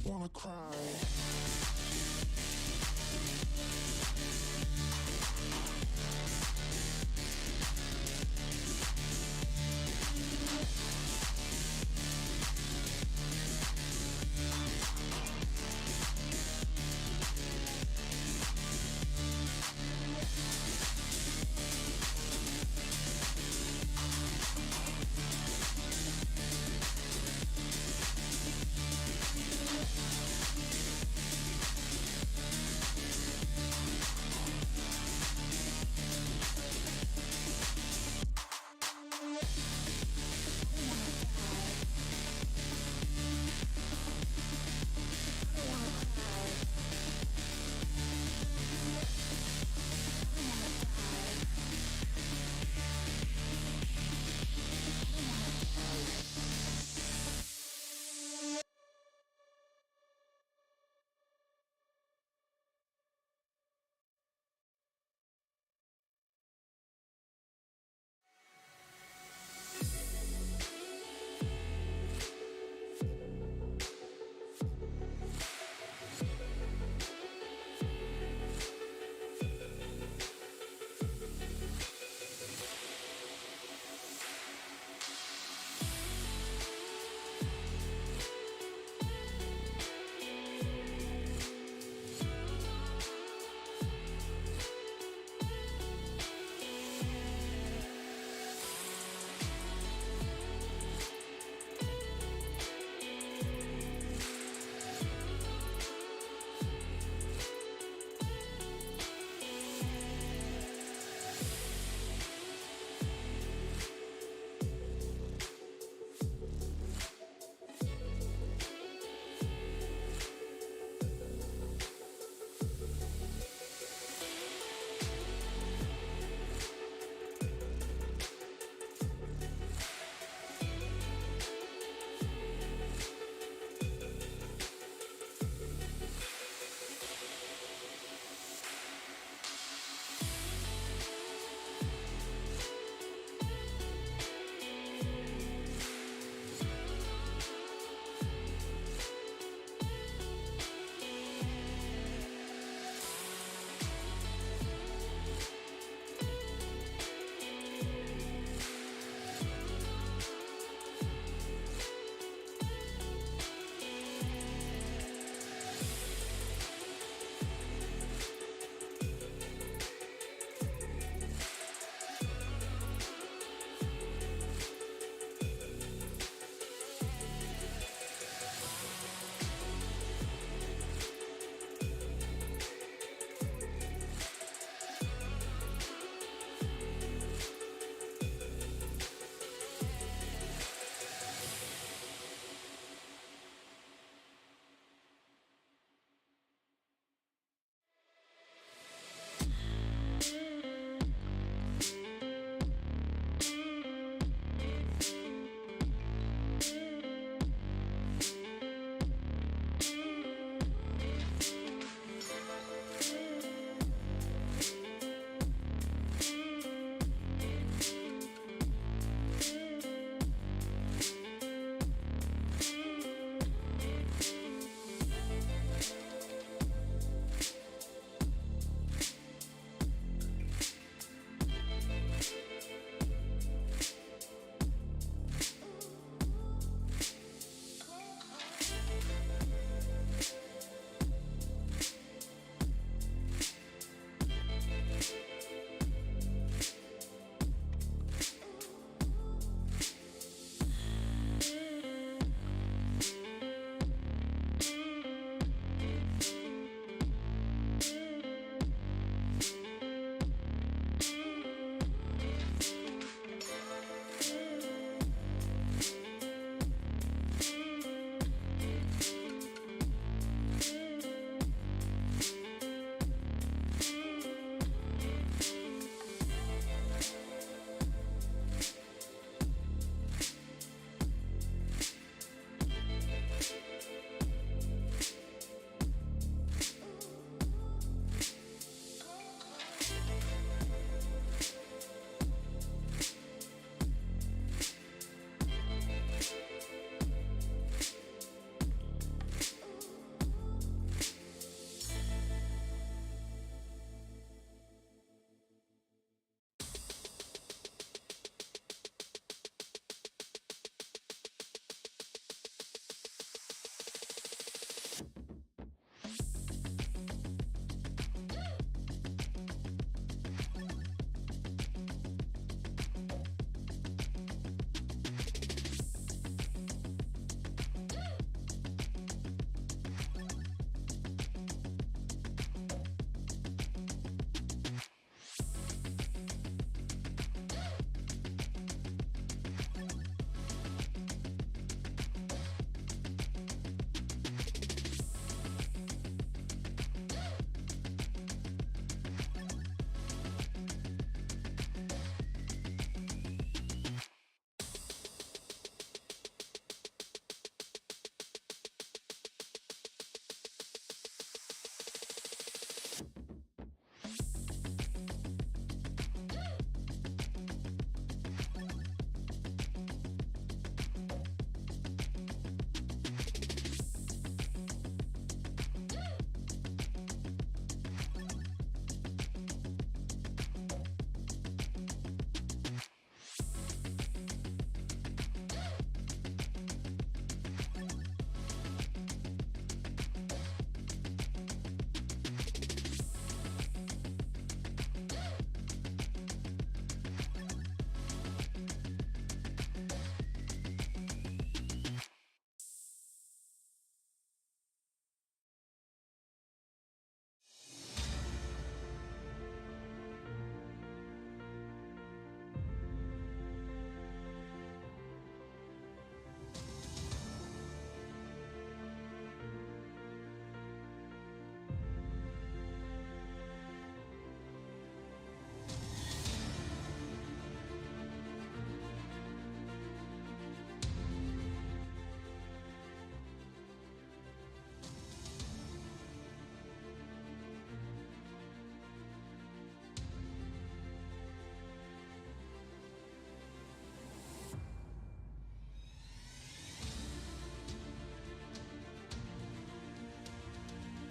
wanna cry.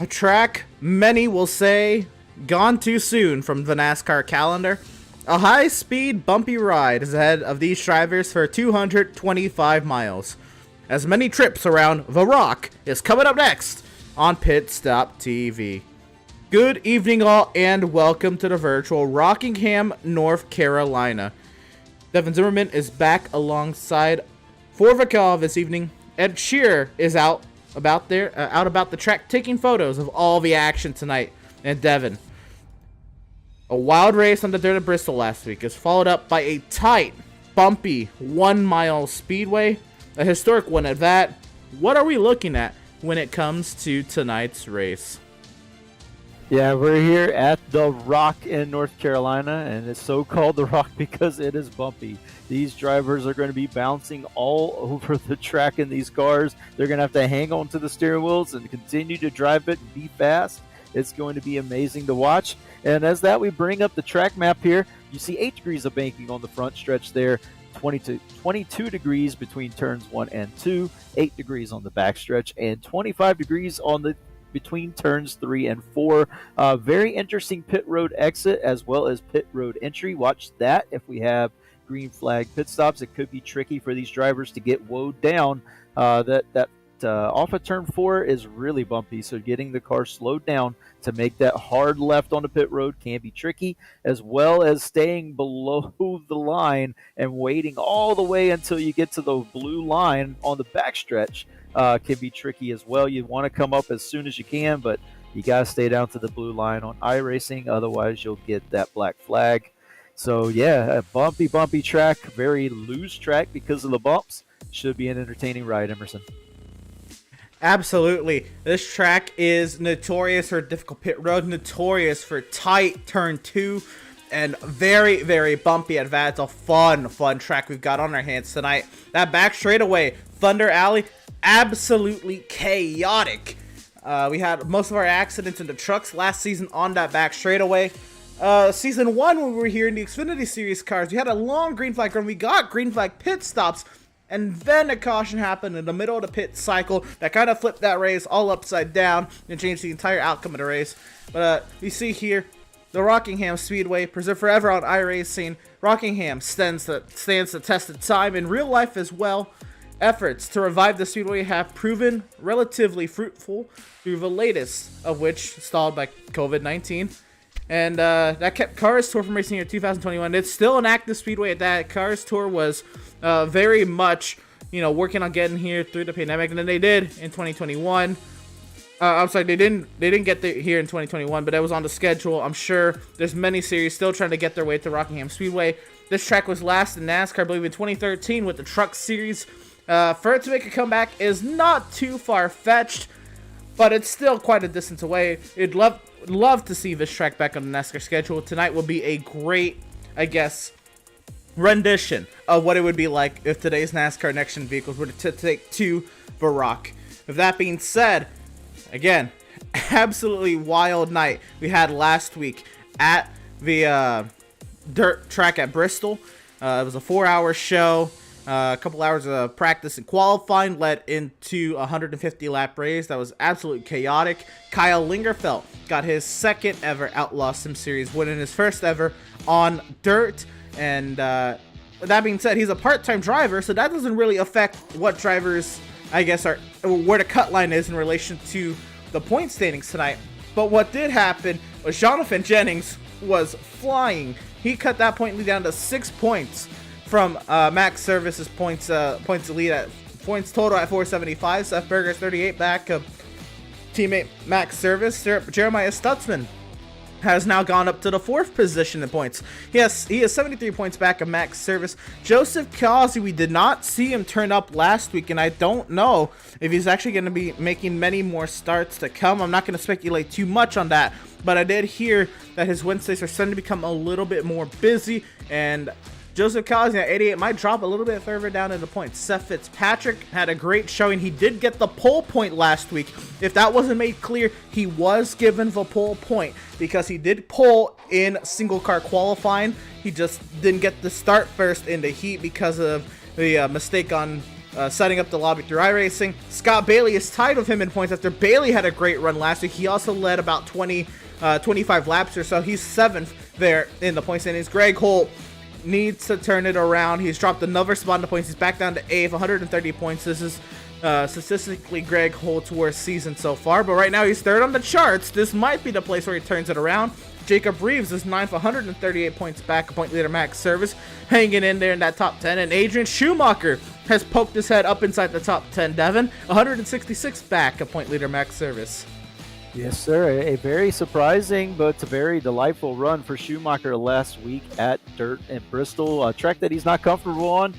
A track many will say gone too soon from the NASCAR calendar. A high-speed, bumpy ride is ahead of these drivers for 225 miles. As many trips around The Rock is coming up next on Pit Stop TV. Good evening all and welcome to the virtual Rockingham, North Carolina. Devin Zimmerman is back alongside for the call this evening. Ed Shearer is out about the track taking photos of all the action tonight. And Devin, a wild race on the dirt at Bristol last week is followed up by a tight, bumpy 1 mile speedway, a historic one at that. What are we looking at when it comes to tonight's race? Yeah, we're here at the Rock in North Carolina, and it's so called the Rock because it is bumpy. These drivers are going to be bouncing all over the track in these cars. They're going to have to hang on to the steering wheels and continue to drive it and be fast. It's going to be amazing to watch. And as that, we bring up the track map here. You see 8 degrees of banking on the front stretch there, 22 degrees between turns 1 and 2, 8 degrees on the back stretch, and 25 degrees on the between turns 3 and 4. Very interesting pit road exit as well as pit road entry. Watch that. If we have green flag pit stops, it could be tricky for these drivers to get woed down. Off of turn 4 is really bumpy, so getting the car slowed down to make that hard left on the pit road can be tricky, as well as staying below the line and waiting all the way until you get to the blue line on the backstretch. Can be tricky as well. You want to come up as soon as you can, but you got to stay down to the blue line on iRacing, otherwise you'll get that black flag. So yeah, a bumpy track, very loose track because of the bumps. Should be an entertaining ride, Emerson. Absolutely. This track is notorious for difficult pit road, notorious for tight turn 2, and very, very bumpy at that. It's a fun track we've got on our hands tonight. That back straightaway, Thunder Alley, absolutely chaotic. We had most of our accidents in the trucks last season on that back straightaway. Season 1, when we were here in the Xfinity Series cars, we had a long green flag run. We got green flag pit stops, and then a caution happened in the middle of the pit cycle that kind of flipped that race all upside down and changed the entire outcome of the race. But we see here, the Rockingham Speedway, preserved forever on iRacing. Rockingham stands the test of time in real life as well. Efforts to revive the Speedway have proven relatively fruitful, through the latest of which stalled by COVID-19. And that kept Cars Tour from racing here in 2021. It's still an active Speedway at that. Cars Tour was very much, working on getting here through the pandemic, and then they did in 2021. I'm sorry, they didn't get here in 2021, but that was on the schedule. I'm sure there's many series still trying to get their way to Rockingham Speedway. This track was last in NASCAR, I believe, in 2013 with the Truck Series. For it to make a comeback is not too far-fetched, but it's still quite a distance away. I'd love to see this track back on the NASCAR schedule. Tonight will be a great, rendition of what it would be like if today's NASCAR NextGen vehicles were to take to the Rock. With that being said, again, absolutely wild night we had last week at the dirt track at Bristol. It was a 4-hour show. A couple hours of practice and qualifying led into a 150 lap race that was absolutely chaotic. Kyle Lingerfeld got his second ever Outlaws Sim Series win, and his first ever on dirt. And that being said, he's a part-time driver, so that doesn't really affect what drivers, are where the cut line is in relation to the point standings tonight. But what did happen was Jonathan Jennings was flying. He cut that point lead down to 6 points from Max Service's points lead at points total at 475. Seth Berger's 38 back of teammate Max Service. Jeremiah Stutzman has now gone up to the 4th position in points. He has 73 points back of Max Service. Joseph Causey, we did not see him turn up last week, and I don't know if he's actually going to be making many more starts to come. I'm not going to speculate too much on that, but I did hear that his Wednesdays are starting to become a little bit more busy, and Joseph Causey at 88 might drop a little bit further down in the points. Seth Fitzpatrick had a great showing. He did get the pole point last week. If that wasn't made clear, he was given the pole point because he did pole in single car qualifying. He just didn't get the start first in the heat because of the mistake on setting up the lobby through iRacing. Scott Bailey is tied with him in points after Bailey had a great run last week. He also led about 25 laps or so. He's 7th there in the point standings. Greg Holt needs to turn it around. He's dropped another spot in the points. He's back down to 8th, 130 points. This is statistically Greg Holt's worst season so far, but right now he's 3rd on the charts. This might be the place where he turns it around. Jacob Reeves is 9th, 138 points back, a point leader Max Service, hanging in there in that top 10. And Adrian Schumacher has poked his head up inside the top 10, Devin. 166 back, a point leader Max Service. Yes, sir. A very surprising but a very delightful run for Schumacher last week at Dirt in Bristol, a track that he's not comfortable on.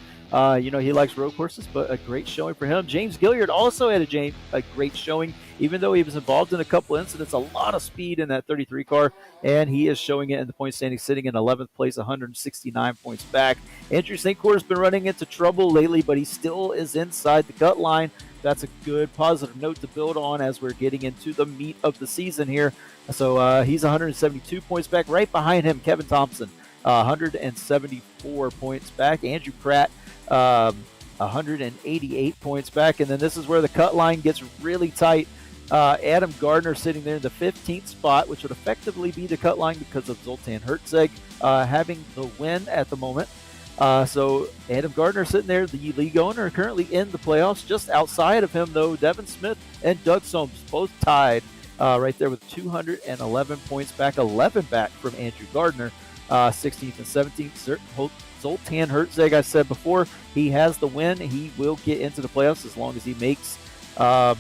He likes road courses, but a great showing for him. James Gilliard also had a great showing, even though he was involved in a couple incidents. A lot of speed in that 33 car, and he is showing it in the point standing, sitting in 11th place, 169 points back. Andrew St. Clair has been running into trouble lately, but he still is inside the cut line. That's a good positive note to build on as we're getting into the meat of the season here. So he's 172 points back. Right behind him, Kevin Thompson, 174 points back. Andrew Pratt, 188 points back. And then this is where the cut line gets really tight. Adam Gardner sitting there in the 15th spot, which would effectively be the cut line because of Zoltan Herzeg having the win at the moment. So Adam Gardner sitting there, the league owner, currently in the playoffs. Just outside of him, though, Devin Smith and Doug Soames both tied right there with 211 points back, 11 back from Andrew Gardner, 16th and 17th. Zoltan Herzeg, I said before, he has the win. He will get into the playoffs as long as he makes, as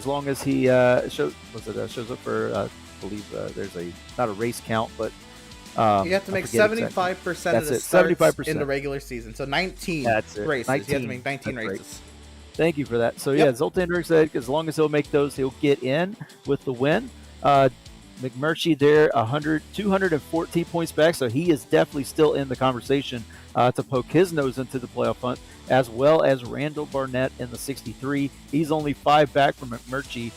long as he shows up for, I believe there's not a race count, but you have to make 75% of the starts 75% in the regular season. So 19 races. 19. You have to make 19 That's races. Right. Thank you for that. So, yeah, Zoltan Herzeg, as long as he'll make those, he'll get in with the win. McMurtry there, 214 points back, so he is definitely still in the conversation to poke his nose into the playoff hunt, as well as Randall Barnett in the 63. He's only 5 back from McMurtry,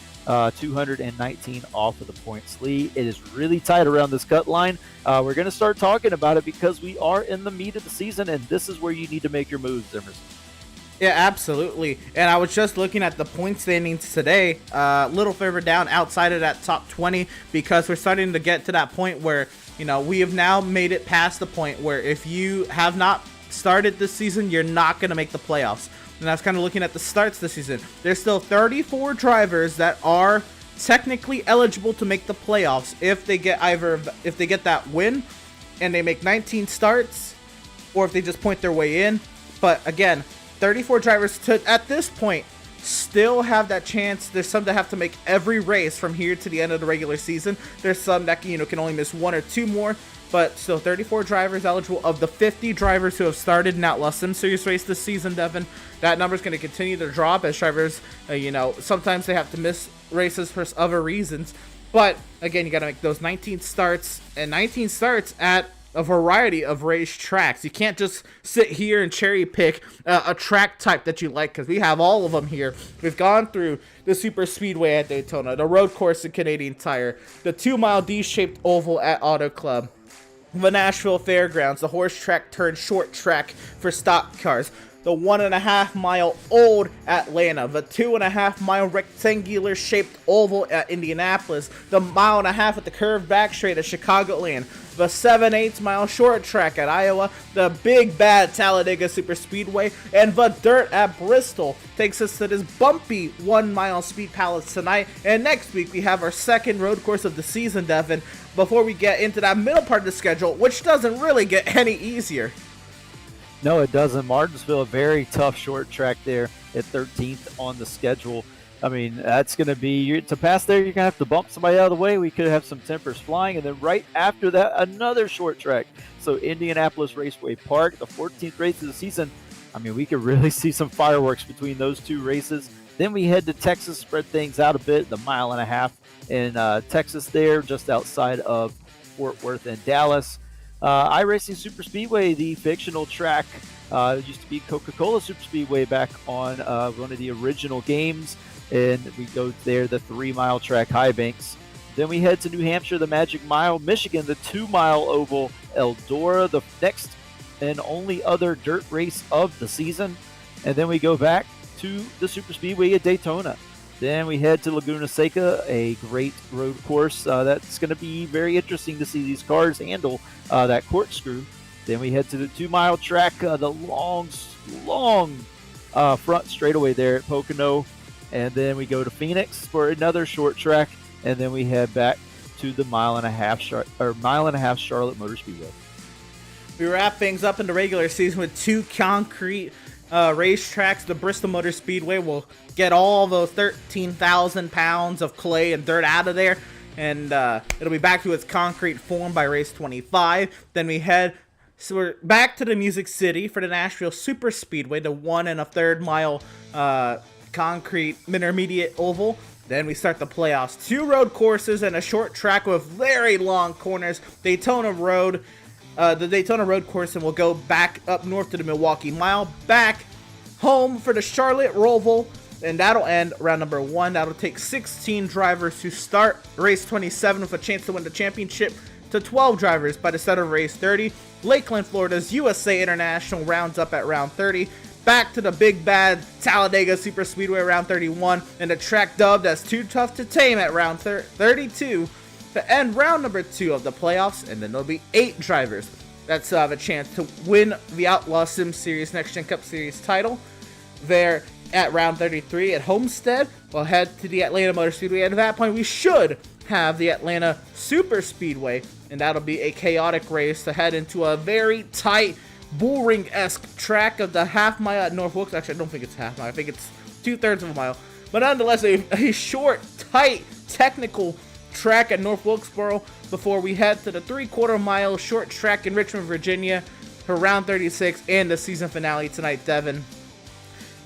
219 off of the points lead. It is really tight around this cut line. We're going to start talking about it because we are in the meat of the season, and this is where you need to make your moves, Emerson. Yeah, absolutely. And I was just looking at the point standings today, a little further down outside of that top 20, because we're starting to get to that point where, we have now made it past the point where if you have not started this season, you're not going to make the playoffs. And I was kind of looking at the starts this season. There's still 34 drivers that are technically eligible to make the playoffs if they get that win and they make 19 starts, or if they just point their way in. But again, 34 drivers at this point still have that chance. There's some that have to make every race from here to the end of the regular season. There's some that can only miss 1 or 2 more, but still 34 drivers eligible of the 50 drivers who have started an Outlaws Sim Series race this season, Devin. That number is going to continue to drop as drivers, sometimes they have to miss races for other reasons. But again, you got to make those 19 starts, and 19 starts at a variety of race tracks. You can't just sit here and cherry pick a track type that you like, because we have all of them here. We've gone through the Super Speedway at Daytona, the road course at Canadian Tire, the 2-mile D-shaped oval at Auto Club, the Nashville Fairgrounds, the horse track turned short track for stock cars, the 1.5-mile old Atlanta, the 2.5-mile rectangular shaped oval at Indianapolis, the 1.5 mile at the curved back straight at Chicagoland, the 7/8-mile short track at Iowa, the big bad Talladega Super Speedway, and the dirt at Bristol. Takes us to this bumpy 1-mile speed palace tonight. And next week we have our second road course of the season, Devin, before we get into that middle part of the schedule, which doesn't really get any easier. No, it doesn't. Martinsville, a very tough short track there at 13th on the schedule. I mean, that's going to be, to pass there, you're going to have to bump somebody out of the way. We could have some tempers flying. And then right after that, another short track. So Indianapolis Raceway Park, the 14th race of the season. I mean, we could really see some fireworks between those two races. Then we head to Texas, spread things out a bit, the 1.5 miles in Texas there, just outside of Fort Worth and Dallas. iRacing Super Speedway, the fictional track, used to be Coca-Cola Super Speedway back on one of the original games. And we go there, the 3-mile track, High Banks. Then we head to New Hampshire, the Magic Mile, Michigan, the 2-mile oval, Eldora, the next and only other dirt race of the season. And then we go back to the Super Speedway at Daytona. Then we head to Laguna Seca, a great road course. That's going to be very interesting to see these cars handle that corkscrew. Then we head to the 2-mile track, the long front straightaway there at Pocono. And then we go to Phoenix for another short track. And then we head back to the mile and a half Charlotte Motor Speedway. We wrap things up in the regular season with 2 concrete racetracks. The Bristol Motor Speedway will get all those 13,000 pounds of clay and dirt out of there, and it'll be back to its concrete form by race 25. Then we're back to the Music City for the Nashville Super Speedway, the 1 1/3 mile concrete intermediate oval. Then we start the playoffs. 2 road courses and a short track with very long corners. Daytona Road. The Daytona Road course, and we'll go back up north to the Milwaukee Mile, back home for the Charlotte Roval, and that'll end round number 1. That'll take 16 drivers to start race 27 with a chance to win the championship to 12 drivers by the start of race 30. Lakeland, Florida's USA International rounds up at round 30. Back to the big bad Talladega Super Speedway round 31, and a track dub that's too tough to tame at round 32. To end round number 2 of the playoffs, and then there'll be 8 drivers that have a chance to win the Outlaws Sim Series NextGen Cup Series title. There at round 33 at Homestead, we'll head to the Atlanta Motor Speedway, and at that point we should have the Atlanta Super Speedway, and that'll be a chaotic race to head into a very tight bull ring-esque track of the half mile at North Wilkes. Actually, I don't think it's half mile, I think it's 2/3 of a mile, but nonetheless a short, tight, technical track at North Wilkesboro before we head to the 3/4 mile short track in Richmond, Virginia for round 36 and the season finale tonight, Devin.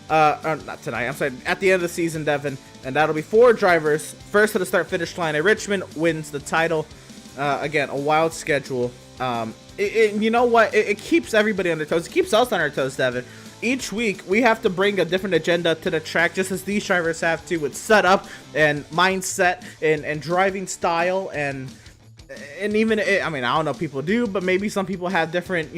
Not tonight, I'm sorry, at the end of the season, Devin. And that'll be 4 drivers. First to the start-finish line at Richmond wins the title. Again, a wild schedule. You know what? It keeps everybody on their toes. It keeps us on our toes, Devin. Each week, we have to bring a different agenda to the track, just as these drivers have to, with setup and mindset and driving style and even, I mean, I don't know if people do, but maybe some people have different,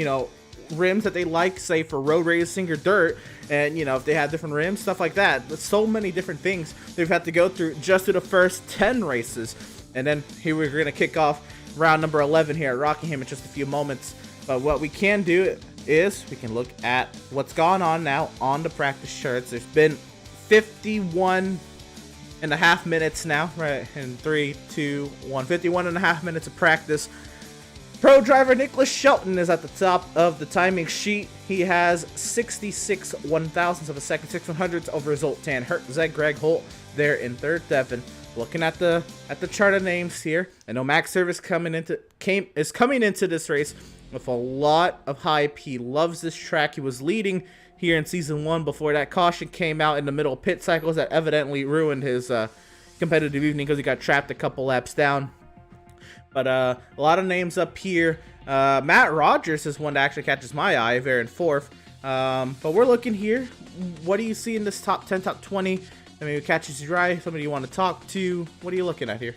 rims that they like, say, for road racing or dirt, and, if they have different rims, stuff like that. There's so many different things they've had to go through just through the first 10 races. And then here we're going to kick off round number 11 here at Rockingham in just a few moments. But what we can do is we can look at what's gone on now on the practice charts. There's been 51 and a half minutes now, right? In 3, 2, 1, 51 and a half minutes of practice. Pro driver Nicholas Shelton is at the top of the timing sheet. He has 66 1,000ths of a second, 6/100ths over Zoltan Hertzeg. Greg Holt there in third. Devin, looking at the chart of names here, I know Max Service is coming into this race with a lot of hype. He loves this track. He was leading here in season 1 before that caution came out in the middle of pit cycles that evidently ruined his competitive evening because he got trapped a couple laps down. But a lot of names up here. Matt Rogers is one that actually catches my eye there in 4th. But we're looking here. What do you see in this top 10, top 20? I mean, it catches your eye. Somebody you want to talk to? What are you looking at here?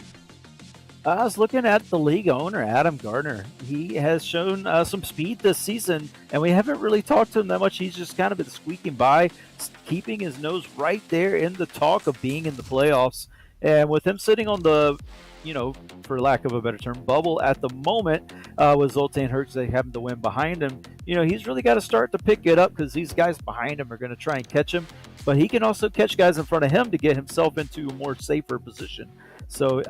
I was looking at the league owner, Adam Gardner. He has shown some speed this season, and we haven't really talked to him that much. He's just kind of been squeaking by, keeping his nose right there in the talk of being in the playoffs. And with him sitting on the, for lack of a better term, bubble at the moment, with Zoltan Hertzeg having to win behind him, he's really got to start to pick it up because these guys behind him are going to try and catch him. But he can also catch guys in front of him to get himself into a more safer position. So,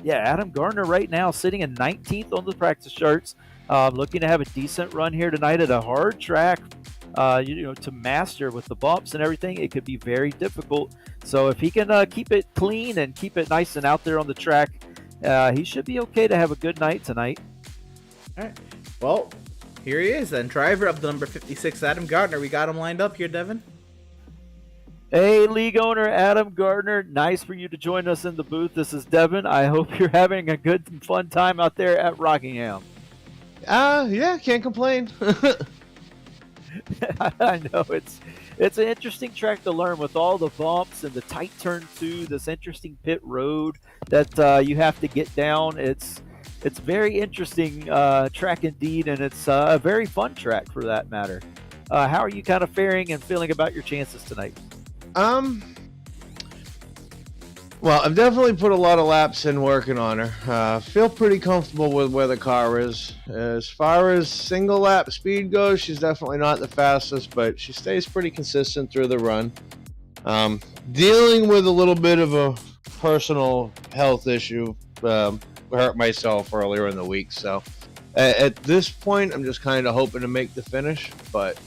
Adam Gardner right now sitting in 19th on the practice charts, looking to have a decent run here tonight at a hard track. To master with the bumps and everything, it could be very difficult. So if he can keep it clean and keep it nice and out there on the track, he should be okay to have a good night tonight. All right. Well, here he is then, driver of the number 56, Adam Gardner. We got him lined up here, Devin. Hey, league owner Adam Gardner, nice for you to join us in the booth. This is Devin. I hope you're having a good and fun time out there at Rockingham. Yeah, can't complain. I know it's an interesting track to learn with all the bumps and the tight turn 2, this interesting pit road that you have to get down. It's very interesting track indeed, and it's a very fun track for that matter. How are you kind of faring and feeling about your chances tonight? Um, well, I've definitely put a lot of laps in working on her. Feel pretty comfortable with where the car is. As far as single lap speed goes, she's definitely not the fastest, but she stays pretty consistent through the run. Dealing with a little bit of a personal health issue. Hurt myself earlier in the week, so at this point, I'm just kind of hoping to make the finish, but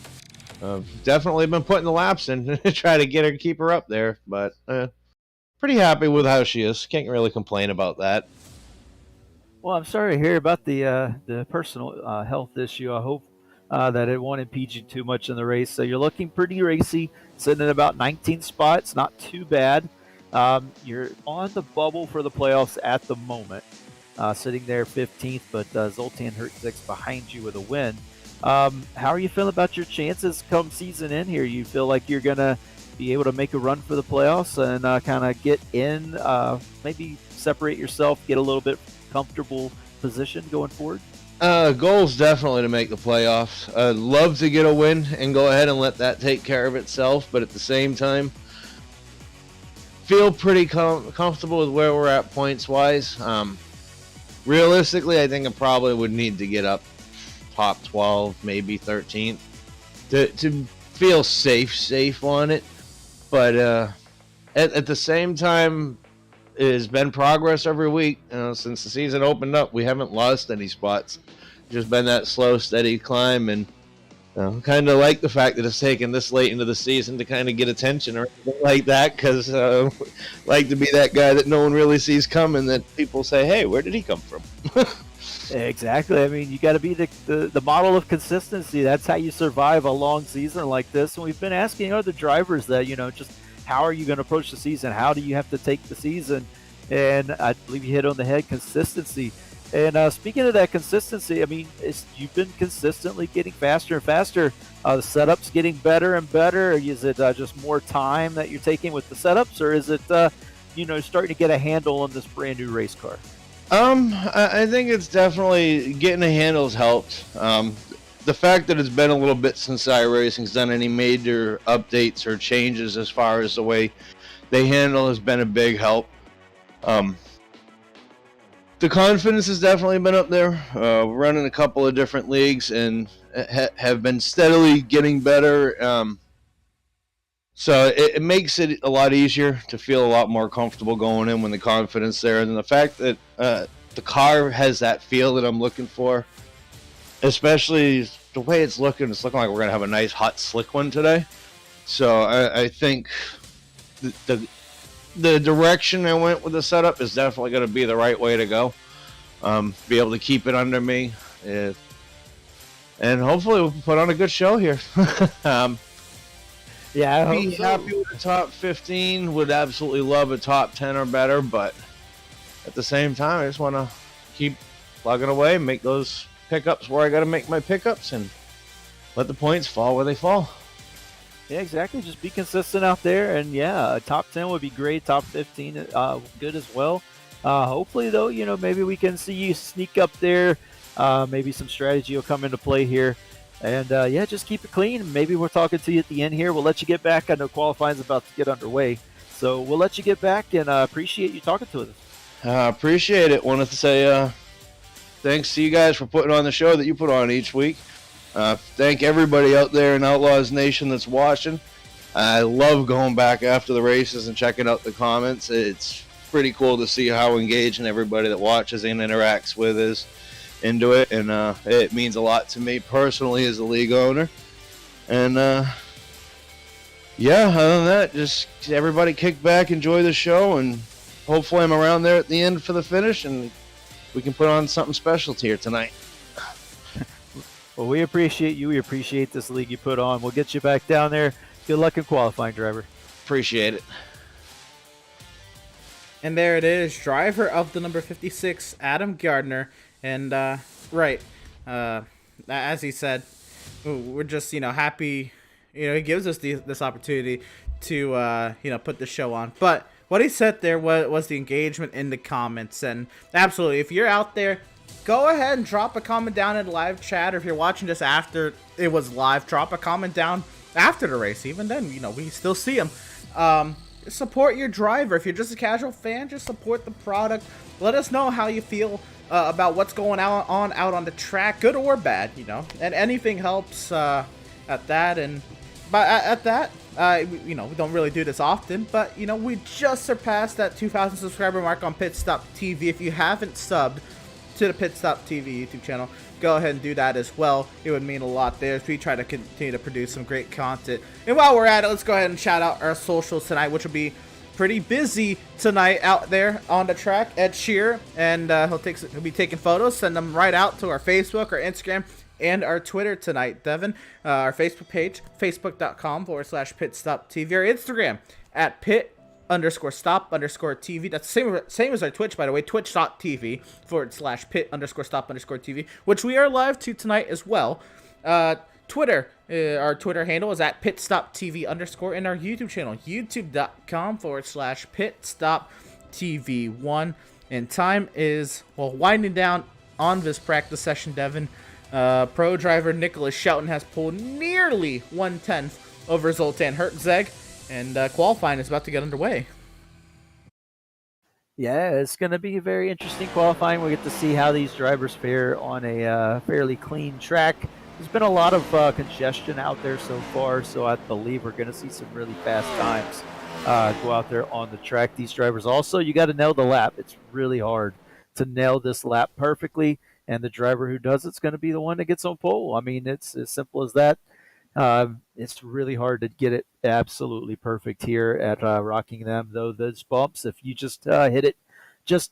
definitely been putting the laps in to try to get her, keep her up there, but pretty happy with how she is. Can't really complain about that. Well, I'm sorry to hear about the personal health issue. I hope that it won't impede you too much in the race. So you're looking pretty racy, sitting at about 19 spots, not too bad. You're on the bubble for the playoffs at the moment, sitting there 15th, but Zoltan Hertzig's behind you with a win. How are you feeling about your chances come season in here? You feel like you're going to be able to make a run for the playoffs and kind of get in, maybe separate yourself, get a little bit comfortable position going forward? Goal's definitely to make the playoffs. I'd love to get a win and go ahead and let that take care of itself, but at the same time, feel pretty comfortable with where we're at points-wise. Realistically, I think I probably would need to get up top 12, maybe 13th to feel safe on it. But at the same time, it has been progress every week. Since the season opened up, we haven't lost any spots. Just been that slow, steady climb, and kind of like the fact that it's taken this late into the season to kind of get attention or anything like that, because like to be that guy that no one really sees coming, that people say, hey, where did he come from? Exactly. I mean, you got to be the model of consistency. That's how you survive a long season like this. And we've been asking other drivers that, just how are you going to approach the season? How do you have to take the season? And I believe you hit on the head, consistency. And speaking of that consistency, I mean, you've been consistently getting faster and faster. The setup's getting better and better. Is it just more time that you're taking with the setups, or is it, starting to get a handle on this brand new race car? I think it's definitely getting the handles helped. The fact that it's been a little bit since iRacing's done any major updates or changes as far as the way they handle has been a big help. The confidence has definitely been up there. Running a couple of different leagues and have been steadily getting better. So it makes it a lot easier to feel a lot more comfortable going in when the confidence there. And the fact that the car has that feel that I'm looking for, especially the way it's looking like we're going to have a nice, hot, slick one today. So I think the direction I went with the setup is definitely going to be the right way to go. Be able to keep it under me. And hopefully we'll put on a good show here. Yeah, I hope be so. happy with the top 15. Would absolutely love a top 10 or better, but at the same time, I just want to keep plugging away, make those pickups where I got to make my pickups, and let the points fall where they fall. Yeah, exactly. Just be consistent out there, and yeah, top 10 would be great. Top 15, good as well. Hopefully, though, maybe we can see you sneak up there. Maybe some strategy will come into play here. And yeah, just keep it clean. Maybe we're talking to you at the end here. We'll let you get back. I know qualifying's about to get underway, so we'll let you get back. And appreciate you talking to us. Appreciate it. Wanted to say thanks to you guys for putting on the show that you put on each week. Thank everybody out there in Outlaws Nation that's watching. I love going back after the races and checking out the comments. It's pretty cool to see how engaging everybody that watches and interacts with is into it, and it means a lot to me personally as a league owner. And yeah, other than that, just everybody kick back, enjoy the show, and hopefully I'm around there at the end for the finish, and we can put on something special here tonight. Well, we appreciate you. We appreciate this league you put on. We'll get you back down there. Good luck in qualifying, driver. Appreciate it. And there it is, driver of the number 56, Adam Gardner. And right, as he said, we're just happy. He gives us this opportunity to put the show on. But what he said there was the engagement in the comments, and absolutely, if you're out there go ahead and drop a comment down in live chat, or if you're watching this after it was live, drop a comment down after the race. Even then, you know, we still see them. Support your driver. If you're just a casual fan, just support the product. Let us know how you feel about what's going out on the track, good or bad, you know, and anything helps at that. And at that, you know, we don't really do this often, but you know, we just surpassed that 2,000 subscriber mark on Pit Stop TV. If you haven't subbed to the Pit Stop TV YouTube channel, go ahead and do that as well. It would mean a lot there as we try to continue to produce some great content. And while we're at it, let's go ahead and shout out our socials tonight, which will be pretty busy tonight out there on the track. Ed Shear, and he'll be taking photos, send them right out to our Facebook, our Instagram, and our Twitter tonight. Devin, our Facebook page, facebook.com/pitstoptv, our Instagram at pit_stop_TV. That's the same as our Twitch, by the way, twitch.tv/pit_stop_TV, which we are live to tonight as well. Twitter, our Twitter handle is at pitstoptv_, and our YouTube channel, youtube.com/pitstoptv1. And time is, well, winding down on this practice session, Devin. Pro driver Nicholas Shelton has pulled nearly 1/10 over Zoltan Hertzeg, and qualifying is about to get underway. Yeah, it's going to be a very interesting qualifying. We get to see how these drivers fare on a fairly clean track. There's been a lot of congestion out there so far, so I believe we're going to see some really fast times go out there on the track. These drivers also, you got to nail the lap. It's really hard to nail this lap perfectly, and the driver who does it's going to be the one that gets on pole. I mean, it's as simple as that. It's really hard to get it absolutely perfect here at Rockingham, though. Those bumps, if you just hit it just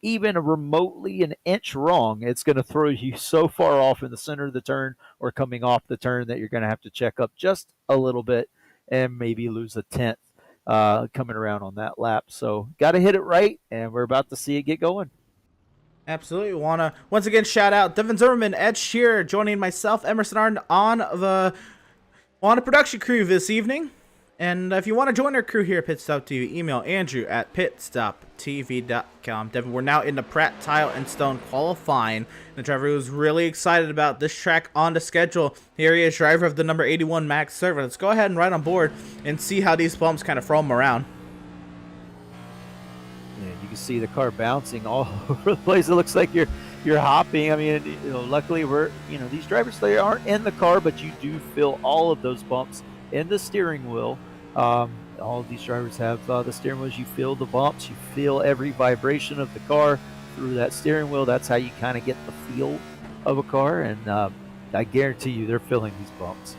even remotely an inch wrong, it's going to throw you so far off in the center of the turn or coming off the turn that you're going to have to check up just a little bit and maybe lose a tenth coming around on that lap. So got to hit it right, and we're about to see it get going. Absolutely. Want to once again shout out Devin Zimmerman, Ed Shearer, joining myself, Emerson Arden, on the production crew this evening. And if you want to join our crew here at Pit Stop TV, email Andrew at pitstoptv.com. Devin, we're now in the Pratt Tile and Stone qualifying. The driver who's really excited about this track on the schedule. Here he is, driver of the number 81 Max Server. Let's go ahead and ride on board and see how these bumps kind of throw him around. Yeah, you can see the car bouncing all over the place. It looks like you're hopping. I mean, you know, luckily these drivers, they aren't in the car, but you do feel all of those bumps in the steering wheel. All of these drivers have the steering wheels. You feel the bumps. You feel every vibration of the car through that steering wheel. That's how you kind of get the feel of a car, and I guarantee you they're feeling these bumps.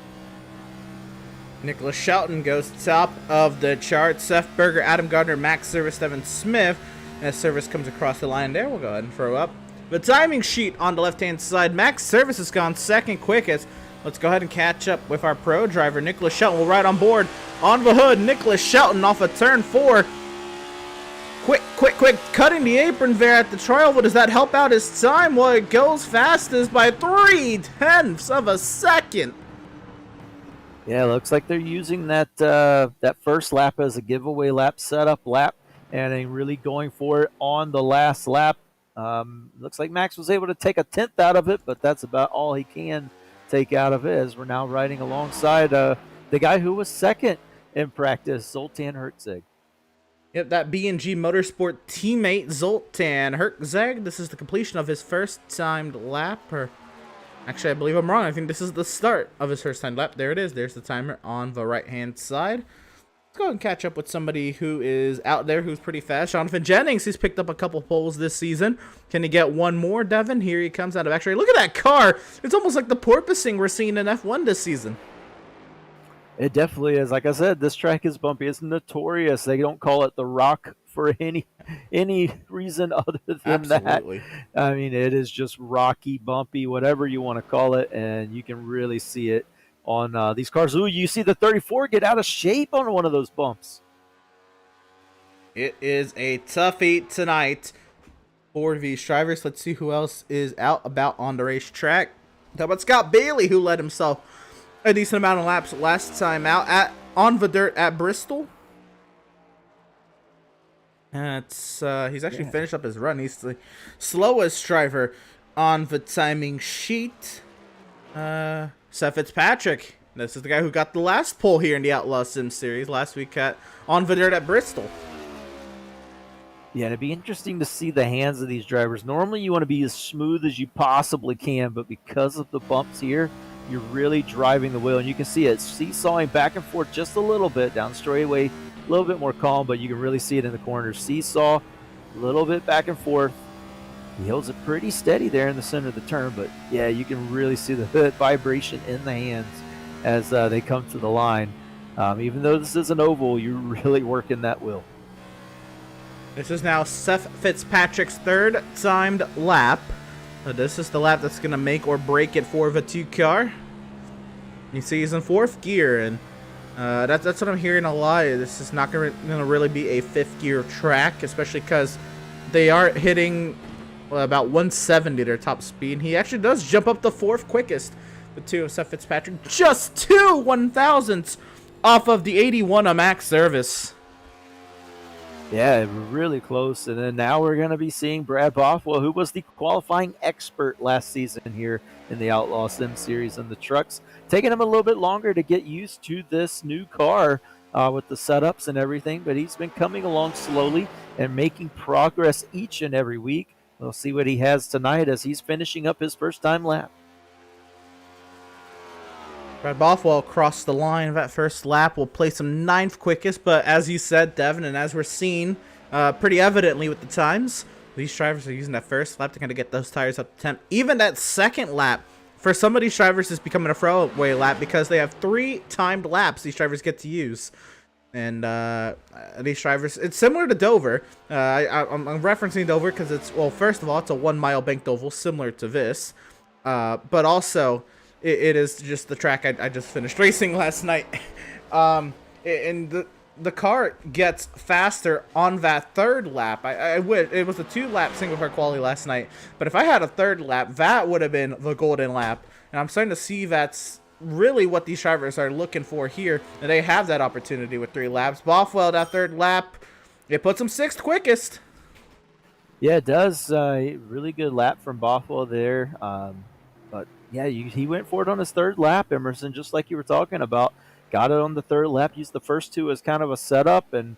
Nicholas Shelton goes top of the chart. Seth Berger, Adam Gardner, Max Service, Devin Smith. As Service comes across the line there, we'll go ahead and throw up the timing sheet on the left-hand side. Max Service has gone second quickest. Let's go ahead and catch up with our pro driver, Nicholas Shelton. We'll ride on board on the hood. Nicholas Shelton off of turn 4. Quick, cutting the apron there at the trial. But does that help out his time? Well, it goes fastest by 0.3 of a second. Yeah, looks like they're using that first lap as a giveaway lap, setup lap, and they really going for it on the last lap. Looks like Max was able to take a tenth out of it, but that's about all he can take out of it, as we're now riding alongside the guy who was second in practice, Zoltan Hertzeg. Yep, that B&G Motorsport teammate, Zoltan Hertzeg. This is the completion of his first timed lap. Or actually, I believe I'm wrong. I think this is the start of his first timed lap. There it is. There's the timer on the right-hand side. Let's go ahead and catch up with somebody who is out there who's pretty fast. Jonathan Jennings, he's picked up a couple poles this season. Can he get one more, Devin? Here he comes out of X-Ray. Look at that car. It's almost like the porpoising we're seeing in F1 this season. It definitely is. Like I said, this track is bumpy. It's notorious. They don't call it the Rock for any reason other than Absolutely. that. I mean, it is just rocky, bumpy, whatever you want to call it, and you can really see it on these cars. Ooh, you see the 34 get out of shape on one of those bumps. It is a toughie tonight for these drivers. Let's see who else is out about on the racetrack. How about Scott Bailey, who led himself a decent amount of laps last time out on the dirt at Bristol. He's actually finished up his run. He's the slowest driver on the timing sheet, Seth Fitzpatrick. This is the guy who got the last pole here in the Outlaws Sim Series last week on the dirt at Bristol. Yeah, it'd be interesting to see the hands of these drivers. Normally you want to be as smooth as you possibly can, but because of the bumps here, you're really driving the wheel. And you can see it seesawing back and forth just a little bit down the straightaway, a little bit more calm, but you can really see it in the corners. Seesaw, a little bit back and forth. He holds it pretty steady there in the center of the turn, but yeah, you can really see the vibration in the hands as they come to the line. Even though this is an oval, you're really working that wheel. This is now Seth Fitzpatrick's third timed lap. This is the lap that's going to make or break it for the 2 car. You see he's in 4th gear, and that's what I'm hearing a lot. This is not going to really be a 5th gear track, especially because they are hitting about 170 their top speed. He actually does jump up the 4th quickest. The 2 of Seth Fitzpatrick, just 2 1,000ths off of the 81 on max service. Yeah, really close. And then now we're going to be seeing Brad Bothwell, who was the qualifying expert last season here in the Outlaw Sim Series and the trucks. Taking him a little bit longer to get used to this new car with the setups and everything, but he's been coming along slowly and making progress each and every week. We'll see what he has tonight as he's finishing up his first time lap. Brad Bothwell crossed the line of that first lap. Will place him 9th quickest, but as you said, Devin, and as we're seeing pretty evidently with the times, these drivers are using that first lap to kind of get those tires up to temp. Even that second lap, for some of these drivers, is becoming a throwaway lap because they have 3 timed laps these drivers get to use. And these drivers, it's similar to Dover. I'm referencing Dover because it's, well, first of all, it's a 1 mile banked oval, similar to this. But also, it is just the track I just finished racing last night. And the car gets faster on that 3rd lap. I wish it was a 2-lap single car quality last night, but if I had a 3rd lap, that would have been the golden lap. And I'm starting to see that's really what these drivers are looking for here, and they have that opportunity with 3 laps. Bothwell, that 3rd lap, it puts him 6th quickest. Yeah, it does. Really good lap from Bothwell there. But yeah, he went for it on his 3rd lap, Emerson, just like you were talking about. Got it on the 3rd lap, used the first 2 as kind of a setup, and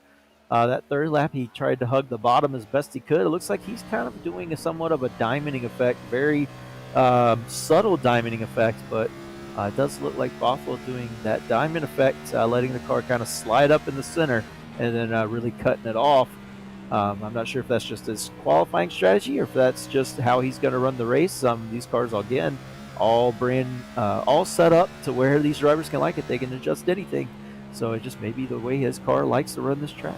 that 3rd lap he tried to hug the bottom as best he could. It looks like he's kind of doing somewhat of a diamonding effect, very subtle diamonding effect, but it does look like Bothwell doing that diamond effect, letting the car kind of slide up in the center and then really cutting it off. I'm not sure if that's just his qualifying strategy or if that's just how he's going to run the race. These cars, again, all set up to where these drivers can like it. They can adjust anything. So it just may be the way his car likes to run this track.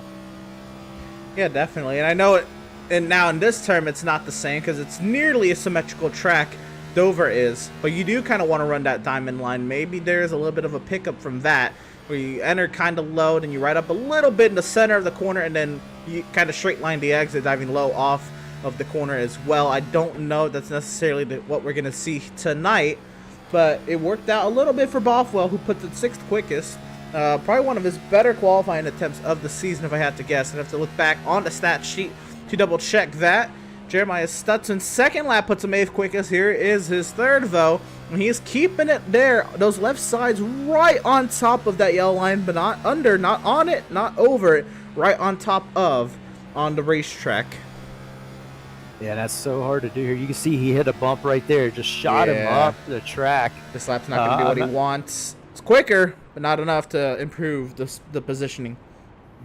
Yeah, definitely. And I know it. And now in this term, it's not the same because it's nearly a symmetrical track. Dover is, but you do kind of want to run that diamond line. Maybe there's a little bit of a pickup from that, where you enter kind of low, and you ride up a little bit in the center of the corner, and then you kind of straight line the exit, diving low off of the corner as well. I don't know if that's necessarily what we're going to see tonight, but it worked out a little bit for Bothwell, who puts it 6th quickest. Probably one of his better qualifying attempts of the season, if I had to guess. I'd have to look back on the stat sheet to double check that. Jeremiah Stutson's 2nd lap puts him 8th quickest. Here is his 3rd, though. And he is keeping it there. Those left sides right on top of that yellow line, but not under, not on it, not over it. Right on top of on the racetrack. Yeah, that's so hard to do here. You can see he hit a bump right there. Just shot him up the track. This lap's not going to be what he wants. It's quicker, but not enough to improve the positioning.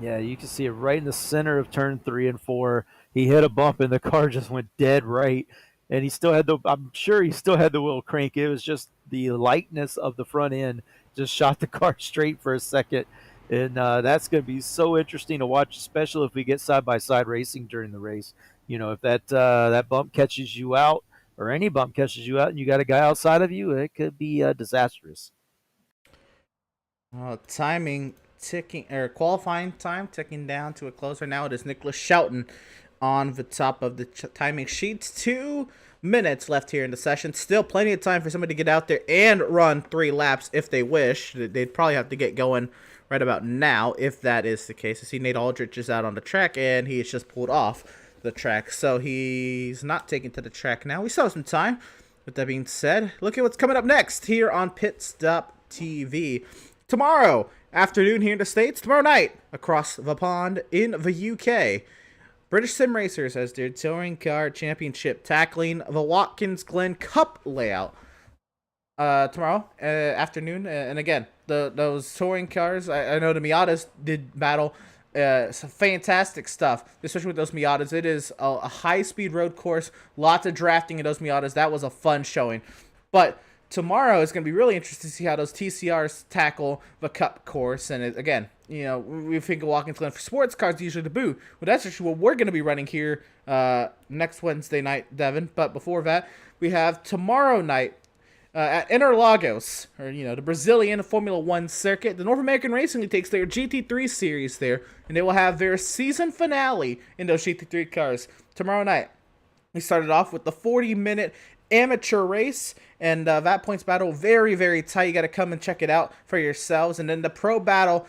Yeah, you can see it right in the center of turn 3 and 4. He hit a bump and the car just went dead right. And he still had I'm sure he still had the wheel crank. It was just the lightness of the front end just shot the car straight for a second. And that's going to be so interesting to watch, especially if we get side-by-side racing during the race. You know, if that bump catches you out or any bump catches you out and you got a guy outside of you, it could be disastrous. Timing ticking, or qualifying time ticking down to a close right now. It is Nicholas Shelton on the top of the timing sheets. 2 minutes left here in the session. Still plenty of time for somebody to get out there and run 3 laps if they wish. They'd probably have to get going right about now if that is the case. I see Nate Aldrich is out on the track and he is just pulled off the track, so he's not taken to the track now. We still have some time. With that being said, look at what's coming up next here on Pit Stop TV. Tomorrow afternoon here in the States, tomorrow night across the pond in the UK. British Sim Racers as their Touring Car Championship tackling the Watkins Glen Cup layout. Tomorrow afternoon, and again, those touring cars. I know the Miatas did battle. Some fantastic stuff, especially with those Miatas. It is a high-speed road course, lots of drafting in those Miatas. That was a fun showing. But tomorrow is going to be really interesting to see how those TCRs tackle the Cup course. And again, you know, we think of Watkins Glen for sports cars, usually the boot. Well, that's actually what we're going to be running here next Wednesday night, Devin. But before that, we have tomorrow night. At Interlagos, or, you know, the Brazilian Formula 1 circuit, the North American Racing League takes their GT3 series there, and they will have their season finale in those GT3 cars tomorrow night. We started off with the 40-minute amateur race, and that points battle very, very tight. You got to come and check it out for yourselves. And then the pro battle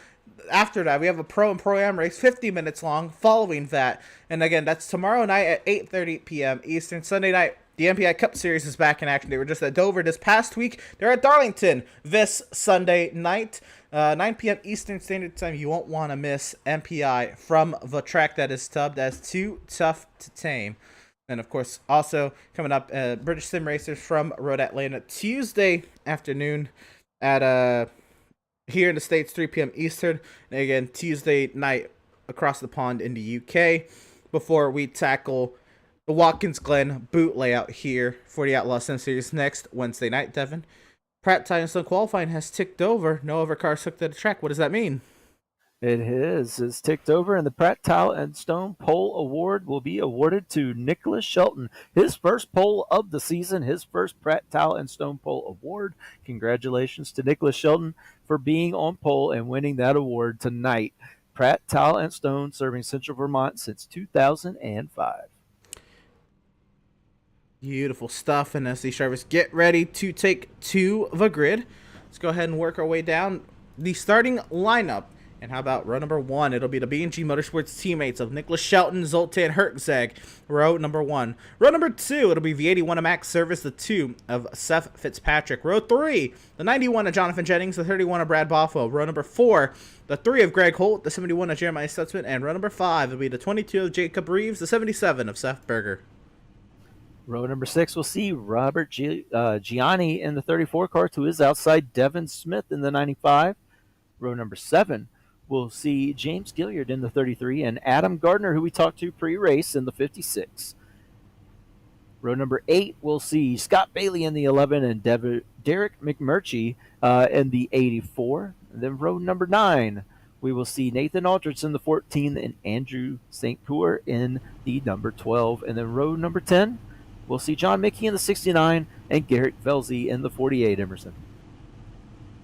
after that, we have a pro and pro-am race, 50 minutes long, following that. And again, that's tomorrow night at 8:30 p.m. Eastern. Sunday night, the MPI Cup Series is back in action. They were just at Dover this past week. They're at Darlington this Sunday night, 9 p.m. Eastern Standard Time. You won't want to miss MPI from the track that is dubbed as Too Tough to Tame. And, of course, also coming up, British Sim Racers from Road Atlanta Tuesday afternoon at here in the States, 3 p.m. Eastern. And, again, Tuesday night across the pond in the UK before we tackle the Watkins Glen boot layout here for the Outlaws Sim Series next Wednesday night, Devin. Pratt Tire and Stone qualifying has ticked over. No other cars took to the track. What does that mean? It is. It's ticked over, and the Pratt Tile and Stone Pole Award will be awarded to Nicholas Shelton. His first pole of the season, his first Pratt Tile and Stone Pole Award. Congratulations to Nicholas Shelton for being on pole and winning that award tonight. Pratt Tile and Stone serving Central Vermont since 2005. Beautiful stuff. And as these drivers get ready to take to the grid, let's go ahead and work our way down the starting lineup. And how about row number 1? It'll be the B&G Motorsports teammates of Nicholas Shelton, Zoltan Hertzeg, row number 1. Row number 2, it'll be the 81 of Max Service, the 2 of Seth Fitzpatrick. Row 3, the 91 of Jonathan Jennings, the 31 of Brad Boffo. Row number 4, the 3 of Greg Holt, the 71 of Jeremiah Stutzman. And row number 5 will be the 22 of Jacob Reeves, the 77 of Seth Berger. Row number 6, we'll see Robert Gianni in the 34 car to his outside, Devin Smith in the 95. Row number 7, we'll see James Gilliard in the 33 and Adam Gardner, who we talked to pre-race, in the 56. Row number 8, we'll see Scott Bailey in the 11 and Derek McMurtry in the 84. And then row number 9, we will see Nathan Aldridge in the 14 and Andrew St. Pour in the number 12. And then row number 10, we'll see John Mickey in the 69 and Garrett Velzy in the 48, Emerson.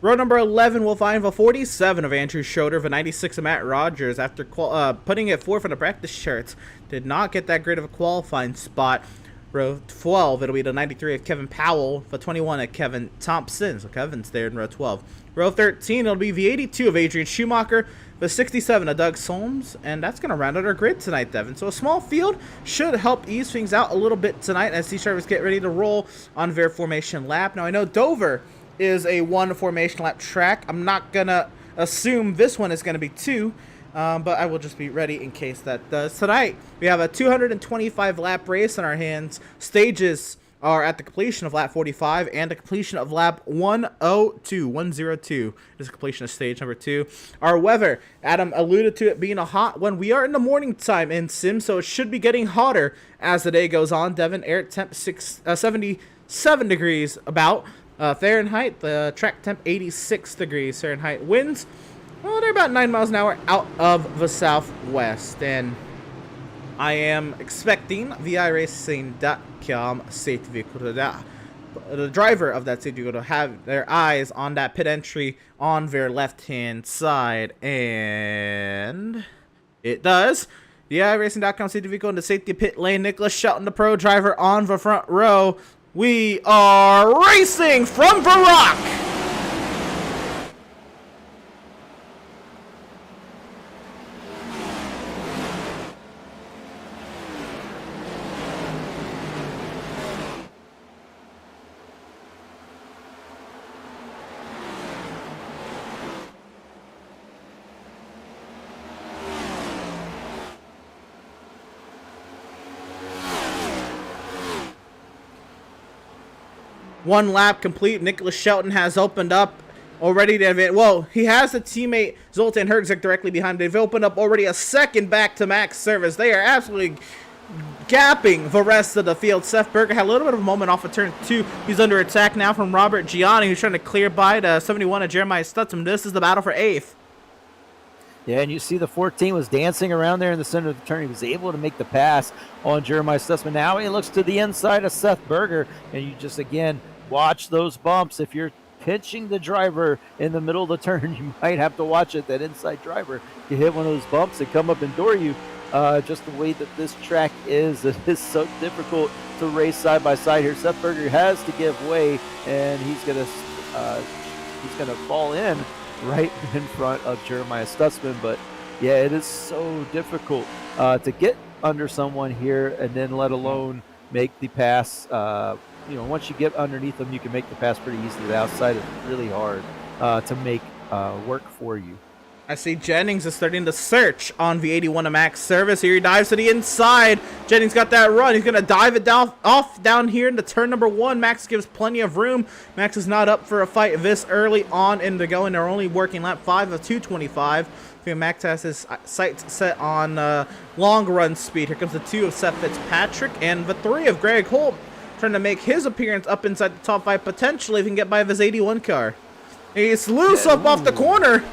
Row number 11 will find the 47 of Andrew Schroeder, the 96 of Matt Rogers. After putting it 4th on the practice charts, did not get that great of a qualifying spot. Row 12, it'll be the 93 of Kevin Powell, the 21 of Kevin Thompson. So Kevin's there in row 12. Row 13, it'll be the 82 of Adrian Schumacher, the 67 of Doug Solms, and that's going to round out our grid tonight, Devin. So a small field should help ease things out a little bit tonight as these drivers get ready to roll on their formation lap. Now, I know Dover is a 1 formation lap track. I'm not going to assume this one is going to be 2, but I will just be ready in case that does. Tonight, we have a 225 lap race in our hands. Stages are at the completion of lap 45 and the completion of lap 102. 102 is the completion of stage number 2. Our weather, Adam alluded to it being a hot one. We are in the morning time in Sim, so it should be getting hotter as the day goes on. Devin, air temp 77 degrees about. Fahrenheit, the track temp 86 degrees Fahrenheit. Winds, well, they're about 9 miles an hour out of the southwest. And I am expecting VIRacing.com safety vehicle the driver of that safety vehicle to have their eyes on that pit entry on their left-hand side. And it does. The VIRacing.com safety vehicle in the safety pit lane. Nicholas Shelton, the pro driver, on the front row. We are racing from Barak. 1 lap complete. Nicholas Shelton has opened up already. Well, he has a teammate, Zoltan Herzog, directly behind him. They've opened up already a second back to Max Service. They are absolutely gapping the rest of the field. Seth Berger had a little bit of a moment off of turn 2. He's under attack now from Robert Gianni, who's trying to clear by to 71 of Jeremiah Stutzman. This is the battle for 8th. Yeah, and you see the 14 was dancing around there in the center of the turn. He was able to make the pass on Jeremiah Stutzman. Now he looks to the inside of Seth Berger, and you just, again, watch those bumps. If you're pinching the driver in the middle of the turn, you might have to watch it. That inside driver, you hit one of those bumps and come up and door you. Just the way that this track is, it is so difficult to race side by side here. Seth Berger has to give way, and he's gonna fall in right in front of Jeremiah Stutzman. But yeah, it is so difficult to get under someone here, and then let alone make the pass. Once you get underneath them, you can make the pass pretty easily. The outside is really hard to make work for you. I see Jennings is starting to search on V81 of Max Service. Here he dives to the inside. Jennings got that run. He's going to dive it down here into turn number 1. Max gives plenty of room. Max is not up for a fight this early on in the going. They're only working lap 5 of 225. Max has his sights set on long run speed. Here comes the 2 of Seth Fitzpatrick and the 3 of Greg Holt, trying to make his appearance up inside the top 5, potentially if he can get by his 81 car. He's loose up off the corner.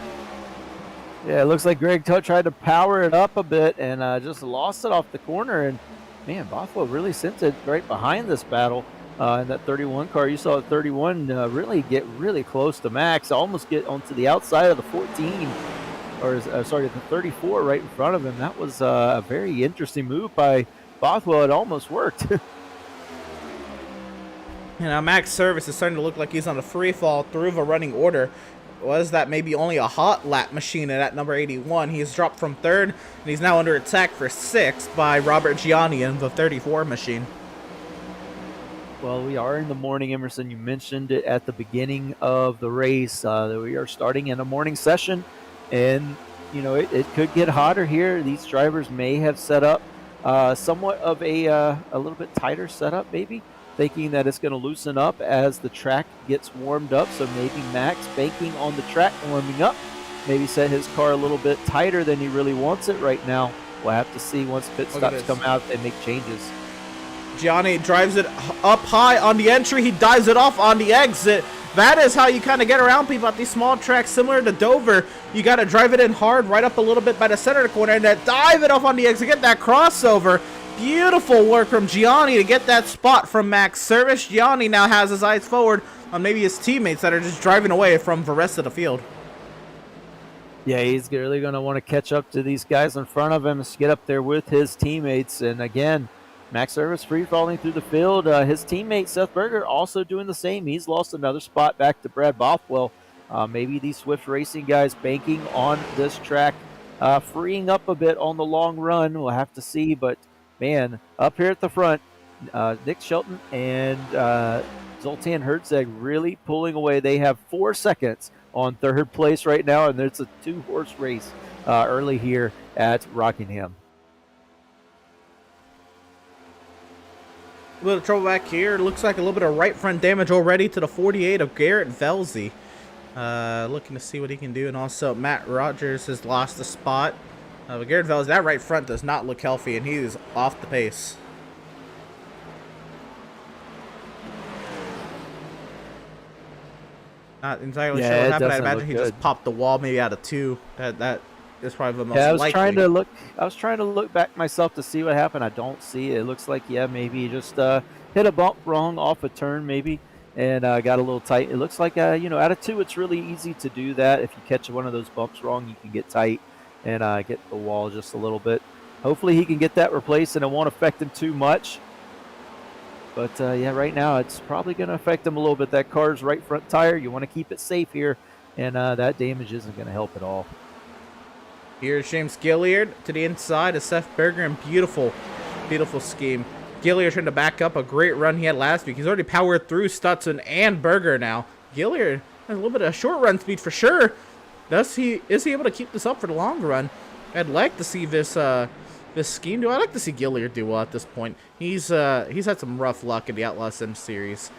Yeah, it looks like Greg tried to power it up a bit and just lost it off the corner. And, man, Bothwell really sent it right behind this battle in that 31 car. You saw 31 really get really close to Max, almost get onto the outside of the 14, or the 34 right in front of him. That was a very interesting move by Bothwell. It almost worked. Max Service is starting to look like he's on a free fall through the running order. Was that maybe only a hot lap machine at number 81? He's dropped from 3rd, and he's now under attack for 6th by Robert Gianni in the 34 machine. Well, we are in the morning, Emerson. You mentioned it at the beginning of the race. That we are starting in a morning session, and it could get hotter here. These drivers may have set up somewhat of a little bit tighter setup, maybe, thinking that it's going to loosen up as the track gets warmed up. So maybe Max, banking on the track warming up, maybe set his car a little bit tighter than he really wants it right now. We'll have to see once pit stops come out and make changes. Gianni drives it up high on the entry. He dives it off on the exit. That is how you kind of get around people at these small tracks, similar to Dover. You got to drive it in hard, right up a little bit by the center of the corner, and then dive it off on the exit, get that crossover. Beautiful work from Gianni to get that spot from Max Service. Gianni now has his eyes forward on maybe his teammates that are just driving away from the rest of the field. Yeah, he's really going to want to catch up to these guys in front of him, get up there with his teammates. And again, Max Service free falling through the field. His teammate Seth Berger also doing the same. He's lost another spot back to Brad Bothwell. Maybe these Swift Racing guys banking on this track, freeing up a bit on the long run. We'll have to see, but man, up here at the front, Nick Shelton and Zoltan Herzog really pulling away. They have 4 seconds on 3rd place right now, and there's a 2-horse race early here at Rockingham. A little trouble back here. Looks like a little bit of right front damage already to the 48 of Garrett Velzy. Looking to see what he can do. And also Matt Rogers has lost a spot. But Garrett Velzy, that right front does not look healthy, and he is off the pace. Not entirely sure what happened. I imagine he just popped the wall maybe out of 2. That is probably the most likely. I was trying to look back myself to see what happened. I don't see it. It looks like, maybe he just hit a bump wrong off a turn maybe, and got a little tight. It looks like, out of 2, it's really easy to do that. If you catch one of those bumps wrong, you can get tight and get the wall just a little bit. Hopefully he can get that replaced and it won't affect him too much. But right now it's probably going to affect him a little bit. That car's right front tire, you want to keep it safe here, and that damage isn't going to help at all. Here's James Gilliard to the inside of Seth Berger, and beautiful scheme. Gilliard trying to back up a great run he had last week. He's already powered through Stutson and Berger now. Gilliard has a little bit of short run speed for sure. Is he able to keep this up for the long run? I'd like to see this scheme do. I'd like to see Gilliard do well at this point. He's had some rough luck in the Outlaws Sim Series.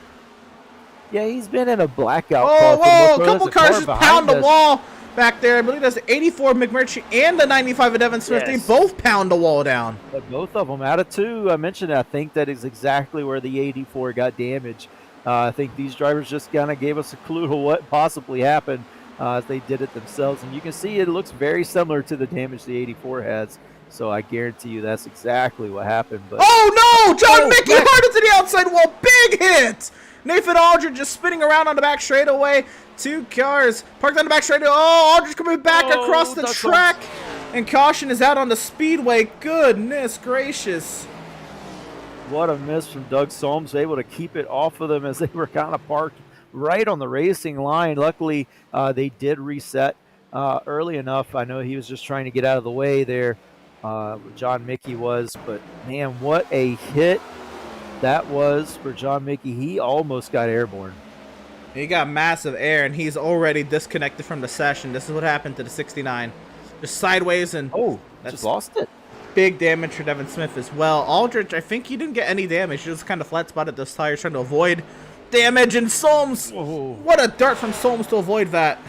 Yeah, he's been in a blackout Oh, car for the most whoa! A part. couple There's a cars car just pound behind the us. wall back there. I believe that's the 84 McMurtry and the 95 of Devin Smith. They Yes. both pound the wall down. But both of them out of two. I mentioned I think that is exactly where the 84 got damaged. I think these drivers just kind of gave us a clue to what possibly happened as they did it themselves. And you can see it looks very similar to the damage the 84 has. So I guarantee you that's exactly what happened. But Oh no! John Mickey wreck. hard into the outside wall. Big hit! Nathan Aldridge just spinning around on the back straightaway. Two cars parked on the back straightaway. Oh, Aldridge coming back across the track. And caution is out on the speedway. Goodness gracious. What a miss from Doug Solms, able to keep it off of them as they were kind of parked right on the racing line. Luckily, they did reset early enough. I know he was just trying to get out of the way there. John Mickey was, but man, what a hit that was for John Mickey. He almost got airborne. He got massive air, and he's already disconnected from the session. This is what happened to the 69. Just sideways, and that's just lost it. Big damage for Devin Smith as well. Aldridge, I think he didn't get any damage. He just kind of flat spotted those tires, trying to avoid damage. And Solms, what a dart from Solms to avoid that.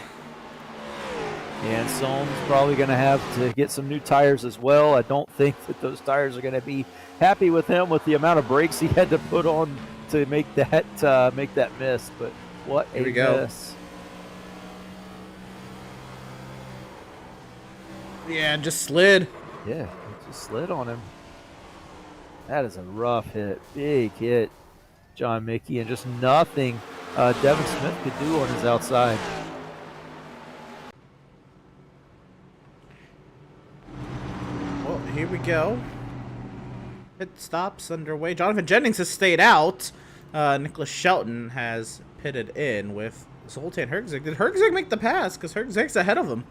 Yeah, and Solms probably going to have to get some new tires as well. I don't think that those tires are going to be happy with him with the amount of brakes he had to put on to make that miss. But what a miss! Yeah, just slid. Yeah, it just slid on him. That is a rough hit, big hit, John Mickey, and just nothing Devin Smith could do on his outside. Well, here we go. Pit stops underway. Jonathan Jennings has stayed out. Nicholas Shelton has pitted in with Zoltan Herzig. Did Herzig make the pass? Because Herzig's ahead of him.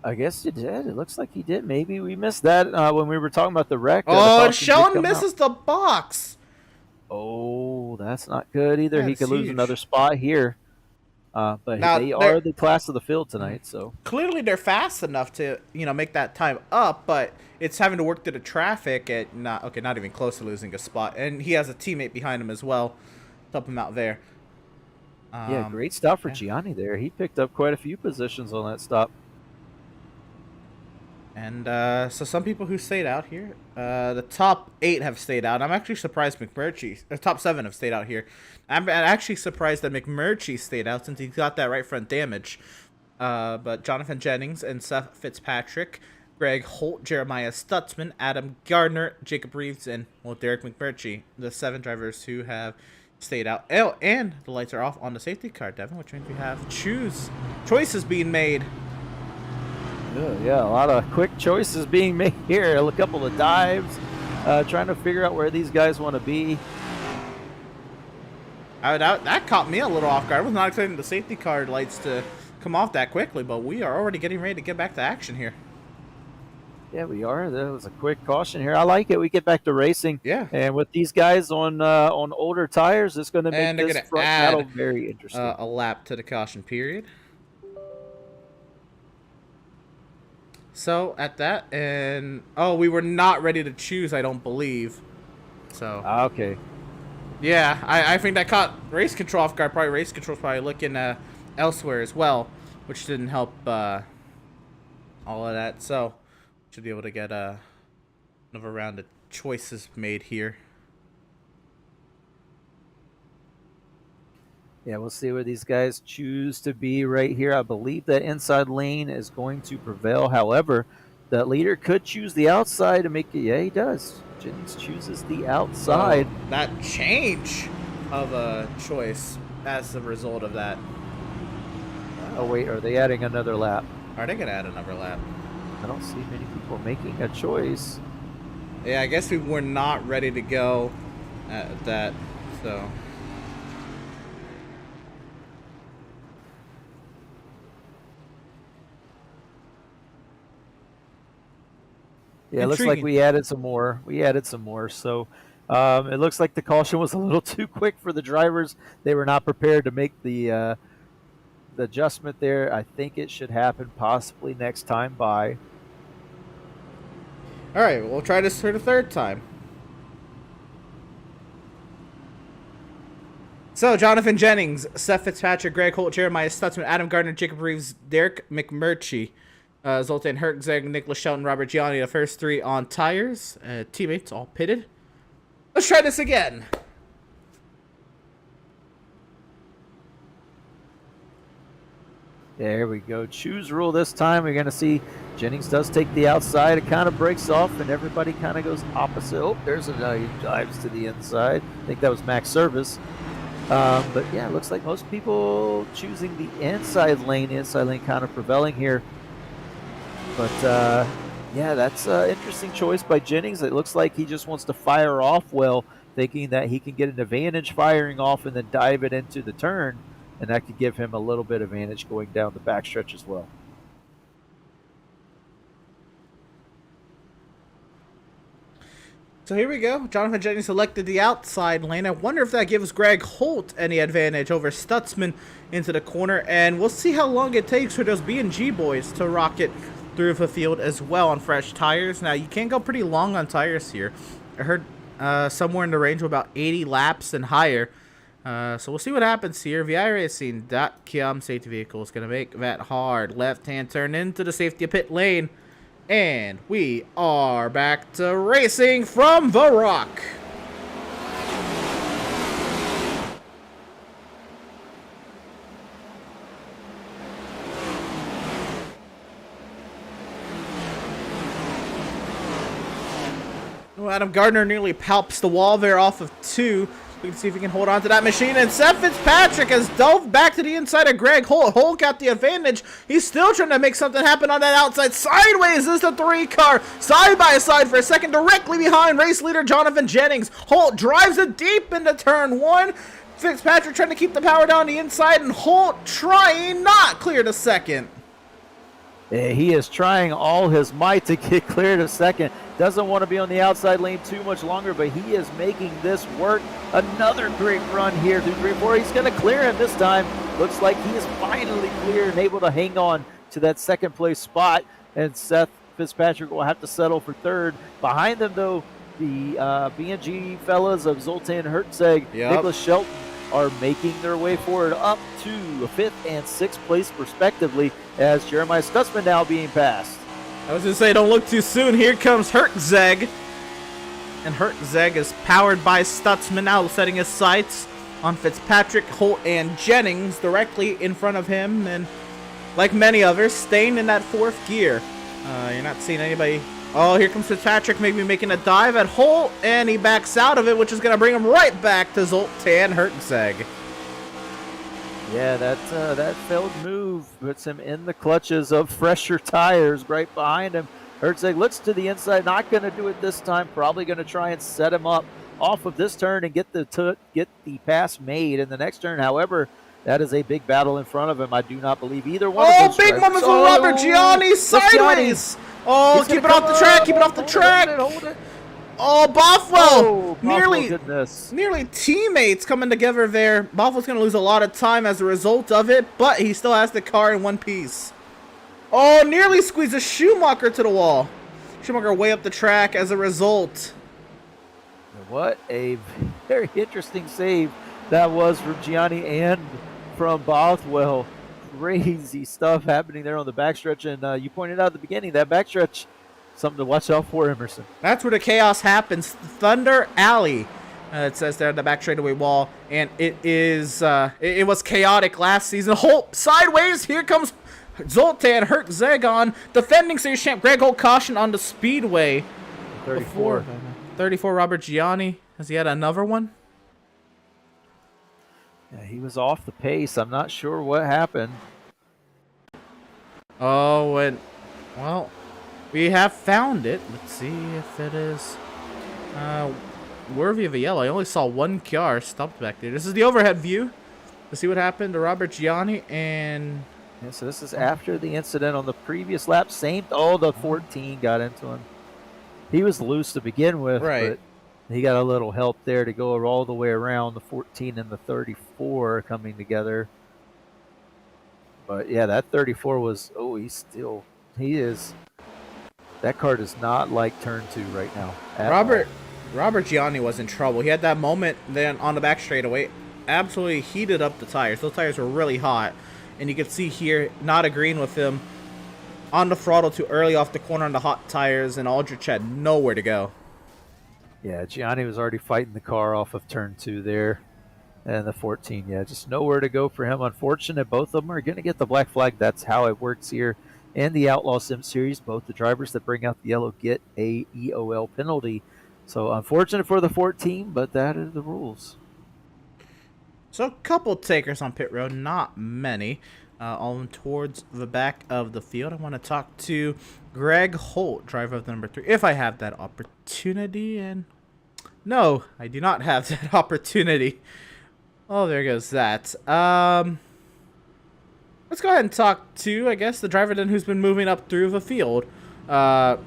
I guess he did. It looks like he did. Maybe we missed that when we were talking about the wreck. Oh, and Shelton misses the box. Oh, that's not good either. That's he could lose huge. another spot here. But Now, they are the class of the field tonight, so clearly they're fast enough to make that time up, but it's having to work through the traffic at not even close to losing a spot. And he has a teammate behind him as well to help him out there. Yeah, great stop for Gianni there. He picked up quite a few positions on that stop. And so some people who stayed out here, the top 8 have stayed out. I'm actually surprised top 7 have stayed out here. I'm actually surprised that McMurtry stayed out since he got that right front damage. But Jonathan Jennings and Seth Fitzpatrick, Greg Holt, Jeremiah Stutzman, Adam Gardner, Jacob Reeves, and Derek McMurtry, the 7 drivers who have stayed out. Oh, and the lights are off on the safety car, Devin, which means we have choices being made. Yeah, a lot of quick choices being made here. A couple of dives, trying to figure out where these guys want to be. That caught me a little off guard. I was not expecting the safety car lights to come off that quickly, but we are already getting ready to get back to action here. Yeah, we are. That was a quick caution here. I like it. We get back to racing. Yeah. And with these guys on older tires, it's going to make this front battle very interesting. A lap to the caution period. So at that, and we were not ready to choose, I don't believe. So okay. Yeah, I think that caught race control off guard. Probably race control's probably looking elsewhere as well, which didn't help all of that. So should be able to get another round of choices made here. Yeah, we'll see where these guys choose to be right here. I believe that inside lane is going to prevail. However, that leader could choose the outside to make it. Yeah, he does. Jennings chooses the outside. So that change of a choice as a result of that. Oh, wait, are they adding another lap? Are they going to add another lap? I don't see many people making a choice. Yeah, I guess we were not ready to go at that, so... Yeah, it looks like we added some more. So it looks like the caution was a little too quick for the drivers. They were not prepared to make the adjustment there. I think it should happen possibly next time by. All right, we'll try this for the third time. So, Jonathan Jennings, Seth Fitzpatrick, Greg Holt, Jeremiah Stutzman, Adam Gardner, Jacob Reeves, Derek McMurtry, Zoltan Hertzeg, Nicholas Shelton, Robert Gianni, the first three on tires. Teammates all pitted. Let's try this again. There we go. Choose rule this time. We're going to see Jennings does take the outside. It kind of breaks off, and everybody kind of goes opposite. Oh, there's a he dives to the inside. I think that was Max Service. But yeah, it looks like most people choosing the inside lane kind of prevailing here. But yeah, that's an interesting choice by Jennings. It looks like he just wants to fire off well, thinking that he can get an advantage firing off and then dive it into the turn, and that could give him a little bit of advantage going down the backstretch as well. So here we go. Jonathan Jennings selected the outside lane. I wonder if that gives Greg Holt any advantage over Stutzman into the corner. And we'll see how long it takes for those B&G boys to rocket through the field as well on fresh tires. Now, you can go pretty long on tires here. I heard somewhere in the range of about 80 laps and higher. So we'll see what happens here. VI Racing.com safety vehicle is going to make that hard left-hand turn into the safety pit lane. And we are back to racing from the Rock. Well, Adam Gardner nearly palps the wall there off of 2. We can see if he can hold on to that machine. And Seth Fitzpatrick has dove back to the inside of Greg Holt. Holt got the advantage. He's still trying to make something happen on that outside. Sideways is the 3-car. Side by side for a second. Directly behind race leader Jonathan Jennings. Holt drives it deep into turn 1. Fitzpatrick trying to keep the power down the inside. And Holt trying not clear to second. Yeah, he is trying all his might to get clear to second. Doesn't want to be on the outside lane too much longer, but he is making this work. Another great run here through 3-4. He's going to clear him this time. Looks like he is finally clear and able to hang on to that second place spot. And Seth Fitzpatrick will have to settle for third. Behind them, though, the B&G fellas of Zoltan Hertzeg, Nicholas Shelton, are making their way forward up to 5th and 6th place respectively, as Jeremiah Stutzman now being passed. I was going to say, don't look too soon. Here comes Hertzeg. And Hertzeg is powered by Stutzman now, setting his sights on Fitzpatrick, Holt, and Jennings directly in front of him. And like many others, staying in that 4th gear. You're not seeing anybody. Oh, here comes Fitzpatrick, maybe making a dive at Holt, and he backs out of it, which is going to bring him right back to Zoltan Hertzeg. Yeah, that failed move puts him in the clutches of fresher tires right behind him. Hertzeg looks to the inside, not going to do it this time. Probably going to try and set him up off of this turn and get the pass made in the next turn. However, that is a big battle in front of him. I do not believe either one of those. Big moments for Robert Gianni sideways. Oh, keep it off the track. Keep it off the track. Hold it. Oh, Bothwell! Goodness. Nearly teammates coming together there. Bothwell's going to lose a lot of time as a result of it, but he still has the car in one piece. Oh, nearly squeezes Schumacher to the wall. Schumacher way up the track as a result. What a very interesting save that was from Gianni and from Bothwell. Crazy stuff happening there on the backstretch, and you pointed out at the beginning, that backstretch, something to watch out for, Emerson. That's where the chaos happens. Thunder Alley, it says there on the back straightaway wall, and it is it was chaotic last season. Holt sideways. Here comes Zoltan Hertzeg on defending series champ Greg Holt. Caution on the speedway. 34. 34. Robert Gianni, has he had another one? Yeah, he was off the pace. I'm not sure what happened. Oh, and well, we have found it. Let's see if it is worthy of a yellow. I only saw one car stopped back there. This is the overhead view. Let's see what happened to Robert Gianni. And yeah, so this is after the incident on the previous lap. The 14 got into him. He was loose to begin with, right? But he got a little help there to go all the way around. The 14 and the 34 coming together. But yeah, that 34 was, that car does not like turn 2 right now. Robert Gianni was in trouble. He had that moment then on the back straightaway. absolutely heated up the tires. Those tires were really hot. And you can see here, not agreeing with him, on the throttle too early off the corner on the hot tires, and Aldrich had nowhere to go. Yeah, Gianni was already fighting the car off of turn 2 there. And the 14, yeah, just nowhere to go for him. Unfortunate, both of them are going to get the black flag. That's how it works here in the Outlaw Sim Series. Both the drivers that bring out the yellow get a EOL penalty. So unfortunate for the 14, but that is the rules. So a couple takers on pit road, not many. All towards the back of the field. I want to talk to Greg Holt, driver of the number 3, if I have that opportunity. And no, I do not have that opportunity. Oh, there goes that. Let's go ahead and talk to, I guess, the driver then who's been moving up through the field. The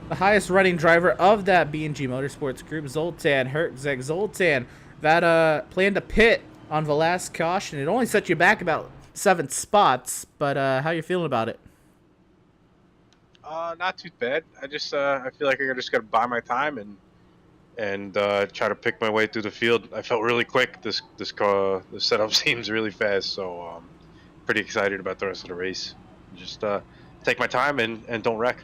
highest running driver of that B&G Motorsports group, Zoltan Hertzeg. Zoltan, that planned to pit on the last caution. It only set you back about 7 spots, but how you feeling about it? Not too bad. I feel like I just got to buy my time and try to pick my way through the field. I felt really quick. This setup seems really fast, so pretty excited about the rest of the race. Just take my time and don't wreck.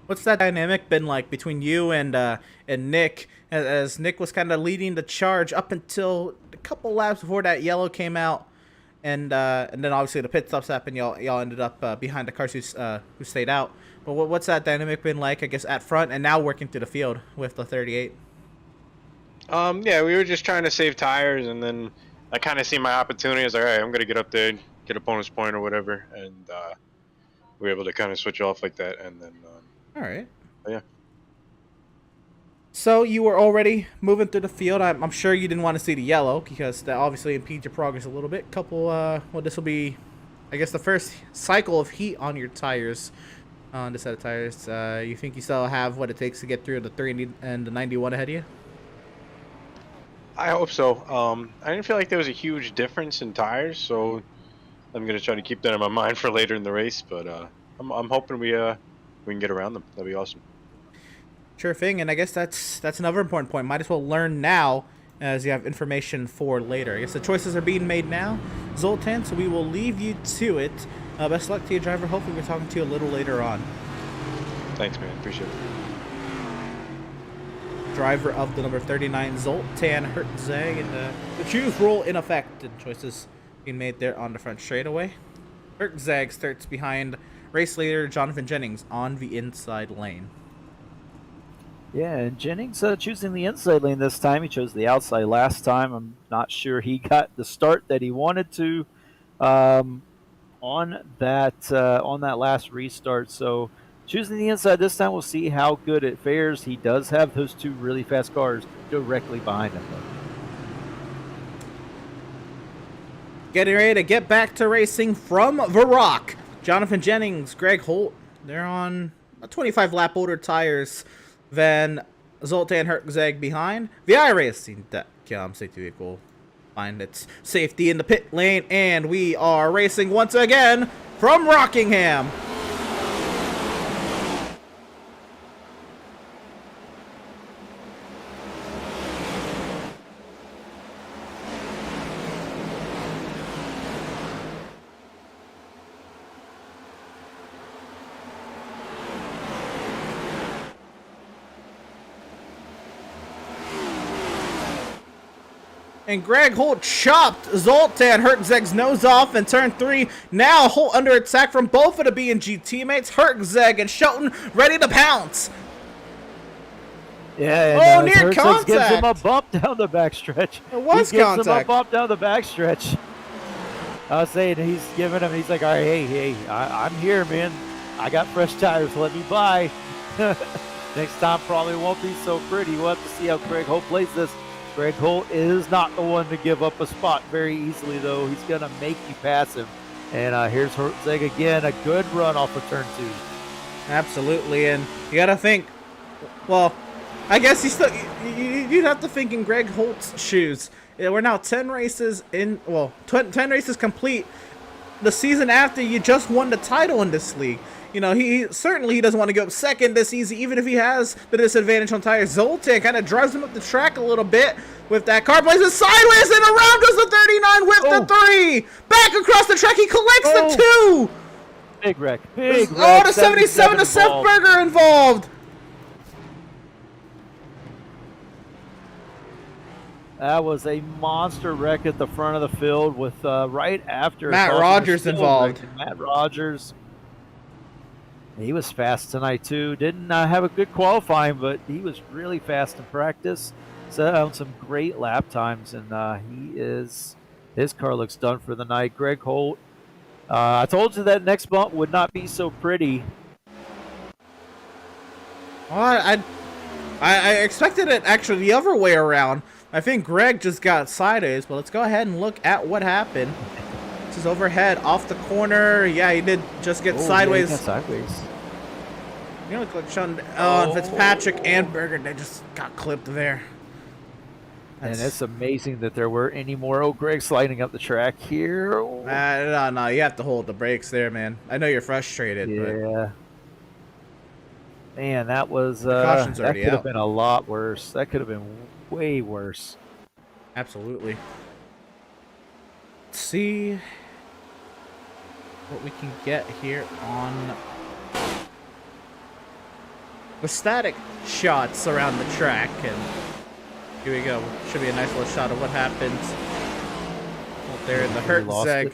What's that dynamic been like between you and Nick, as Nick was kind of leading the charge up until a couple laps before that yellow came out, and then obviously the pit stops happened. Y'all ended up behind the cars who stayed out. But what's that dynamic been like, I guess, at front and now working through the field with the 38? Yeah, we were just trying to save tires, and then I kind of see my opportunity. I was like, all right, I'm gonna get up there, get a bonus point or whatever, and we were able to kind of switch off like that, and then. All right. Yeah. So you were already moving through the field. I'm sure you didn't want to see the yellow because that obviously impedes your progress a little bit. This will be, I guess, the first cycle of heat on your tires, on this set of tires. You think you still have what it takes to get through the 3 and the 91 ahead of you? I hope so. I didn't feel like there was a huge difference in tires, so I'm gonna try to keep that in my mind for later in the race. But I'm hoping we can get around them. That'd be awesome. Sure thing, and I guess that's another important point. Might as well learn now as you have information for later. I guess the choices are being made now, Zoltan, so we will leave you to it. Best of luck to you, driver. Hopefully we're talking to you a little later on. Thanks, man. Appreciate it. Driver of the number 39, Zoltan Hertzeg, and the choose rule in effect, and choices being made there on the front straightaway. Hertzeg starts behind race leader Jonathan Jennings on the inside lane. Yeah, and Jennings choosing the inside lane this time. He chose the outside last time. I'm not sure he got the start that he wanted to on that last restart. So choosing the inside this time, we'll see how good it fares. He does have those 2 really fast cars directly behind him, though. Getting ready to get back to racing from the Rock. Jonathan Jennings, Greg Holt, they're on a 25 lap older tires than Zoltan Hertzeg behind. The iRacing.com safety vehicle find its safety in the pit lane, and we are racing once again from Rockingham. And Greg Holt chopped Zoltan Hertzeg's nose off in turn 3. Now Holt under attack from both of the B&G teammates. Hertzeg and Shelton ready to pounce. Yeah, and, near Hertzeg contact. gives him a bump down the backstretch. It was he gives contact. him a bump down the backstretch. I was saying, he's giving him, he's like, all right, hey, I'm here, man. I got fresh tires. Let me by. Next time probably won't be so pretty. We'll have to see how Greg Holt plays this. Greg Holt is not the one to give up a spot very easily, though. He's going to make you pass him. And here's Hertzeg again, a good run off of turn 2. Absolutely, and you got to think, well, I guess you'd have to think in Greg Holt's shoes. Yeah, we're now 10 races in, 10 races complete. The season after you just won the title in this league. You know, he certainly doesn't want to go up second this easy, even if he has the disadvantage on tires. Zoltan kind of drives him up the track a little bit with that car. Plays it sideways, and around goes the 39 with the 3. Back across the track, he collects the 2. Big wreck. Big wreck. Oh, the 77 to Seth Berger involved. That was a monster wreck at the front of the field with right after Matt Rogers involved. Matt Rogers. He was fast tonight too. Didn't have a good qualifying, but he was really fast in practice. Set on some great lap times, and his car looks done for the night. Greg Holt. I told you that next bump would not be so pretty. Well, I expected it actually the other way around. I think Greg just got sideways, but let's go ahead and look at what happened. This is overhead, off the corner. Yeah, he did just get sideways. Yeah, he got sideways. You know, like Sean, Fitzpatrick and Berger, they just got clipped there. And it's amazing that there were any more. Oh, Greg sliding up the track here. No, you have to hold the brakes there, man. I know you're frustrated. Yeah. But... Man, that was that could have been a lot worse. That could have been way worse. Absolutely. Let's see what we can get here on the static shots around the track, and here we go. Should be a nice little shot of what happens out there in the Hertzeg.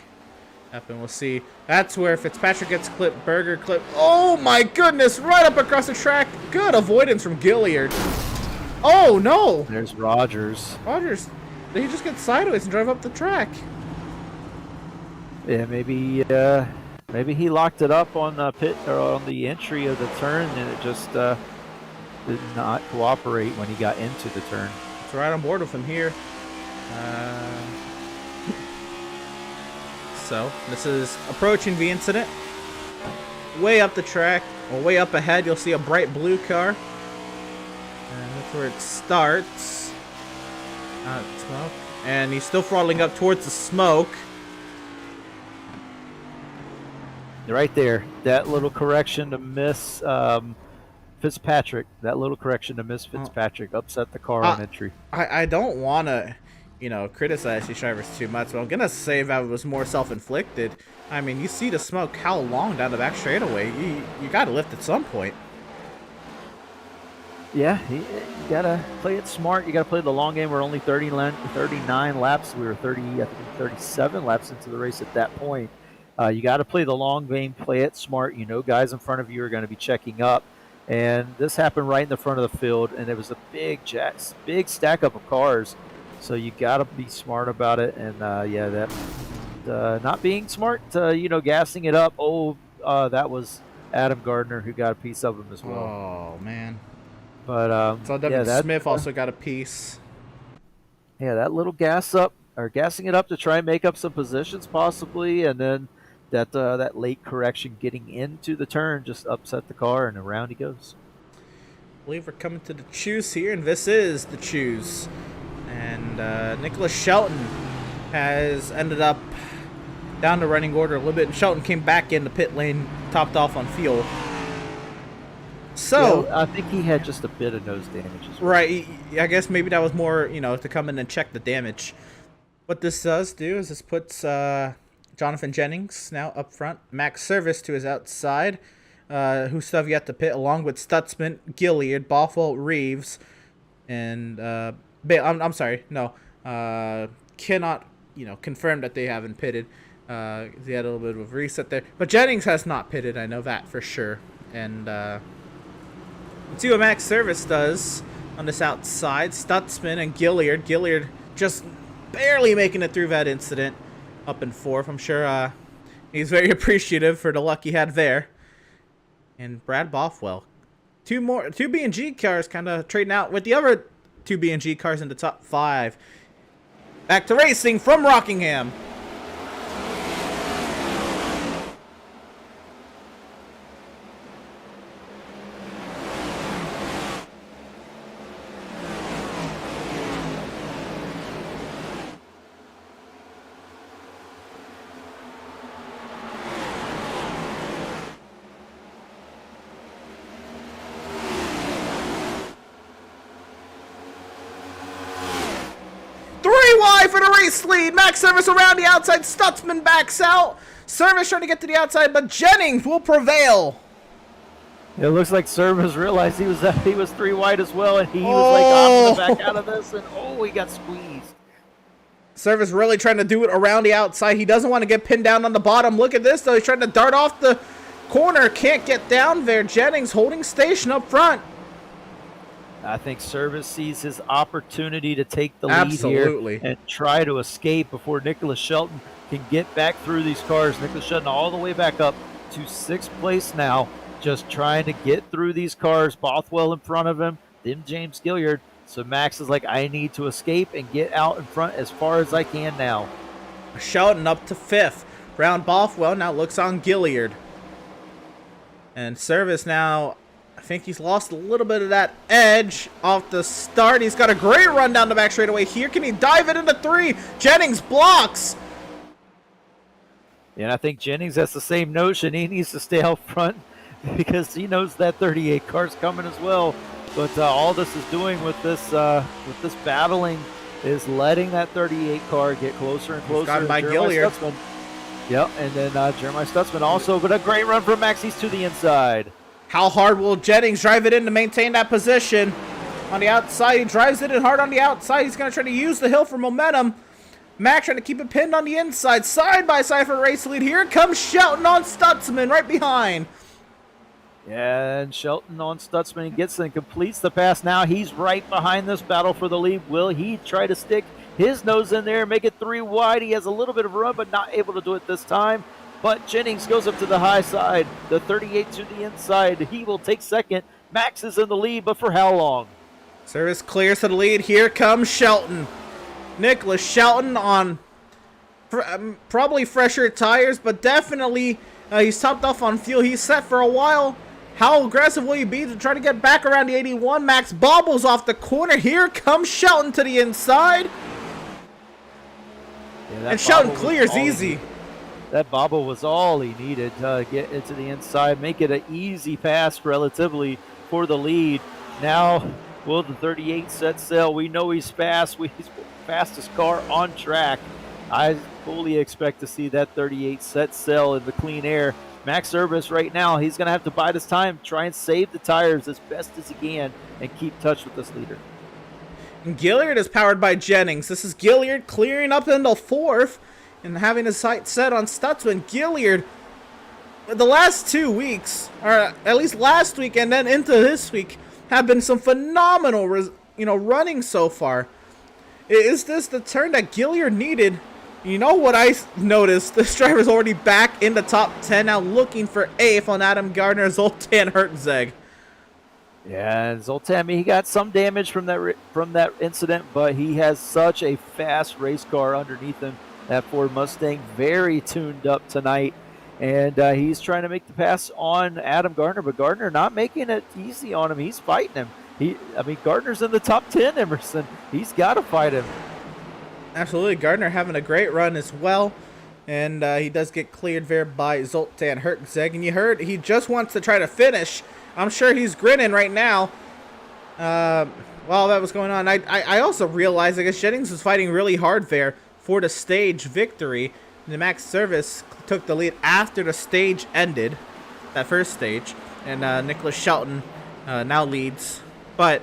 We'll see. That's where Fitzpatrick gets clipped, Berger clipped. Oh my goodness! Right up across the track. Good avoidance from Gilliard. Oh no! There's Rogers. Rogers, did he just get sideways and drive up the track? Yeah, maybe he locked it up on the pit or on the entry of the turn, and it just did not cooperate when he got into the turn. It's right on board with him here. So this is approaching the incident. Way up the track, or way up ahead, you'll see a bright blue car. And that's where it starts. Smoke. And he's still throttling up towards the smoke. Right there, that little correction to miss Fitzpatrick. That little correction to miss Fitzpatrick upset the car on entry. I don't want to, criticize these drivers too much, but I'm gonna say that it was more self-inflicted. I mean, you see the smoke how long down the back straightaway. You gotta lift at some point. Yeah, you gotta play it smart. You gotta play the long game. We're only 39 laps. We were 37 laps into the race at that point. You got to play the long game, play it smart. Guys in front of you are going to be checking up. And this happened right in the front of the field, and it was a big stack up of cars. So you got to be smart about it. And, not being smart, gassing it up. That was Adam Gardner who got a piece of him as well. Oh, man. But so Devin Smith also got a piece. Yeah, that little gassing it up to try and make up some positions possibly, and then that late correction getting into the turn just upset the car, and around he goes. I believe we're coming to the choose here, and this is the choose. And Nicholas Shelton has ended up down the running order a little bit, and Shelton came back in the pit lane, topped off on fuel. So I think he had just a bit of nose damage as well. Right, I guess maybe that was more, to come in and check the damage. What this does do is this puts Jonathan Jennings now up front, Max Service to his outside, who still have yet to pit, along with Stutzman, Gilliard, Bothwell, Reeves, and cannot confirm that they haven't pitted. They had a little bit of a reset there, but Jennings has not pitted. I know that for sure. And let's see what Max Service does on this outside. Stutzman and Gilliard. Gilliard just barely making it through that incident, up in fourth. I'm sure he's very appreciative for the luck he had there. And Brad Bothwell. Two B&G cars kind of trading out with the other two B&G cars in the top 5. Back to racing from Rockingham. for the race lead. Max Service around the outside. Stutzman backs out. Service trying to get to the outside, but Jennings will prevail. It looks like Service realized he was 3 wide as well, and he was like, I'm gonna back out of this, and he got squeezed. Service really trying to do it around the outside. He doesn't want to get pinned down on the bottom. Look at this, though. He's trying to dart off the corner. Can't get down there. Jennings holding station up front. I think Service sees his opportunity to take the lead here and try to escape before Nicholas Shelton can get back through these cars. Nicholas Shelton all the way back up to 6th place now, just trying to get through these cars. Bothwell in front of him, then James Gilliard. So Max is like, I need to escape and get out in front as far as I can now. Shelton up to 5th. Brown Bothwell now looks on Gilliard. And Service now, I think he's lost a little bit of that edge off the start. He's got a great run down the back straightaway here. Can he dive it into 3? Jennings blocks. And I think Jennings has the same notion. He needs to stay out front because he knows that 38 car's coming as well. But all this is doing with this battling is letting that 38 car get closer and closer. Gotten by Gilliard. Yep, and then Jeremiah Stutzman also, but a great run from Max. He's to the inside. How hard will Jennings drive it in to maintain that position? On the outside, he drives it in hard on the outside. He's going to try to use the hill for momentum. Max trying to keep it pinned on the inside. Side by side for race lead. Here comes Shelton on Stutzman right behind. Yeah, and Shelton on Stutzman. He gets and completes the pass. Now he's right behind this battle for the lead. Will he try to stick his nose in there, make it 3 wide? He has a little bit of a run, but not able to do it this time. But Jennings goes up to the high side. The 38 to the inside. He will take 2nd. Max is in the lead, but for how long? Service clears to the lead. Here comes Shelton. Nicholas Shelton on probably fresher tires, but definitely he's topped off on fuel. He's set for a while. How aggressive will he be to try to get back around the 81? Max bobbles off the corner. Here comes Shelton to the inside. Yeah, and Shelton clears easy. That bobble was all he needed to get into the inside, make it an easy pass relatively for the lead. Now, will the 38 set sail? We know he's fast. He's the fastest car on track. I fully expect to see that 38 set sail in the clean air. Max Service right now, he's going to have to bide his time, try and save the tires as best as he can, and keep touch with this leader. And Gilliard is powered by Jennings. This is Gilliard clearing up into 4th and having his sights set on Stutzman. Gilliard, the last 2 weeks, or at least last week and then into this week, have been some phenomenal, running so far. Is this the turn that Gilliard needed? You know what I noticed? This driver's already back in the top 10 now, looking for 8th on Adam Gardner, Zoltan Hertzeg. Yeah, Zoltan, he got some damage from that incident, but he has such a fast race car underneath him. That Ford Mustang, very tuned up tonight, and he's trying to make the pass on Adam Gardner, but Gardner not making it easy on him. He's fighting him. Gardner's in the top 10, Emerson. He's got to fight him. Absolutely, Gardner having a great run as well, and he does get cleared there by Zoltan Hertzeg, and you heard he just wants to try to finish. I'm sure he's grinning right now. While that was going on, I also realized, I guess Jennings was fighting really hard there for the stage victory. The Max Service took the lead after the stage ended, that first stage, and Nicholas Shelton now leads. But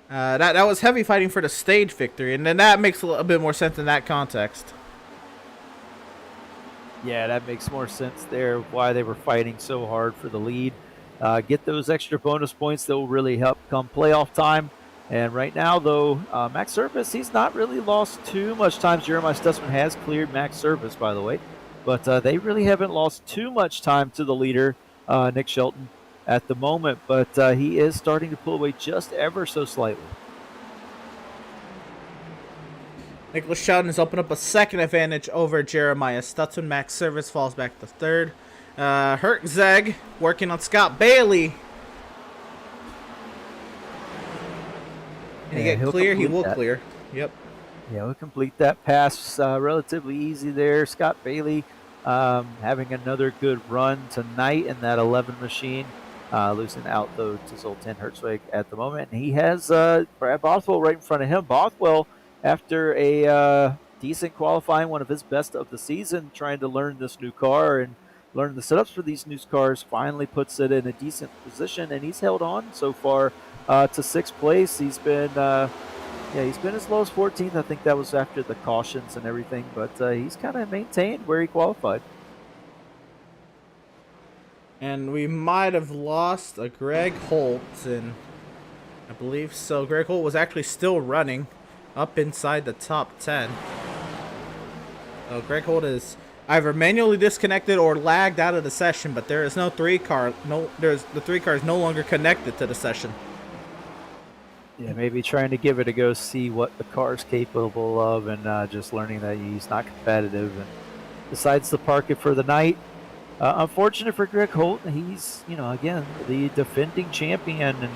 that was heavy fighting for the stage victory, and then that makes a little bit more sense in that context. Yeah, that makes more sense there, why they were fighting so hard for the lead. Get those extra bonus points that will really help come playoff time. And right now, though, Max Service, he's not really lost too much time. Jeremiah Stutzman has cleared Max Service, by the way. But they really haven't lost too much time to the leader, Nick Shelton, at the moment. But he is starting to pull away just ever so slightly. Nicholas Shelton has opened up a 2nd advantage over Jeremiah Stutzman. Max Service falls back to 3rd. Hertzeg working on Scott Bailey. Can he get clear? He will clear. Yep. Yeah, we'll complete that pass relatively easy there. Scott Bailey having another good run tonight in that 11 machine. Losing out, though, to Zoltan Hertzeg at the moment. And he has Brad Bothwell right in front of him. Bothwell after a decent qualifying, one of his best of the season, trying to learn this new car and learn the setups for these new cars, finally puts it in a decent position, and he's held on so far to sixth place. He's been he's been as low as 14th. I think that was after the cautions and everything, but he's kind of maintained where he qualified. And we might have lost a Greg Holt, and I believe so. Greg Holt was actually still running up inside the top 10. So Greg Holt is either manually disconnected or lagged out of the session, but there is no the 3 car is no longer connected to the session. Yeah, maybe trying to give it a go, see what the car's capable of, and just learning that he's not competitive and decides to park it for the night. Unfortunate for Greg Holt, he's, again, the defending champion, and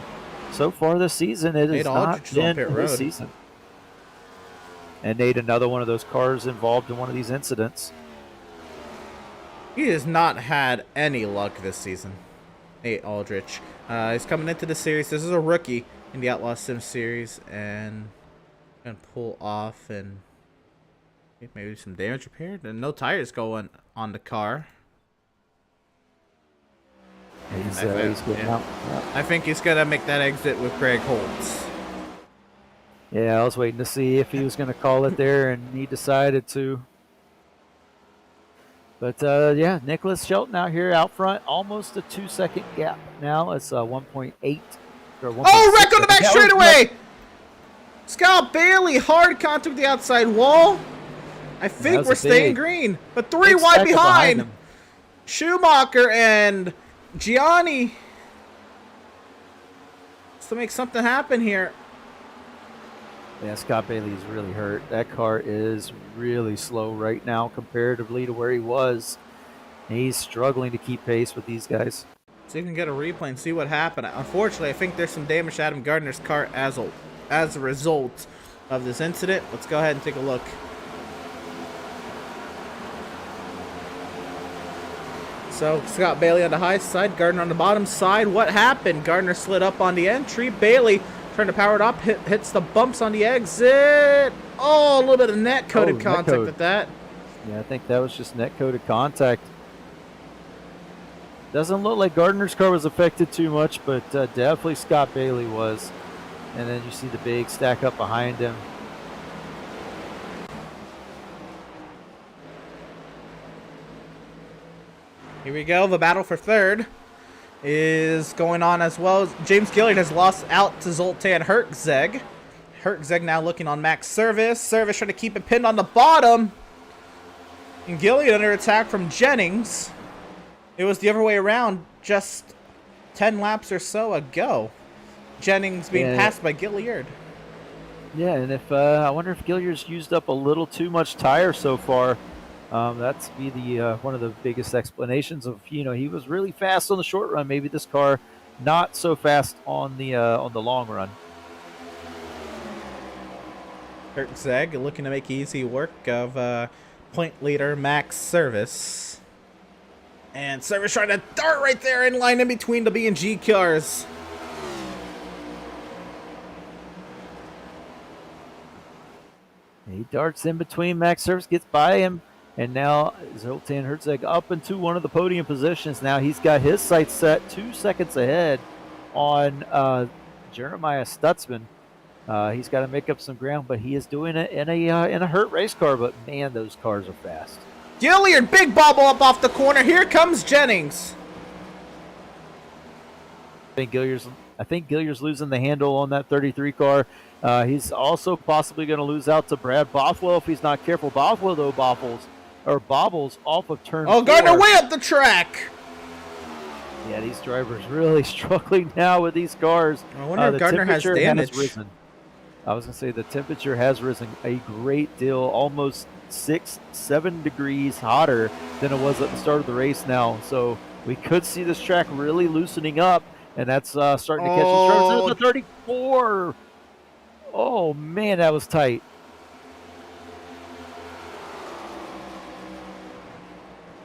so far this season, it has not been his season. And Nate, another one of those cars involved in one of these incidents. He has not had any luck this season, Nate Aldrich. He's coming into the series. This is a rookie in the Outlaws Sim Series, and gonna pull off and maybe some damage repaired, and no tires going on the car. He's getting out. Yeah. I think he's gonna make that exit with Greg Holtz. Yeah, I was waiting to see if he was going to call it there, and he decided to. But, yeah, Nicholas Shelton out here out front, almost a 2-second gap now. It's 1.8. Oh, wreck on the back straightaway! Scott Bailey, hard contact with the outside wall. I think we're staying green, but 3 wide behind. Schumacher and Gianni. To make something happen here. Yeah, Scott Bailey's really hurt. That car is really slow right now comparatively to where he was. He's struggling to keep pace with these guys. So you can get a replay and see what happened. Unfortunately, I think there's some damage to Adam Gardner's car as a result of this incident. Let's go ahead and take a look. So Scott Bailey on the high side, Gardner on the bottom side. What happened? Gardner slid up on the entry. Bailey trying to power it up, hits the bumps on the exit. Oh, a little bit of net-coated contact with that. Yeah, I think that was just net-coated contact. Doesn't look like Gardner's car was affected too much, but definitely Scott Bailey was. And then you see the big stack up behind him. Here we go. The battle for third is going on as well. James Gilliard has lost out to Zoltan Hertzeg. Hertzeg now looking on max service. Service trying to keep it pinned on the bottom. And Gilliard under attack from Jennings. It was the other way around just 10 laps or so ago. Jennings being passed by Gilliard. Yeah, and if I wonder if Gilliard's used up a little too much tire so far. That's be the one of the biggest explanations of, he was really fast on the short run. Maybe this car not so fast on the long run. Hertzeg looking to make easy work of point leader Max Service. And Service trying to dart right there in line in between the B and G cars. He darts in between. Max Service gets by him. And now Zoltan Hertzeg up into one of the podium positions. Now he's got his sights set 2 seconds ahead on Jeremiah Stutzman. He's got to make up some ground, but he is doing it in a hurt race car. But man, those cars are fast. Gilliard, big bobble up off the corner. Here comes Jennings. I think Gilliard's losing the handle on that 33 car. He's also possibly going to lose out to Brad Bothwell if he's not careful. Bothwell, though, bobbles off of turn 4. Gardner way up the track. Yeah, these drivers really struggling now with these cars. I wonder if Gardner has damage. I was going to say the temperature has risen a great deal, almost 6-7 degrees hotter than it was at the start of the race now. So we could see this track really loosening up, and that's starting to catch the strokes. There's the 34. Oh, man, that was tight.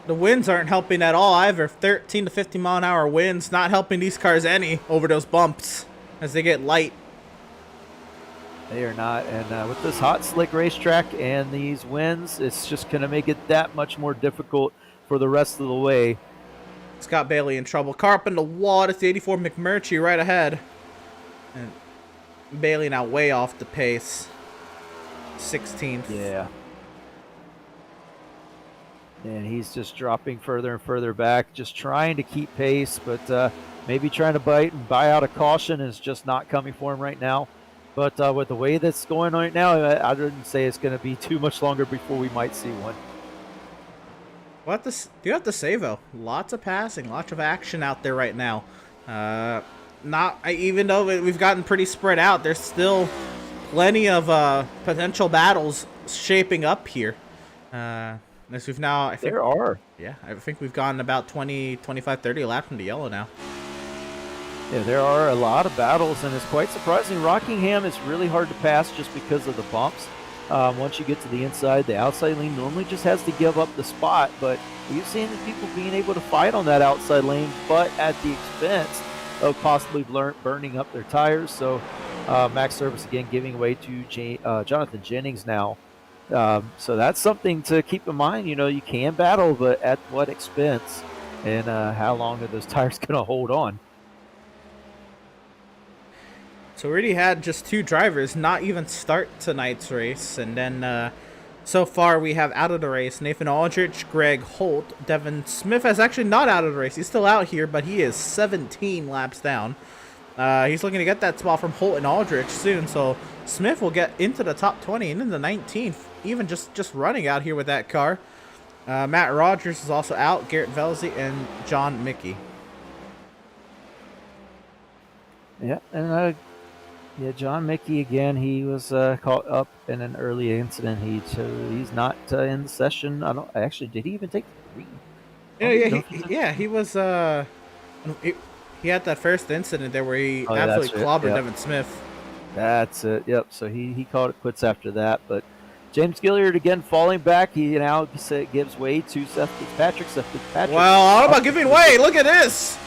The winds aren't helping at all either. 13 to 50 mile an hour winds not helping these cars any over those bumps as they get light. They are not. And with this hot, slick racetrack and these winds, it's just going to make it that much more difficult for the rest of the way. Scott Bailey in trouble. Car up in the wall. It's the 84 McMurtry right ahead. And Bailey now way off the pace. 16th. Yeah. And he's just dropping further and further back, just trying to keep pace, but maybe trying to bite and buy out a caution is just not coming for him right now. But with the way that's going right now, I wouldn't say it's going to be too much longer before we might see one. You have to say, though, lots of passing, lots of action out there right now. Even though we've gotten pretty spread out, there's still plenty of potential battles shaping up here. As we've now, I think, there are. Yeah, I think we've gone about 20, 25, 30 laps into yellow now. Yeah, there are a lot of battles, and it's quite surprising. Rockingham is really hard to pass just because of the bumps. Once you get to the inside, the outside lane normally just has to give up the spot, but we've seen people being able to fight on that outside lane, but at the expense of possibly burning up their tires. So Max Service again giving away to Jonathan Jennings now. So that's something to keep in mind. You know, you can battle, but at what expense? And how long are those tires going to hold on? So we already had just 2 drivers not even start tonight's race. And then so far we have out of the race Nathan Aldrich, Greg Holt. Devin Smith is actually not out of the race. He's still out here, but he is 17 laps down. He's looking to get that spot from Holt and Aldrich soon. So Smith will get into the top 20 and in the 19th, even just running out here with that car. Matt Rogers is also out, Garrett Velzy, and John Mickey. Yeah, and John Mickey again. He was caught up in an early incident. He's not in the session. Did he even take the green? He was. He had that first incident there where he that's absolutely clobbered Devin Smith. That's it. Yep. So he called it quits after that. But James Gilliard again falling back. He now gives way to Seth Fitzpatrick. Well, I don't know about giving way. Look at this.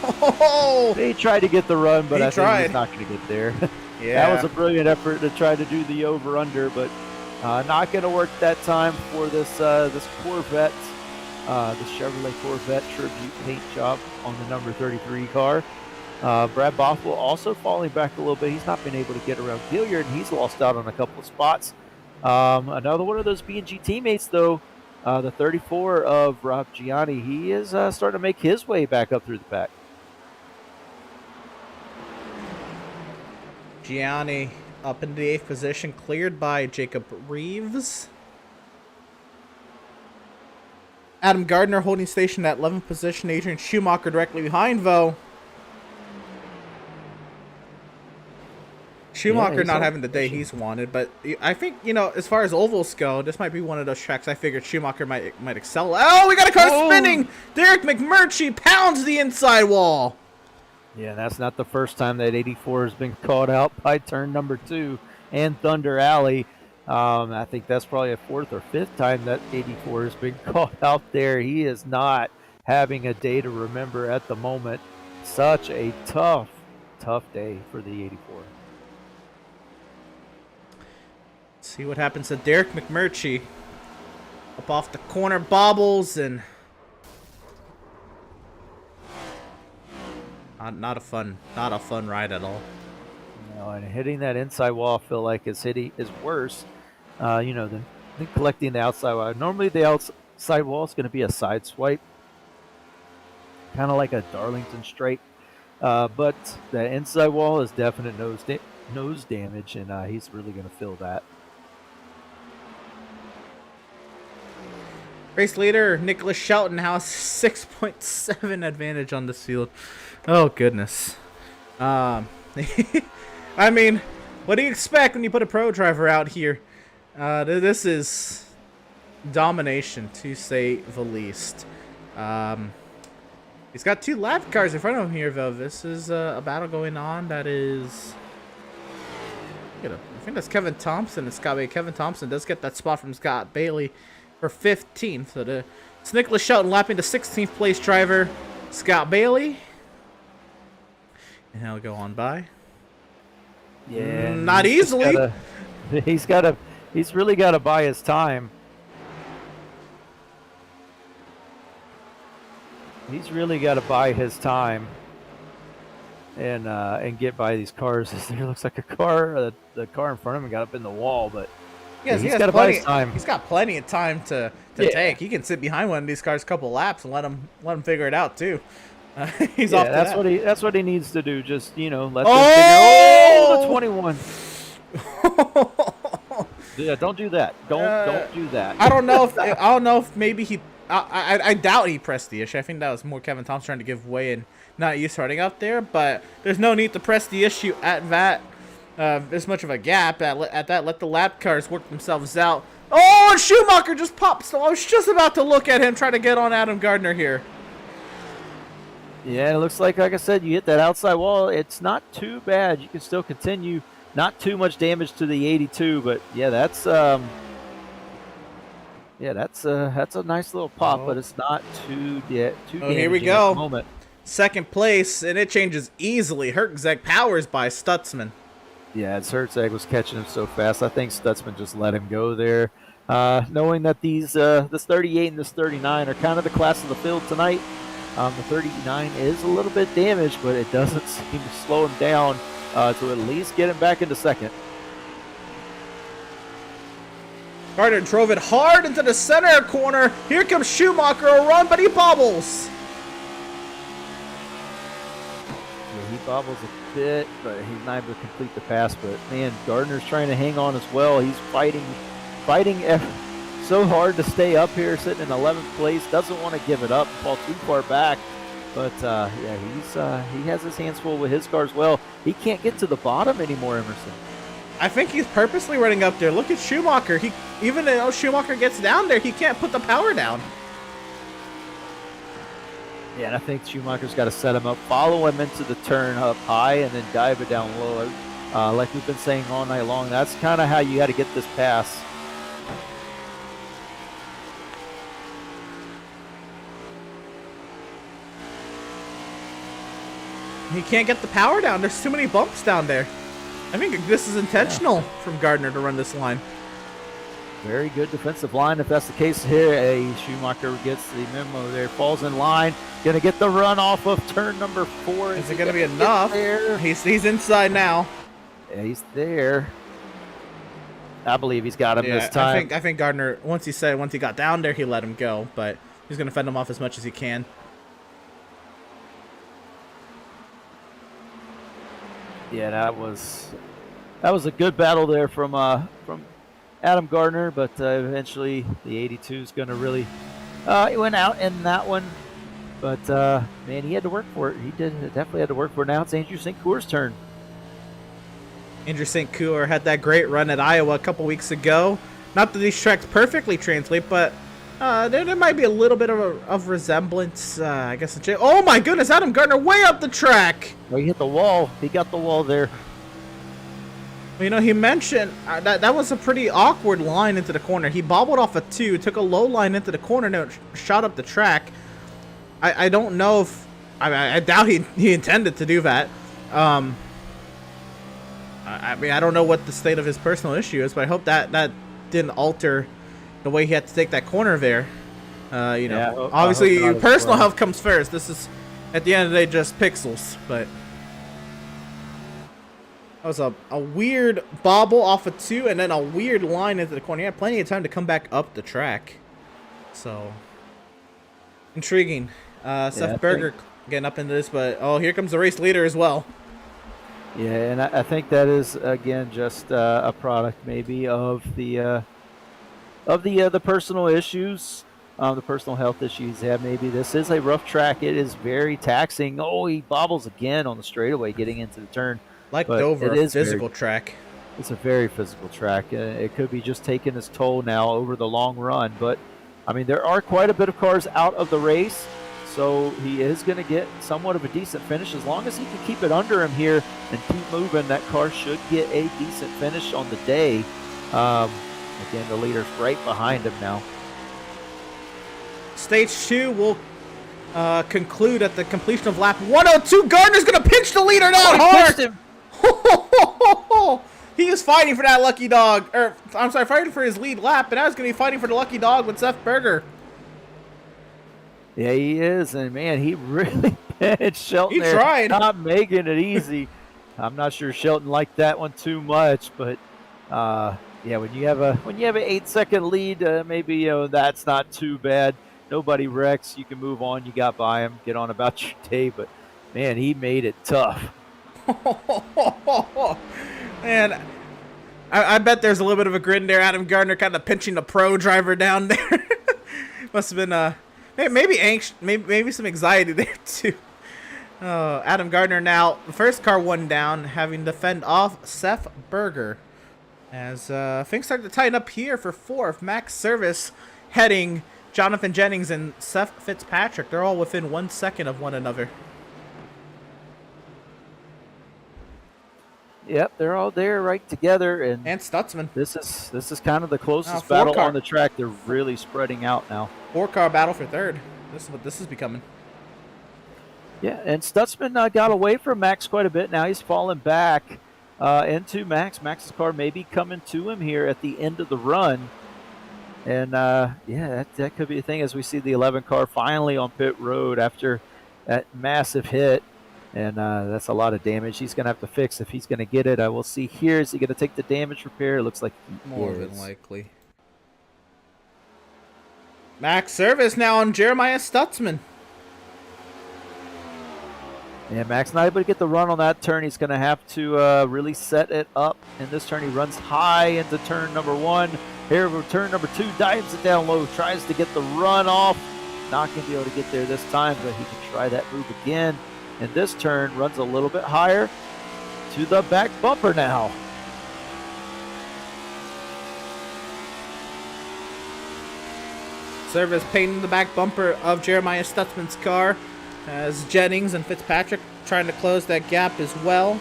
Oh, he tried to get the run, but I think he's not going to get there. Yeah, that was a brilliant effort to try to do the over/under, but not going to work that time for this Corvette, the Chevrolet Corvette tribute paint job on the number 33 car. Brad Bothwell also falling back a little bit. He's not been able to get around Gilliard, and he's lost out on a couple of spots. Another one of those B&G teammates, though, the 34 of Rob Gianni, he is starting to make his way back up through the pack. Gianni up into the 8th position, cleared by Jacob Reeves. Adam Gardner holding station at 11th position. Adrian Schumacher directly behind, though. Schumacher not having the day he's wanted, but I think, as far as ovals go, this might be one of those tracks I figured Schumacher might excel. Oh, we got a car spinning! Derek McMurtry pounds the inside wall. Yeah, that's not the first time that 84 has been caught out by turn number 2 and Thunder Alley. I think that's probably a 4th or 5th time that 84 has been caught out there. He is not having a day to remember at the moment. Such a tough day for the 84. See what happens to Derek McMurtry. Up off the corner, bobbles, and not a fun ride at all. And hitting that inside wall, I feel like is worse, than collecting the outside wall. Normally, the outside wall is going to be a side swipe, kind of like a Darlington straight, but the inside wall is definite nose damage, and he's really going to feel that. Race leader Nicholas Shelton has 6.7 advantage on this field. Oh goodness. I mean, what do you expect when you put a pro driver out here? This is domination, to say the least. He's got 2 lap cars in front of him here, though. This is a battle going on that is... I think that's Kevin Thompson and Scott Bailey. Kevin Thompson does get that spot from Scott Bailey for 15th. So it's Nicholas Shelton lapping the 16th place driver, Scott Bailey. And he'll go on by. Yeah, Not easily. He's really got to buy his time. He's really got to buy his time and get by these cars. There looks like a car. The car in front of him got up in the wall, but Yes, he's got to buy his time. He's got plenty of time to take. He can sit behind one of these cars a couple laps and let him figure it out too. He's off to that. That's what he needs to do. Just let them figure. Oh, the 21. Yeah, don't do that. Don't do that. I don't know if maybe he. I doubt he pressed the issue. I think that was more Kevin Thompson trying to give way and not you starting up there. But there's no need to press the issue at that. This much of a gap at that. Let the lap cars work themselves out. Oh, and Schumacher just popped. So I was just about to look at him try to get on Adam Gardner here. Yeah, it looks like I said, you hit that outside wall. It's not too bad. You can still continue. Not too much damage to the 82, but yeah, that's a nice little pop, but it's not too damaging. Oh, here we go. At the moment. Second place, and it changes easily. Hertzeg powers by Stutzman. Yeah, Hertzeg was catching him so fast. I think Stutzman just let him go there, knowing that this 38 and this 39 are kind of the class of the field tonight. The 39 is a little bit damaged, but it doesn't seem to slow him down to at least get him back into second. Gardner drove it hard into the center corner. Here comes Schumacher, a run, but he bobbles. Yeah, he bobbles a bit, but he's not able to complete the pass. But man, Gardner's trying to hang on as well. He's fighting so hard to stay up here, sitting in 11th place. Doesn't want to give it up, fall too far back. But yeah, he has his hands full with his car as well. He can't get to the bottom anymore, Emerson. I think he's purposely running up there. Look at Schumacher. Even though Schumacher gets down there, he can't put the power down. Yeah, and I think Schumacher's got to set him up, follow him into the turn up high, and then dive it down low. Like we've been saying all night long, that's kind of how you got to get this pass. He can't get the power down. There's too many bumps down there. I think this is intentional from Gardner to run this line. Very good defensive line. If that's the case here, Schumacher gets the memo there, falls in line, going to get the run off of turn number 4. Is it going to be enough? He's inside now. Yeah, he's there. I believe he's got him this time. I think Gardner, once he got down there, he let him go, but he's going to fend him off as much as he can. Yeah, that was a good battle there from Adam Gardner, but eventually the 82 is going to really he went out in that one. But man, he had to work for it. He definitely had to work for it. Now it's Andrew St. Cour's turn. Andrew St. Cour had that great run at Iowa a couple weeks ago. Not that these tracks perfectly translate, but there might be a little bit of resemblance. I guess. Oh my goodness, Adam Gardner way up the track. Well, he hit the wall. He got the wall there. You know, he mentioned that was a pretty awkward line into the corner. He bobbled off a 2, took a low line into the corner, and it shot up the track. I don't know if I doubt he intended to do that. I mean, I don't know what the state of his personal issue is, but I hope that didn't alter the way he had to take that corner there. Obviously, personal health comes first. This is, at the end of the day, just pixels. But that was a weird bobble off of 2, and then a weird line into the corner. He had plenty of time to come back up the track. So, intriguing. Seth Berger getting up into this, but here comes the race leader as well. Yeah, and I think that is, again, just a product maybe of the personal issues, the personal health issues he had. Maybe this is a rough track. It is very taxing. Oh, he bobbles again on the straightaway getting into the turn. Like Dover, a physical track. It's a very physical track. It could be just taking its toll now over the long run. But, I mean, there are quite a bit of cars out of the race. So he is going to get somewhat of a decent finish. As long as he can keep it under him here and keep moving, that car should get a decent finish on the day. Again, the leader's right behind him now. Stage 2 will conclude at the completion of lap 102. Gardner's going to pinch the leader down hard. He is fighting for that lucky dog. Or, I'm sorry, fighting for his lead lap, and I was going to be fighting for the lucky dog with Seth Berger. Yeah, he is, and man, he really managed Shelton. He tried. Not making it easy. I'm not sure Shelton liked that one too much, but yeah, when you have an 8-second lead, maybe that's not too bad. Nobody wrecks. You can move on. You got by him. Get on about your day. But man, he made it tough. Man, I bet there's a little bit of a grin there. Adam Gardner kind of pinching the pro driver down there. Must have been maybe anxious, maybe some anxiety there too. Adam Gardner now, the first car one down, having to fend off Seth Berger. As things start to tighten up here for fourth. Max Service heading Jonathan Jennings and Seth Fitzpatrick. They're all within 1 second of one another. Yep, they're all there right together, and Stutzman. This is kind of the closest four battle car. on the track. They're really spreading out now. 4-car battle for third. This is what this is becoming. Yeah, and Stutzman got away from Max quite a bit. Now he's falling back into Max. Max's car may be coming to him here at the end of the run. And, yeah, that could be a thing as we see the 11 car finally on pit road after that massive hit. And that's a lot of damage he's going to have to fix if he's going to get it. I will see here. Is he going to take the damage repair? It looks like he More is. than likely. Max Service now on Jeremiah Stutzman. Yeah, Max not able to get the run on that turn. He's going to have to really set it up. In this turn, he runs high into turn number 1. Here, turn number 2, dives it down low, tries to get the run off. Not going to be able to get there this time, but he can try that move again. And this turn runs a little bit higher to the back bumper now. Service painting the back bumper of Jeremiah Stutzman's car as Jennings and Fitzpatrick trying to close that gap as well.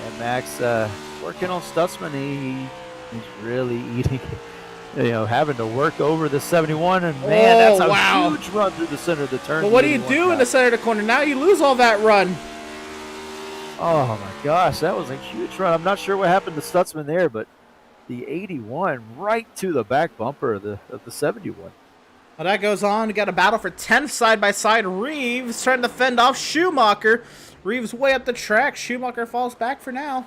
And Max working on Stutzman. He's really eating having to work over the 71, and man, that's a huge run through the center of the turn. But what do you do in the center of the corner? Now you lose all that run. Oh my gosh, that was a huge run. I'm not sure what happened to Stutzman there, but the 81 right to the back bumper of the 71. Well, that goes on. We got a battle for 10th side by side. Reeves trying to fend off Schumacher. Reeves way up the track. Schumacher falls back for now.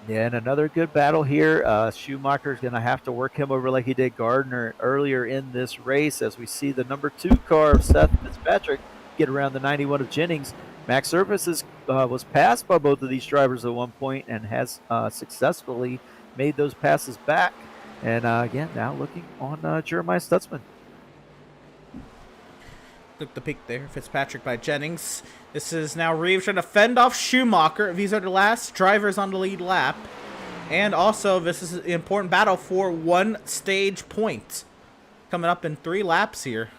Yeah, and another good battle here. Schumacher's going to have to work him over like he did Gardner earlier in this race as we see the number 2 car of Seth Fitzpatrick get around the 91 of Jennings. Max Services was passed by both of these drivers at one point and has successfully made those passes back. And again, now looking on Jeremiah Stutzman. Look the peak there. Fitzpatrick by Jennings. This is now Reeves trying to fend off Schumacher. These are the last drivers on the lead lap. And also, this is an important battle for 1 stage point. Coming up in 3 laps here.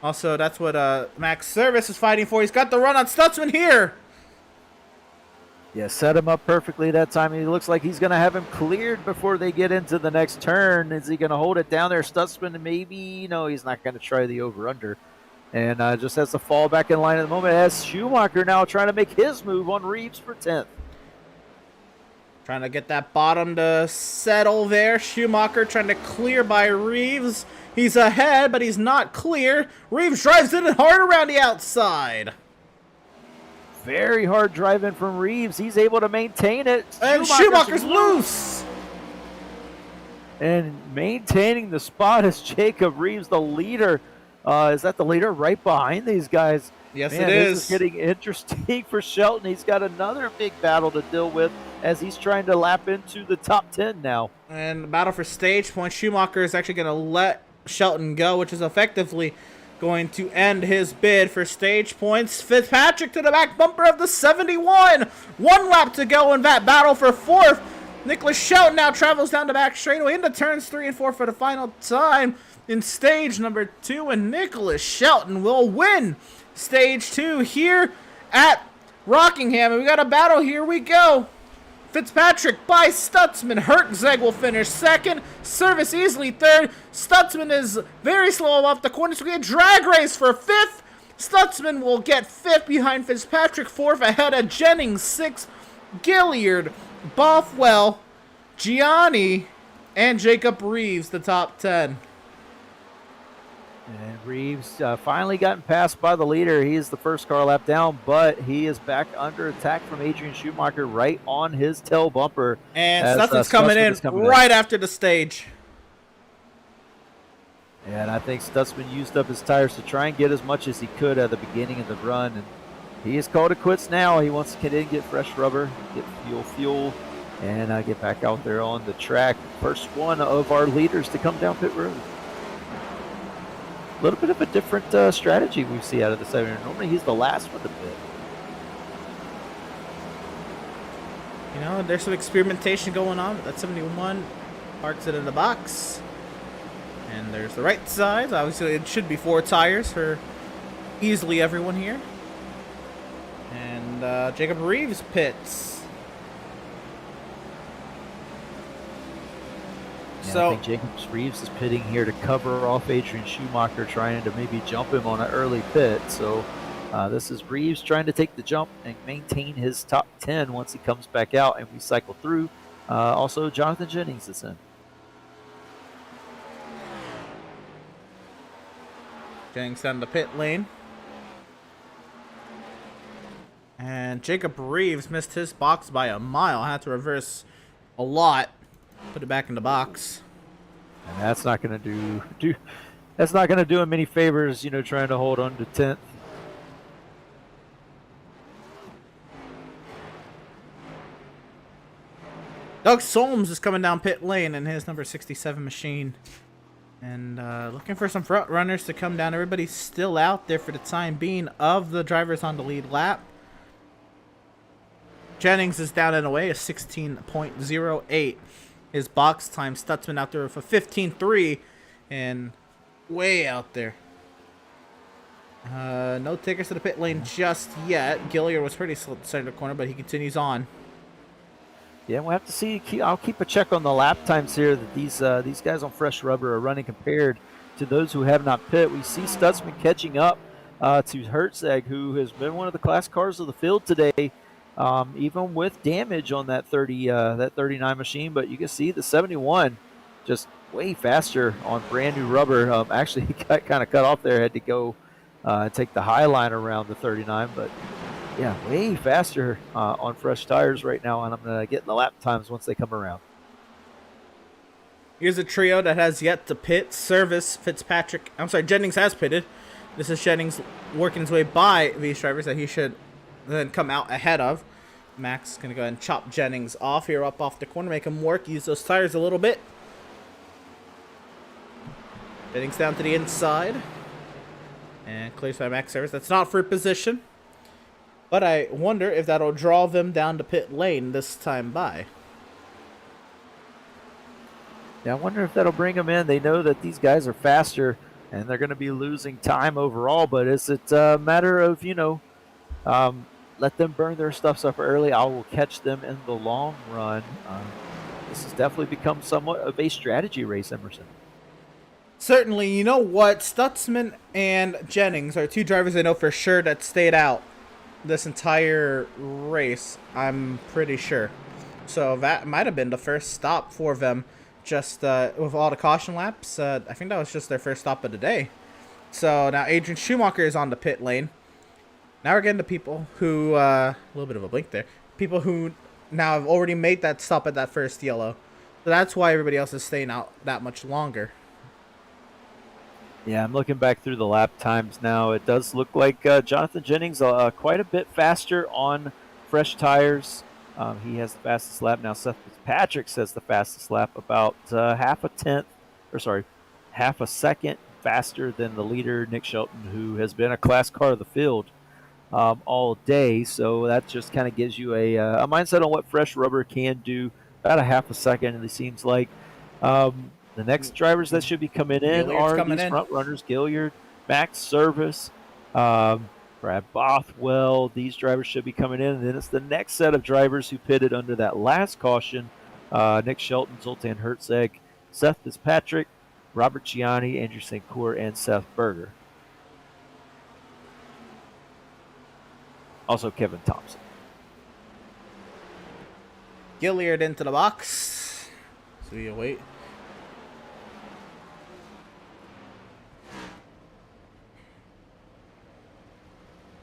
Also, that's what Max Service is fighting for. He's got the run on Stutzman here. Yeah, set him up perfectly that time. He looks like he's going to have him cleared before they get into the next turn. Is he going to hold it down there? Stutzman, maybe. No, he's not going to try the over-under. And just has to fall back in line at the moment as Schumacher now trying to make his move on Reeves for 10th. Trying to get that bottom to settle there. Schumacher trying to clear by Reeves. He's ahead, but he's not clear. Reeves drives in hard around the outside. Very hard drive in from Reeves. He's able to maintain it. And Schumacher's loose. And maintaining the spot is Jacob Reeves, the leader. Is that the leader right behind these guys? Yes, Man, it is. This is getting interesting for Shelton. He's got another big battle to deal with as he's trying to lap into the top 10 now. And the battle for stage point. Schumacher is actually going to let Shelton go, which is effectively going to end his bid for stage points. Fitzpatrick to the back bumper of the 71. 1 lap to go in that battle for 4th. Nicholas Shelton now travels down the back straightaway into turns 3 and 4 for the final time in stage number 2. And Nicholas Shelton will win stage 2 here at Rockingham. And we got a battle. Here we go. Fitzpatrick by Stutzman. Hertzeg will finish 2nd. Service easily 3rd. Stutzman is very slow off the corner, so we get a drag race for 5th. Stutzman will get 5th behind Fitzpatrick, 4th ahead of Jennings, 6th Gilliard, Bothwell, Gianni, and Jacob Reeves, the top 10. And Reeves finally gotten passed by the leader. He is the first car lap down, but he is back under attack from Adrian Schumacher right on his tail bumper. And Stutzman's coming in right after the stage. And I think Stutzman used up his tires to try and get as much as he could at the beginning of the run. And he is called it quits now. He wants to get in, get fresh rubber, get fuel, and get back out there on the track. First one of our leaders to come down pit road. A little bit of a different strategy we see out of the 7. Normally he's the last one to pit. You know, there's some experimentation going on. That 71 parks it in the box. And there's the right side. Obviously, it should be 4 tires for easily everyone here. And Jacob Reeves pits. Yeah, So I think Jacob Reeves is pitting here to cover off Adrian Schumacher, trying to maybe jump him on an early pit. So this is Reeves trying to take the jump and maintain his top 10 once he comes back out and we cycle through. Also, Jonathan Jennings is in. Jennings down the pit lane. And Jacob Reeves missed his box by a mile. Had to reverse a lot. Put it back in the box. And that's not going to that's not going to do him any favors, you know, trying to hold on to 10th. Doug Solms is coming down pit lane in his number 67 machine. And looking for some front runners to come down. Everybody's still out there for the time being of the drivers on the lead lap. Jennings is down and away, a 16.08. His box time. Stutzman out there with a 15.3 and way out there. No tickets to the pit lane just yet. Gilliard was pretty slow at the center of the corner, but he continues on. Yeah, we'll have to see. I'll keep a check on the lap times here that these guys on fresh rubber are running compared to those who have not pit. We see Stutzman catching up to Hertzeg, who has been one of the class cars of the field today, even with damage on that 39 machine. But you can see the 71 just way faster on brand new rubber. Actually, he got kind of cut off there, had to go take the high line around the 39, but yeah, way faster on fresh tires right now, and I'm going to get the lap times once they come around. Here's a trio that has yet to pit. Service, Fitzpatrick. I'm sorry, Jennings has pitted. This is Jennings working his way by these drivers that he should then come out ahead of. Max is going to go ahead and chop Jennings off here up off the corner, make him work, use those tires a little bit. Jennings down to the inside. And clears by Max Service. That's not for position. But I wonder if that'll draw them down to pit lane this time by. Yeah, I wonder if that'll bring them in. They know that these guys are faster, and they're going to be losing time overall. But is it a matter of, let them burn their stuff up early? I will catch them in the long run. This has definitely become somewhat of a strategy race, Emerson. Certainly, you know what? Stutzman and Jennings are 2 drivers I know for sure that stayed out this entire race, I'm pretty sure. So that might have been the first stop for them, just with all the caution laps. I think that was just their first stop of the day. So now Adrian Schumacher is on the pit lane. Now we're getting to people who, a little bit of a blink there, people who now have already made that stop at that first yellow. So that's why everybody else is staying out that much longer. Yeah, I'm looking back through the lap times now. It does look like Jonathan Jennings quite a bit faster on fresh tires. He has the fastest lap now. Seth Fitzpatrick says the fastest lap, about half a second faster than the leader, Nick Shelton, who has been a class car of the field all day. So that just kind of gives you a mindset on what fresh rubber can do. About a half a second, and it seems like. The next drivers that should be coming in are these front runners: Gilliard, Max Service, Brad Bothwell. These drivers should be coming in. And then it's the next set of drivers who pitted under that last caution: Nick Shelton, Zoltan Hertzeg, Seth Fitzpatrick, Robert Gianni, Andrew St. Cour, and Seth Berger. Also Kevin Thompson. Gilliard into the box. So you wait.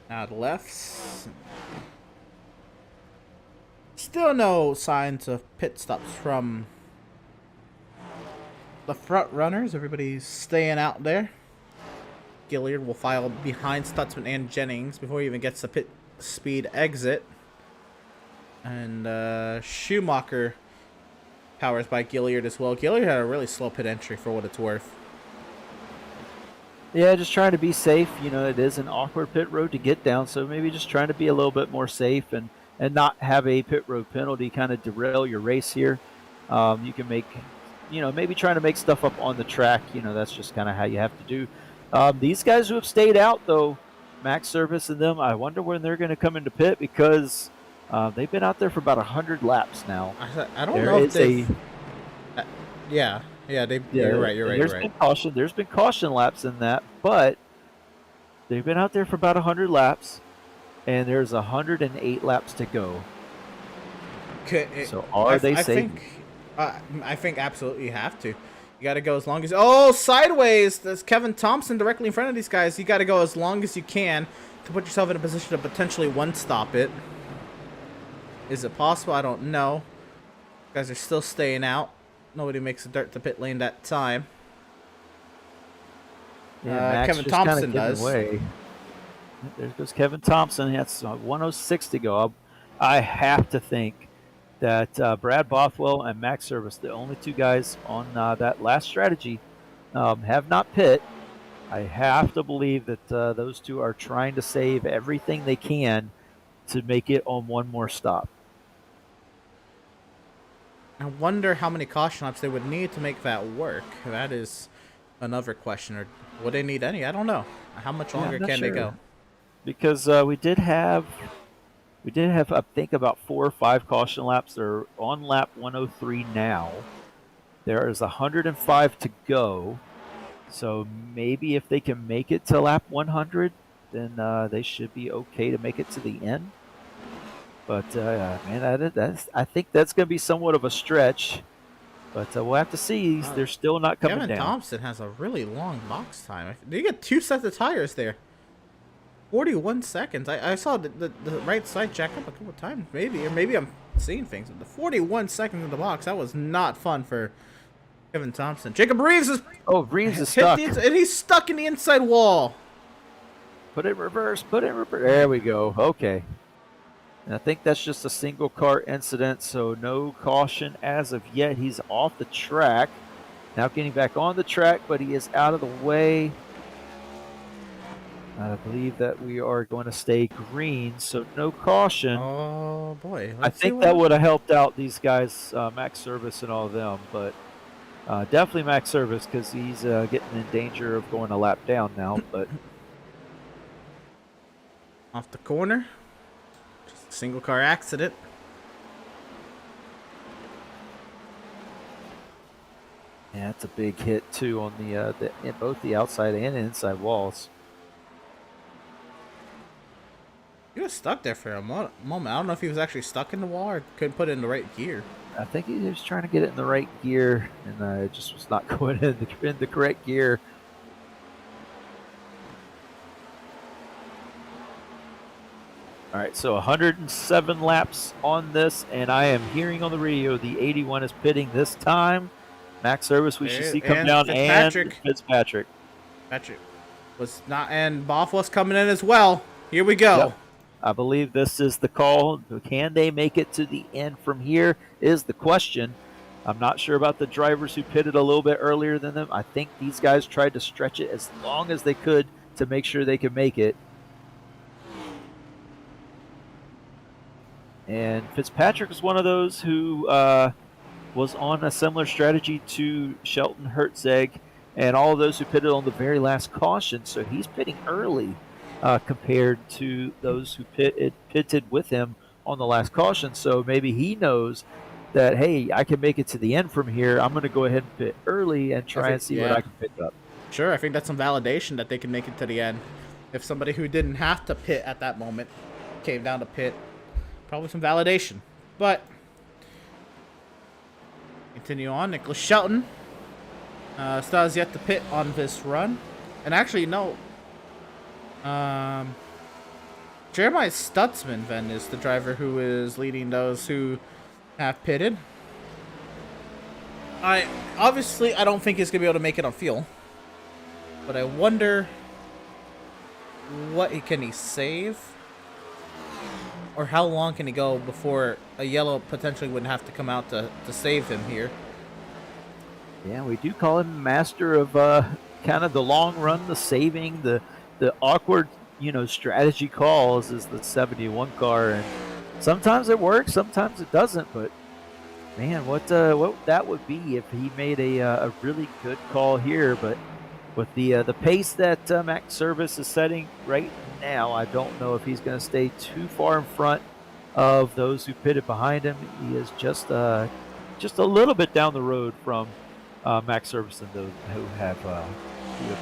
Now the lefts. Still no signs of pit stops from the front runners. Everybody's staying out there. Gilliard will file behind Stutzman and Jennings before he even gets the pit speed exit. And Schumacher powers by Gilliard as well. Gilliard had a really slow pit entry for what it's worth. Yeah, just trying to be safe. You know, it is an awkward pit road to get down, so maybe just trying to be a little bit more safe and not have a pit road penalty kind of derail your race here. You can make, you know, maybe trying to make stuff up on the track. You know, that's just kind of how you have to do. These guys who have stayed out, though, Max Service and them, I wonder when they're going to come into pit because they've been out there for about 100 laps now. I don't know if they. Yeah, you're right. There's been caution laps in that, but they've been out there for about 100 laps, and there's 108 laps to go. So they safe? I think absolutely you have to. You got to go as long as... Oh, sideways! There's Kevin Thompson directly in front of these guys. You got to go as long as you can to put yourself in a position to potentially one-stop it. Is it possible? I don't know. You guys are still staying out. Nobody makes a dirt to pit lane that time. Yeah, Kevin Thompson does. Away. There goes Kevin Thompson. That's 106 to go. I have to think that Brad Bothwell and Max Service, the only two guys on that last strategy, have not pit. I have to believe that those two are trying to save everything they can to make it on one more stop. I wonder how many caution laps they would need to make that work. That is another question. Or would they need any? I don't know. How much longer can they go? Because we did have, I think, about 4 or 5 caution laps. They're on lap 103 now. There is 105 to go. So maybe if they can make it to lap 100, then they should be okay to make it to the end. But, man, I think that's going to be somewhat of a stretch. But we'll have to see. They're still not coming down. Kevin Thompson has a really long box time. They get 2 sets of tires there. 41 seconds. I saw the right side jack up a couple times, maybe. Or maybe I'm seeing things. The 41 seconds in the box, that was not fun for Kevin Thompson. Jacob Reeves is... Oh, Reeves is stuck. And he's stuck in the inside wall. Put it in reverse. There we go. Okay. And I think that's just a single car incident, so no caution as of yet. He's off the track. Now getting back on the track, but he is out of the way. I believe that we are going to stay green, so no caution. Oh, boy. I think that would have helped out these guys, Max Service and all of them, but definitely Max Service because he's getting in danger of going a lap down now. But off the corner. Just a single car accident. Yeah, that's a big hit too on both the outside and inside walls. He was stuck there for a moment. I don't know if he was actually stuck in the wall or couldn't put it in the right gear. I think he was trying to get it in the right gear, and it just was not going in the correct gear. All right, so 107 laps on this, and I am hearing on the radio the 81 is pitting this time. Max Service, we should see come down, Fitzpatrick. And Fitzpatrick. Patrick was not, and Boff was coming in as well. Here we go. Yep. I believe this is the call. Can they make it to the end from here is the question. I'm not sure about the drivers who pitted a little bit earlier than them. I think these guys tried to stretch it as long as they could to make sure they could make it. And Fitzpatrick is one of those who was on a similar strategy to Shelton Hertzeg and all of those who pitted on the very last caution. So he's pitting early. Compared to those who pitted with him on the last caution. So maybe he knows that, hey, I can make it to the end from here. I'm going to go ahead and pit early and try and see what I can pick up. Sure, I think that's some validation that they can make it to the end. If somebody who didn't have to pit at that moment came down to pit. Probably some validation. But continue on. Nicholas Shelton still has yet to pit on this run. And actually, no. Jeremiah Stutzman then is the driver who is leading those who have pitted. I don't think he's gonna be able to make it on fuel, but I wonder what can he save, or how long can he go before a yellow potentially would have to come out to save him here. Yeah, we do call him master of kind of the long run, the saving, the awkward, strategy calls is the 71 car, and sometimes it works, sometimes it doesn't. But man, what that would be if he made a really good call here. But with the pace that Max Service is setting right now, I don't know if he's going to stay too far in front of those who pitted behind him. He is just a little bit down the road from Max Service and those who have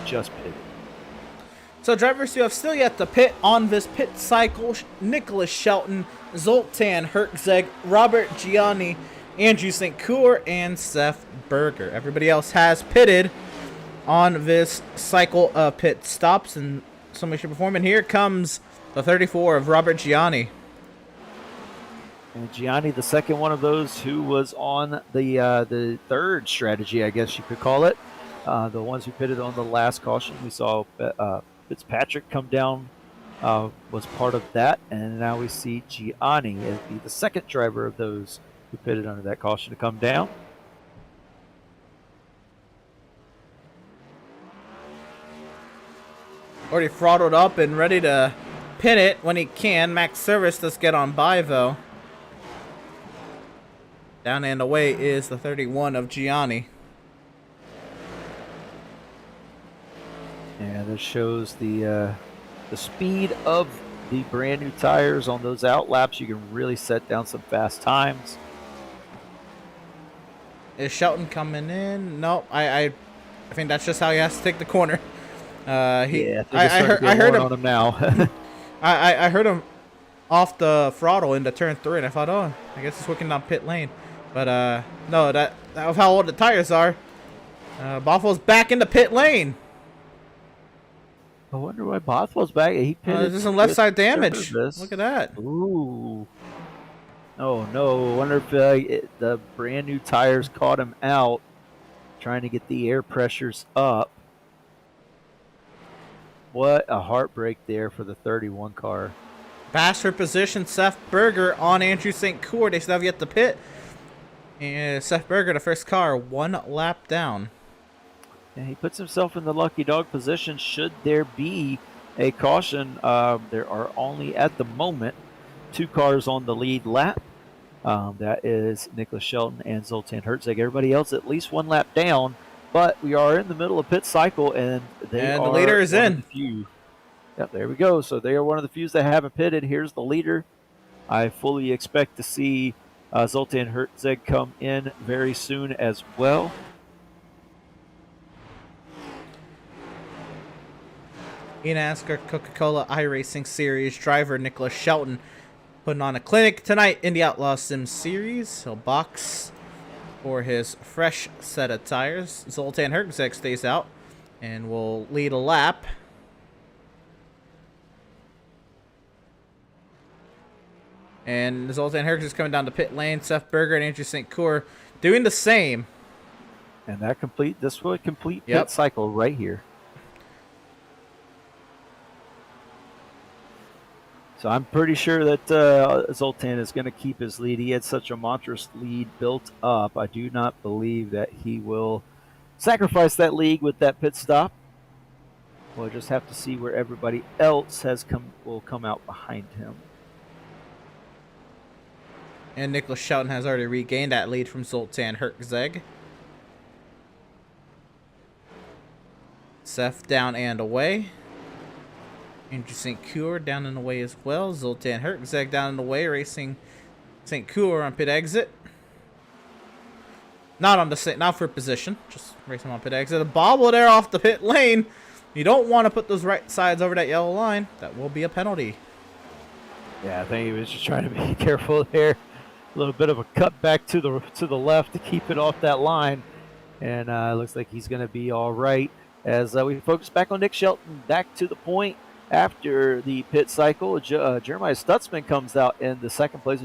just pitted. So drivers who have still yet to pit on this pit cycle: Nicholas Shelton, Zoltan Hertzeg, Robert Gianni, Andrew St. Cour, and Seth Berger. Everybody else has pitted on this cycle of pit stops in some way, shape, or form. And here comes the 34 of Robert Gianni. And Gianni, the second one of those who was on the third strategy, I guess you could call it. The ones who pitted on the last caution. We saw Fitzpatrick come down, was part of that, and now we see Gianni as the second driver of those who pitted under that caution to come down. Already throttled up and ready to pin it when he can. Max Service does get on by, though. Down and away is the 31 of Gianni. And this shows the speed of the brand new tires on those out laps. You can really set down some fast times. Is Shelton coming in? No, I think that's just how he has to take the corner. I heard him on him now. I heard him off the throttle into turn 3, and I thought, oh, I guess he's working down pit lane. But no, that was how old the tires are. Bothwell's back into pit lane. I wonder why Bothwell's back. He pitted. There's some left side damage. Look at that. Ooh. Oh no! I wonder if the brand new tires caught him out, trying to get the air pressures up. What a heartbreak there for the 31 car. Faster position, Seth Berger on Andrew St. Cour. They still have yet to pit. And Seth Berger, the first car, 1 lap down. And he puts himself in the lucky dog position should there be a caution. There are only, at the moment, 2 cars on the lead lap. That is Nicholas Shelton and Zoltan Hertzeg. Everybody else at least 1 lap down. But we are in the middle of pit cycle, and the leader is in. Yep, there we go. So they are one of the few that haven't pitted. Here's the leader. I fully expect to see Zoltan Hertzeg come in very soon as well. NASCAR Coca-Cola iRacing Series driver Nicholas Shelton putting on a clinic tonight in the Outlaws Sim Series. He'll box for his fresh set of tires. Zoltan Hertzeg stays out and will lead a lap. And Zoltan Hertzeg is coming down to pit lane. Seth Berger and Andrew St. Cour doing the same. And this will complete pit cycle right here. So I'm pretty sure that Zoltan is going to keep his lead. He had such a monstrous lead built up. I do not believe that he will sacrifice that lead with that pit stop. We'll just have to see where everybody else will come out behind him. And Nicholas Shelton has already regained that lead from Zoltan Hertzeg. Seth down and away. Andrew St. Cour down and away as well. Zoltan Hertzeg down and away, racing St. Cour on pit exit. Not for position, just racing on pit exit. A bobble there off the pit lane. You don't want to put those right sides over that yellow line. That will be a penalty. Yeah, I think he was just trying to be careful there. A little bit of a cut back to the left to keep it off that line, and looks like he's going to be all right. As we focus back on Nick Shelton, back to the point after the pit cycle, Jeremiah Stutzman comes out in the second place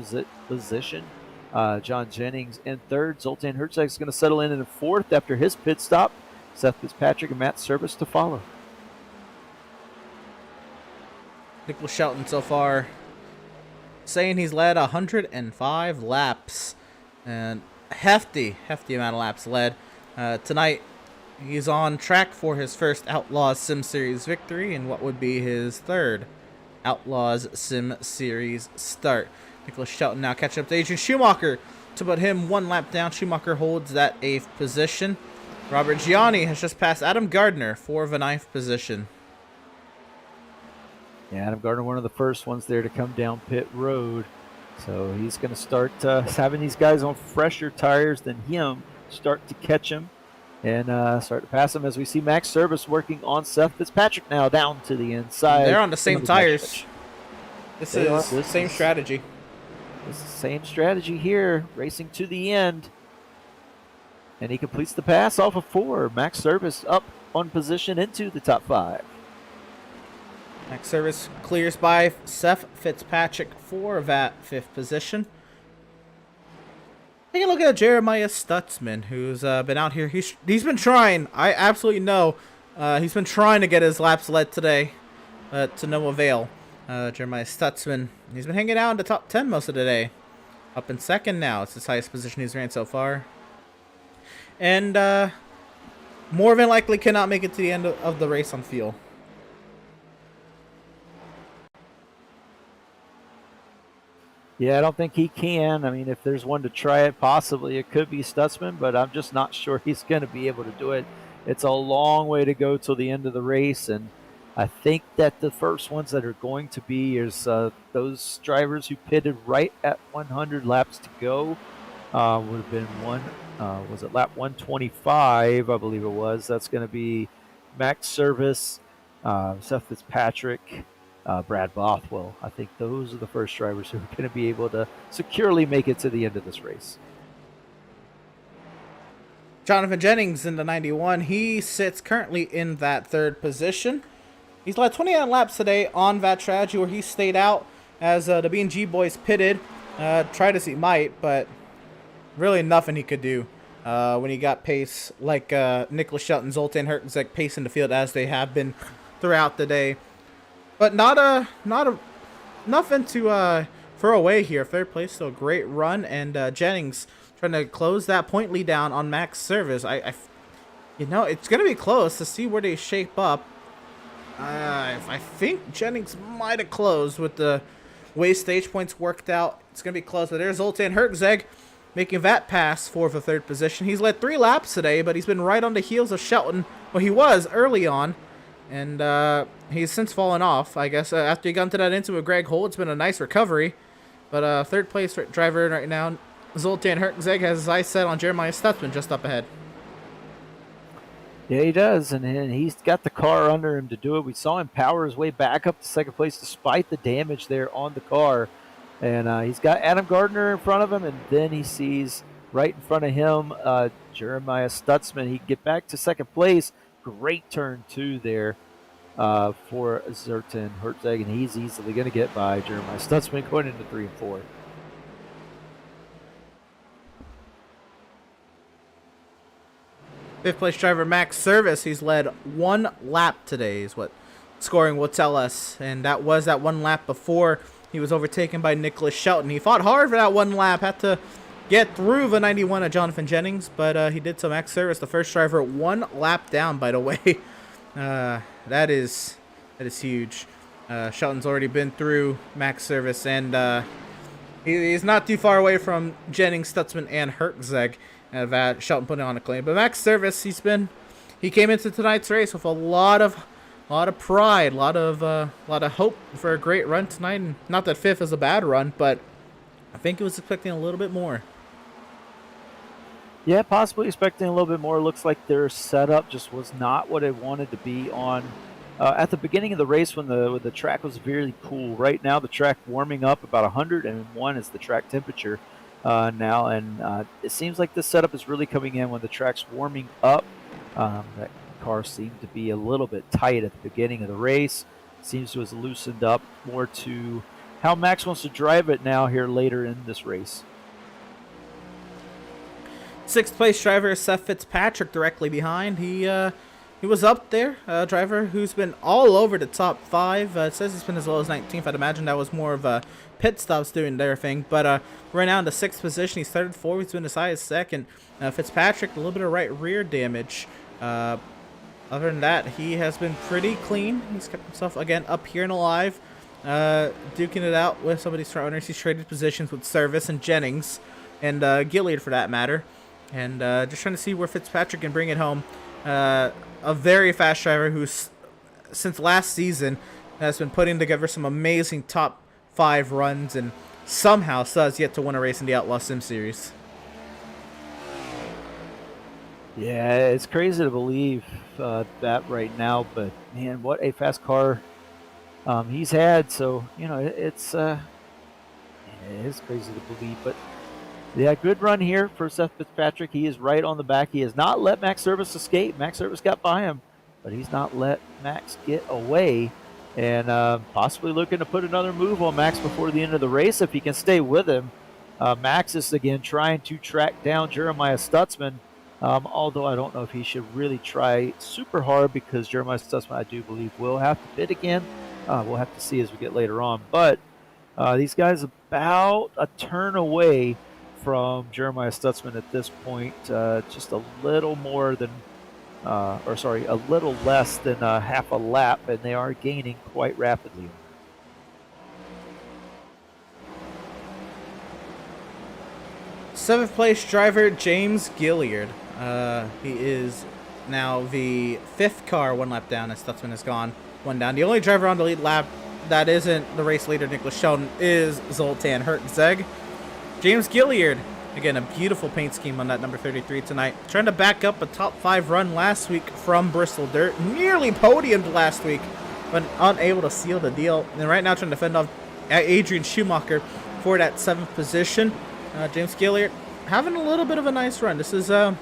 position. John Jennings in third. Zoltan Herzog is going to settle in fourth after his pit stop. Seth Fitzpatrick and Matt Service to follow. Nicholas Shelton so far saying he's led 105 laps, and hefty amount of laps led. Tonight, he's on track for his first Outlaws Sim Series victory and what would be his third Outlaws Sim Series start. Nicholas Shelton now catching up to Adrian Schumacher to put him one lap down. Schumacher holds that 8th position. Robert Gianni has just passed Adam Gardner for the 9th position. Yeah, Adam Gardner, one of the first ones there to come down pit road. So he's going to start having these guys on fresher tires than him start to catch him and start to pass him as we see Max Service working on Seth Fitzpatrick now down to the inside. They're on the same tires. This is the same strategy. This is the same strategy here, racing to the end. And he completes the pass off of 4. Max Service up on position into the top 5. Max Service clears by Seth Fitzpatrick for that 5th position. Take a look at Jeremiah Stutzman, who's been out here. He's been trying. I absolutely know. He's been trying to get his laps led today, to no avail. Jeremiah Stutzman, he's been hanging out in the top 10 most of the day. Up in 2nd now. It's his highest position he's ran so far. And more than likely cannot make it to the end of the race on fuel. Yeah, I don't think he can. I mean, if there's one to try it, possibly it could be Stutzman, but I'm just not sure he's going to be able to do it. It's a long way to go till the end of the race, and I think that the first ones that are going to be is those drivers who pitted right at 100 laps to go. Would have been was it lap 125, I believe it was. That's going to be Max Service, Seth Fitzpatrick, Brad Bothwell. I think those are the first drivers who are going to be able to securely make it to the end of this race. Jonathan Jennings in the 91. He sits currently in that 3rd position. He's led 29 laps today on that strategy where he stayed out as the B&G boys pitted. Tried as he might, but really nothing he could do when he got pace like Nicholas Shelton, Zoltan Herzog pacing the field as they have been throughout the day. But nothing to throw away here. 3rd place, still a great run, and Jennings trying to close that point lead down on Max Service. You know, it's gonna be close to see where they shape up. I think Jennings might have closed with the way stage points worked out. It's gonna be close, but there's Zoltan Herzog making that pass for the 3rd position. He's led 3 laps today, but he's been right on the heels of Shelton. Well, he was early on. And he's since fallen off, I guess. After he got into that incident with Greg Holt, it's been a nice recovery. But 3rd place driver right now, Zoltan Herzog, has his eyes set on Jeremiah Stutzman just up ahead. Yeah, he does, and he's got the car under him to do it. We saw him power his way back up to 2nd place despite the damage there on the car. And he's got Adam Gardner in front of him, and then he sees right in front of him Jeremiah Stutzman. He get back to 2nd place. Great turn 2 there for Zoltan Herzog, and he's easily going to get by Jeremiah Stutzman going into 3 and 4. Fifth place driver Max Service, he's led 1 lap today is what scoring will tell us, and that was that 1 lap before he was overtaken by Nicholas Shelton. He fought hard for that 1 lap, had to get through the 91 of Jonathan Jennings, but he did so. Max Service, the first driver, 1 lap down, by the way. That is huge. Shelton's already been through Max Service, and he's not too far away from Jennings, Stutzman, and Herzog. That Shelton putting on a claim, but Max Service, he came into tonight's race with a lot of pride, a lot of hope for a great run tonight. And not that 5th is a bad run, but I think he was expecting a little bit more. Yeah, possibly expecting a little bit more. Looks like their setup just was not what it wanted to be on at the beginning of the race when the track was very cool. Right now, the track warming up about 101 is the track temperature now, and it seems like this setup is really coming in when the track's warming up. That car seemed to be a little bit tight at the beginning of the race. Seems to have loosened up more to how Max wants to drive it now here later in this race. Sixth place driver Seth Fitzpatrick directly behind. He was up there. Driver who's been all over the top 5. It says he's been as low as 19th. I'd imagine that was more of a pit stops doing their thing. But right now in the 6th position, he started 4th. He's been as high as 2nd. Fitzpatrick, a little bit of right rear damage. Other than that, he has been pretty clean. He's kept himself, again, up here and alive. Duking it out with some of these front runners. He's traded positions with Service and Jennings. And Gilliard, for that matter. And just trying to see where Fitzpatrick can bring it home. A very fast driver who's, since last season, has been putting together some amazing top 5 runs and somehow still has yet to win a race in the Outlaws Sim Series. Yeah, it's crazy to believe that right now, but man, what a fast car he's had. So, you know, it is crazy to believe, but yeah, good run here for Seth Fitzpatrick. He is right on the back. He has not let Max Service escape. Max Service got by him, but he's not let Max get away. And possibly looking to put another move on Max before the end of the race if he can stay with him. Max is, again, trying to track down Jeremiah Stutzman, although I don't know if he should really try super hard because Jeremiah Stutzman, I do believe, will have to bid again. We'll have to see as we get later on. But these guys about a turn away from Jeremiah Stutzman at this point, just a little more than, a little less than half a lap, and they are gaining quite rapidly. Seventh place driver James Gilliard. He is now the 5th car 1 lap down as Stutzman has gone 1 down. The only driver on the lead lap that isn't the race leader Nicholas Sheldon is Zoltan Hertzeg. James Gilliard, again, a beautiful paint scheme on that number 33 tonight. Trying to back up a top 5 run last week from Bristol Dirt. Nearly podiumed last week, but unable to seal the deal. And right now trying to fend off Adrian Schumacher for that 7th position. James Gilliard having a little bit of a nice run. This is one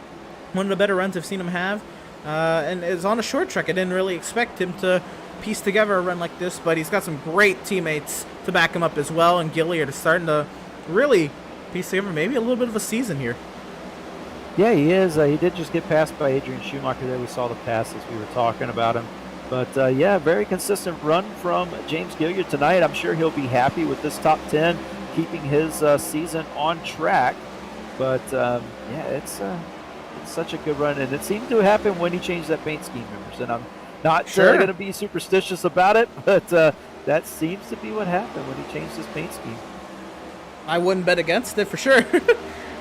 of the better runs I've seen him have. And it's on a short track. I didn't really expect him to piece together a run like this, but he's got some great teammates to back him up as well. And Gilliard is starting to really piece together maybe a little bit of a season here. Yeah, he is. He did just get passed by Adrian Schumacher there. We saw the pass as we were talking about him. But, yeah, very consistent run from James Gilliard tonight. I'm sure he'll be happy with this top 10, keeping his season on track. But, yeah, it's such a good run. And it seemed to happen when he changed that paint scheme, members. And I'm not going to be superstitious about it, but that seems to be what happened when he changed his paint scheme. I wouldn't bet against it for sure.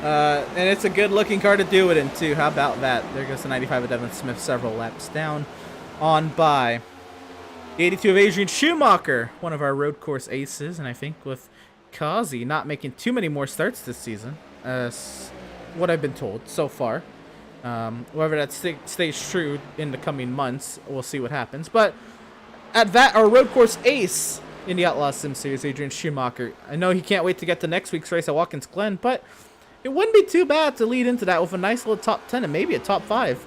And it's a good looking car to do it in too. How about that? There goes the 95 of Devin Smith several laps down on by. The 82 of Adrian Schumacher, one of our road course aces, and I think with Kazi not making too many more starts this season, what I've been told so far. Whether that stays true in the coming months, we'll see what happens. But at that, our road course ace in the Outlaws Sim Series, Adrian Schumacher. I know he can't wait to get to next week's race at Watkins Glen, but it wouldn't be too bad to lead into that with a nice little top 10 and maybe a top 5.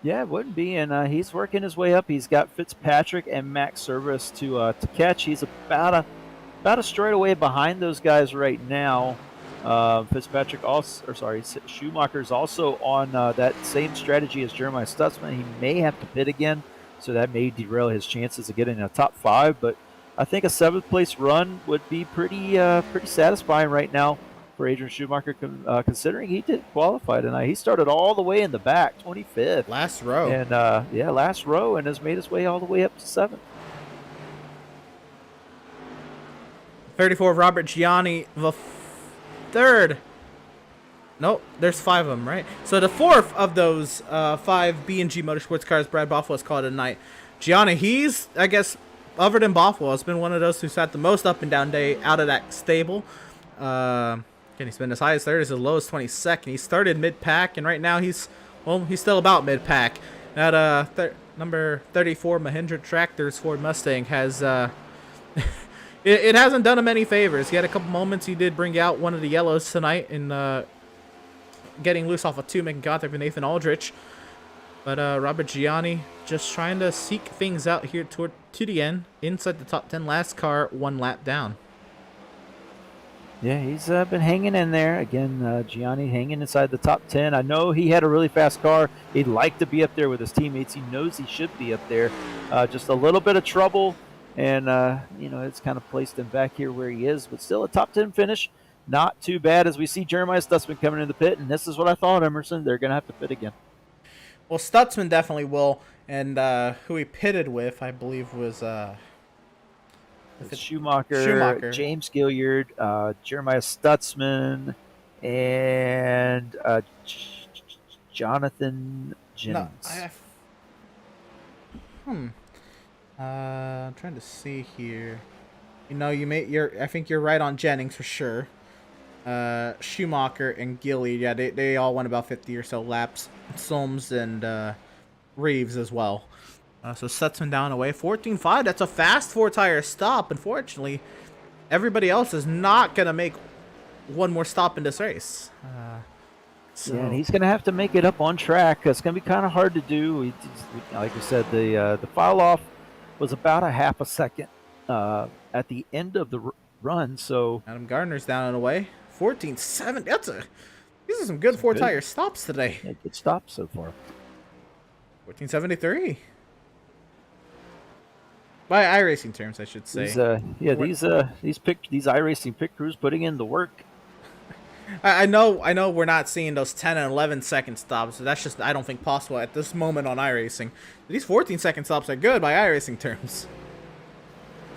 Yeah, it wouldn't be, and he's working his way up. He's got Fitzpatrick and Max Service to catch. He's about a straight away behind those guys right now. Schumacher's also on that same strategy as Jeremiah Stutzman. He may have to pit again, so that may derail his chances of getting a top 5. But I think a 7th place run would be pretty satisfying right now for Adrian Schumacher, considering he did qualify tonight. He started all the way in the back, 25th. Last row. And, last row, and has made his way all the way up to 7th. 34 of Robert Gianni, the 3rd. Nope, there's 5 of them, right? So the 4th of those 5 B&G Motorsports cars Brad Bothwell has called tonight. Gianni, he's, I guess, other than Bothwell, has been one of those who's had the most up and down day out of that stable. Again, he's been as high as 3rd, as low as 22nd. He started mid-pack, and right now he's still about mid-pack. At number 34 Mahindra Tractor's Ford Mustang has it hasn't done him any favors. He had a couple moments. He did bring out one of the yellows tonight in getting loose off of 2, making contact with Nathan Aldrich. But Robert Gianni just trying to seek things out here to the end, inside the top 10. Last car, 1 lap down. Yeah, he's been hanging in there. Again, Gianni hanging inside the top 10. I know he had a really fast car. He'd like to be up there with his teammates. He knows he should be up there. Just a little bit of trouble, and, it's kind of placed him back here where he is. But still a top 10 finish. Not too bad as we see Jeremiah Stutzman coming in the pit. And this is what I thought, Emerson. They're going to have to pit again. Well, Stutzman definitely will. And who he pitted with, I believe, was... Schumacher, James Gilliard, Jeremiah Stutzman, and Jonathan Jennings. I'm trying to see here. I think you're right on Jennings for sure. Schumacher and Gilliard, yeah, they all went about 50 or so laps. Solms and Reeves as well. So Stutzman down away. 14.5. That's a fast 4-tire stop. Unfortunately, everybody else is not going to make one more stop in this race. Yeah, and he's going to have to make it up on track. It's going to be kind of hard to do. Like I said, the file off was about a half a second at the end of the run. So Adam Gardner's down and away. 14.7. These are some good 4-tire stops today. Yeah, good stops so far. 14.73. By iRacing terms, I should say. These iRacing pit crews putting in the work. I know we're not seeing those 10 and 11 second stops. That's just, I don't think, possible at this moment on iRacing. These 14-second stops are good by iRacing terms.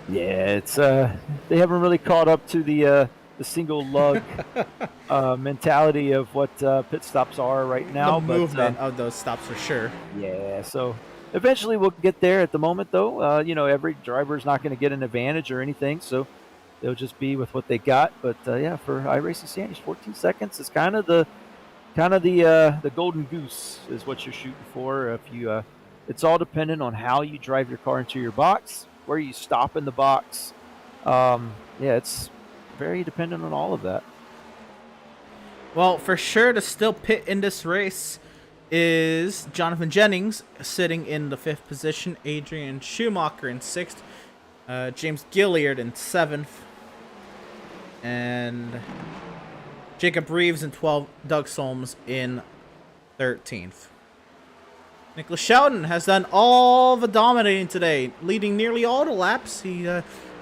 Yeah, it's they haven't really caught up to the single lug mentality of what pit stops are right now. The movement of those stops for sure. Yeah, so eventually we'll get there. At the moment, though, every driver is not going to get an advantage or anything, so they'll just be with what they got. But yeah, for iRacing Sandy's 14 seconds is kind of the golden goose is what you're shooting for. If you, it's all dependent on how you drive your car into your box, where you stop in the box. It's very dependent on all of that. Well, for sure to still pit in this race is Jonathan Jennings sitting in the 5th position, Adrian Schumacher in 6th, James Gilliard in 7th, and Jacob Reeves in 12th, Doug Solms in 13th. Nicholas Sheldon has done all the dominating today, leading nearly all the laps. He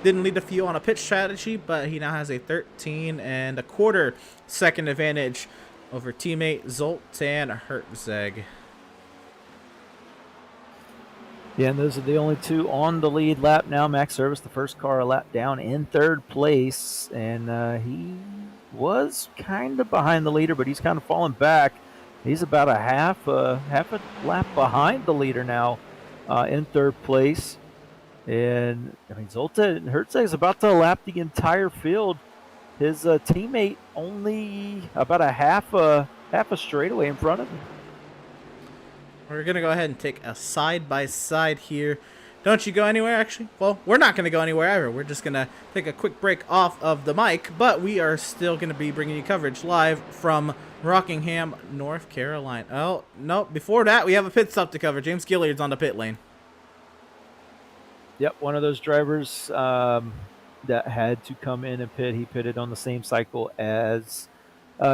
didn't lead a few on a pit strategy, but he now has a 13 and a quarter second advantage over teammate Zoltan Hertzeg. Yeah, and those are the only two on the lead lap now. Max Service, the first car, a lap down in 3rd place, and he was kind of behind the leader, but he's kind of fallen back. He's about a half a lap behind the leader now in 3rd place. And I mean, Zoltan Hertzeg is about to lap the entire field. His teammate only about a half a straightaway in front of him. We're going to go ahead and take a side-by-side here. Don't you go anywhere, actually? Well, we're not going to go anywhere ever. We're just going to take a quick break off of the mic, but we are still going to be bringing you coverage live from Rockingham, North Carolina. Oh, no, before that, we have a pit stop to cover. James Gilliard's on the pit lane. Yep, one of those drivers that had to come in and pit. He pitted on the same cycle as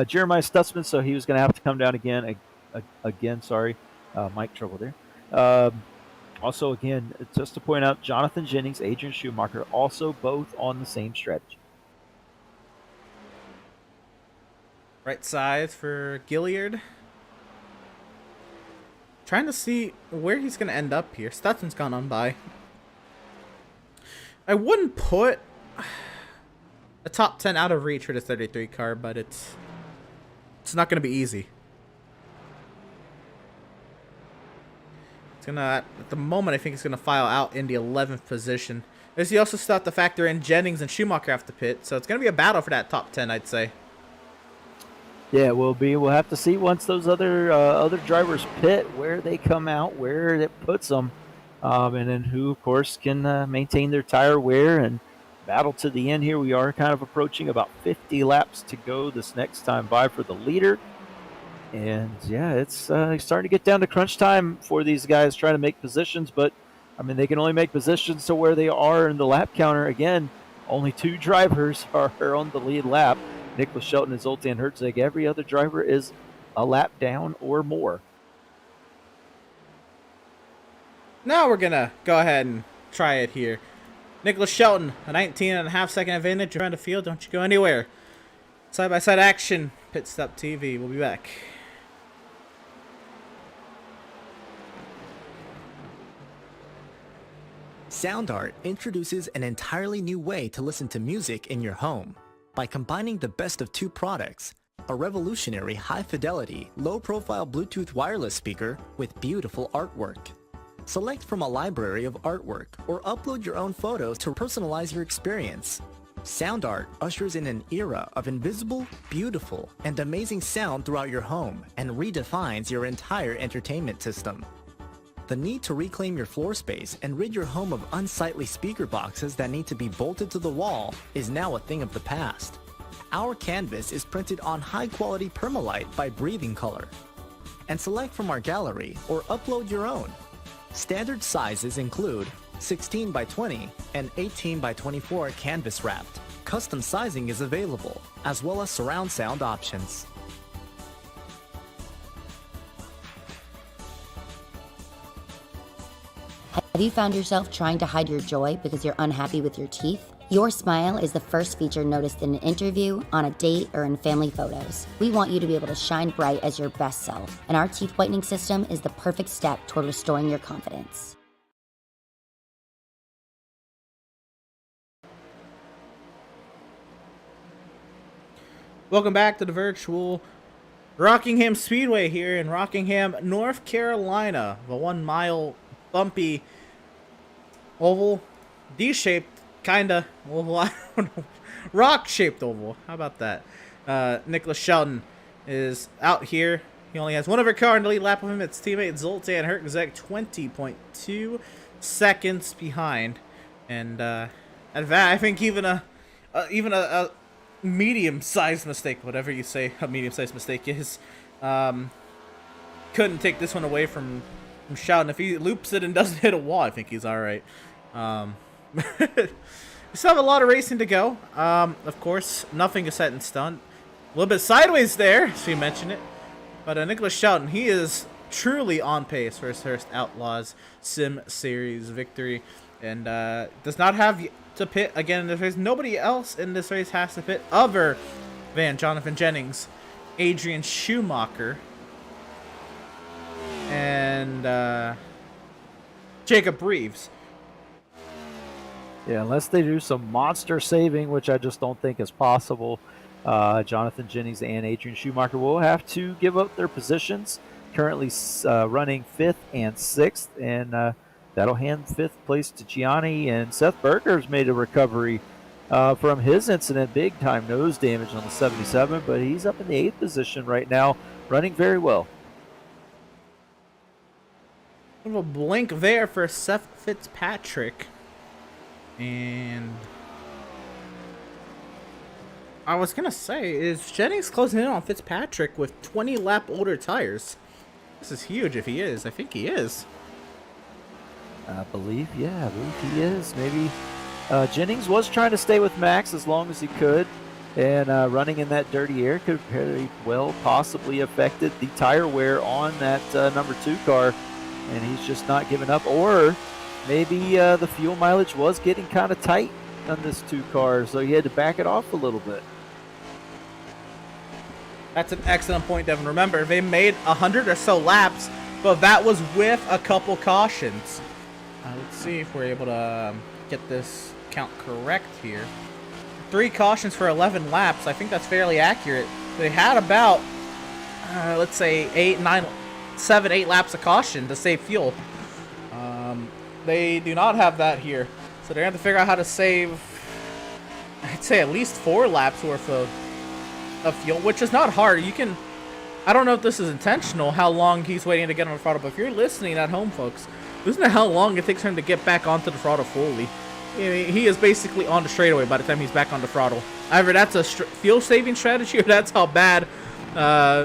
Jeremiah Stutzman, so he was going to have to come down again. Sorry. Mic trouble there. Also, again, just to point out, Jonathan Jennings, Adrian Schumacher, also both on the same strategy. Right side for Gilliard. Trying to see where he's going to end up here. Stutzman's gone on by. I wouldn't put a top 10 out of reach for the 33 car, but it's not going to be easy. It's gonna, at the moment, I think it's gonna file out in the 11th position. As you also still have to factor in Jennings and Schumacher have to pit, so it's gonna be a battle for that top 10, I'd say. Yeah, it will be. We'll have to see once those other drivers pit where they come out, where it puts them, and then who, of course, can maintain their tire wear and battle to the end. Here we are, kind of approaching about 50 laps to go this next time by for the leader. And yeah, it's starting to get down to crunch time for these guys trying to make positions, but I mean they can only make positions to where they are in the lap counter. Again, only 2 drivers are on the lead lap. Nicholas Shelton and Zoltan Herzig. Every other driver is a lap down or more. Now we're going to go ahead and try it here. Nicholas Shelton, a 19.5-second advantage around the field. Don't you go anywhere. Side-by-side action. Pit Stop TV. We'll be back. Sound Art introduces an entirely new way to listen to music in your home. By combining the best of 2 products, a revolutionary high-fidelity, low-profile Bluetooth wireless speaker with beautiful artwork. Select from a library of artwork or upload your own photos to personalize your experience. Sound Art ushers in an era of invisible, beautiful, and amazing sound throughout your home and redefines your entire entertainment system. The need to reclaim your floor space and rid your home of unsightly speaker boxes that need to be bolted to the wall is now a thing of the past. Our canvas is printed on high-quality permalite by Breathing Color. And select from our gallery or upload your own. Standard sizes include 16 by 20 and 18 by 24 canvas wrapped. Custom sizing is available, as well as surround sound options. Have you found yourself trying to hide your joy because you're unhappy with your teeth? Your smile is the first feature noticed in an interview, on a date, or in family photos. We want you to be able to shine bright as your best self, and our teeth whitening system is the perfect step toward restoring your confidence. Welcome back to the virtual Rockingham Speedway here in Rockingham, North Carolina. The 1 mile bumpy oval, D-shaped, kinda oval, I don't know, rock-shaped oval. How about that? Nicholas Shelton is out here. He only has one other car in the lead lap of him. It's teammate Zoltan Herzig, 20.2 seconds behind. And at that, I think even a medium-sized mistake, whatever you say a medium-sized mistake is, couldn't take this one away from Shelton. If he loops it and doesn't hit a wall, I think he's all right. We still have a lot of racing to go. Of course, nothing is set in stone. A little bit sideways there, so you mentioned it. But Nicholas Shelton, he is truly on pace for his first Outlaws Sim Series victory. And does not have to pit again in this race. Nobody else in this race has to pit other than Jonathan Jennings, Adrian Schumacher, and Jacob Reeves. Yeah, unless they do some monster saving, which I just don't think is possible. Jonathan Jennings and Adrian Schumacher will have to give up their positions. Currently running 5th and 6th, and that'll hand 5th place to Gianni. And Seth Berger's made a recovery from his incident, big time nose damage on the 77, but he's up in the 8th position right now, running very well. A little blink there for Seth Fitzpatrick. And I was going to say, is Jennings closing in on Fitzpatrick with 20 lap older tires? This is huge if he is. I think he is. I believe he is. Maybe Jennings was trying to stay with Max as long as he could, and running in that dirty air could very well possibly affected the tire wear on that number 2 car, and he's just not giving up. Or maybe the fuel mileage was getting kind of tight on this 2 car, so he had to back it off a little bit. That's an excellent point, Devin. Remember, they made 100 or so laps, but that was with a couple cautions. Let's see if we're able to get this count correct here. 3 cautions for 11 laps. I think that's fairly accurate. They had about, let's say, 7, 8 laps of caution to save fuel. They do not have that here. So they're going to have to figure out how to save, I'd say, at least 4 laps worth of of fuel, which is not hard. You can, I don't know if this is intentional, how long he's waiting to get on the throttle, but if you're listening at home, folks, listen to how long it takes him to get back onto the throttle fully. I mean, he is basically on the straightaway by the time he's back on the throttle. Either that's a fuel-saving strategy or that's how bad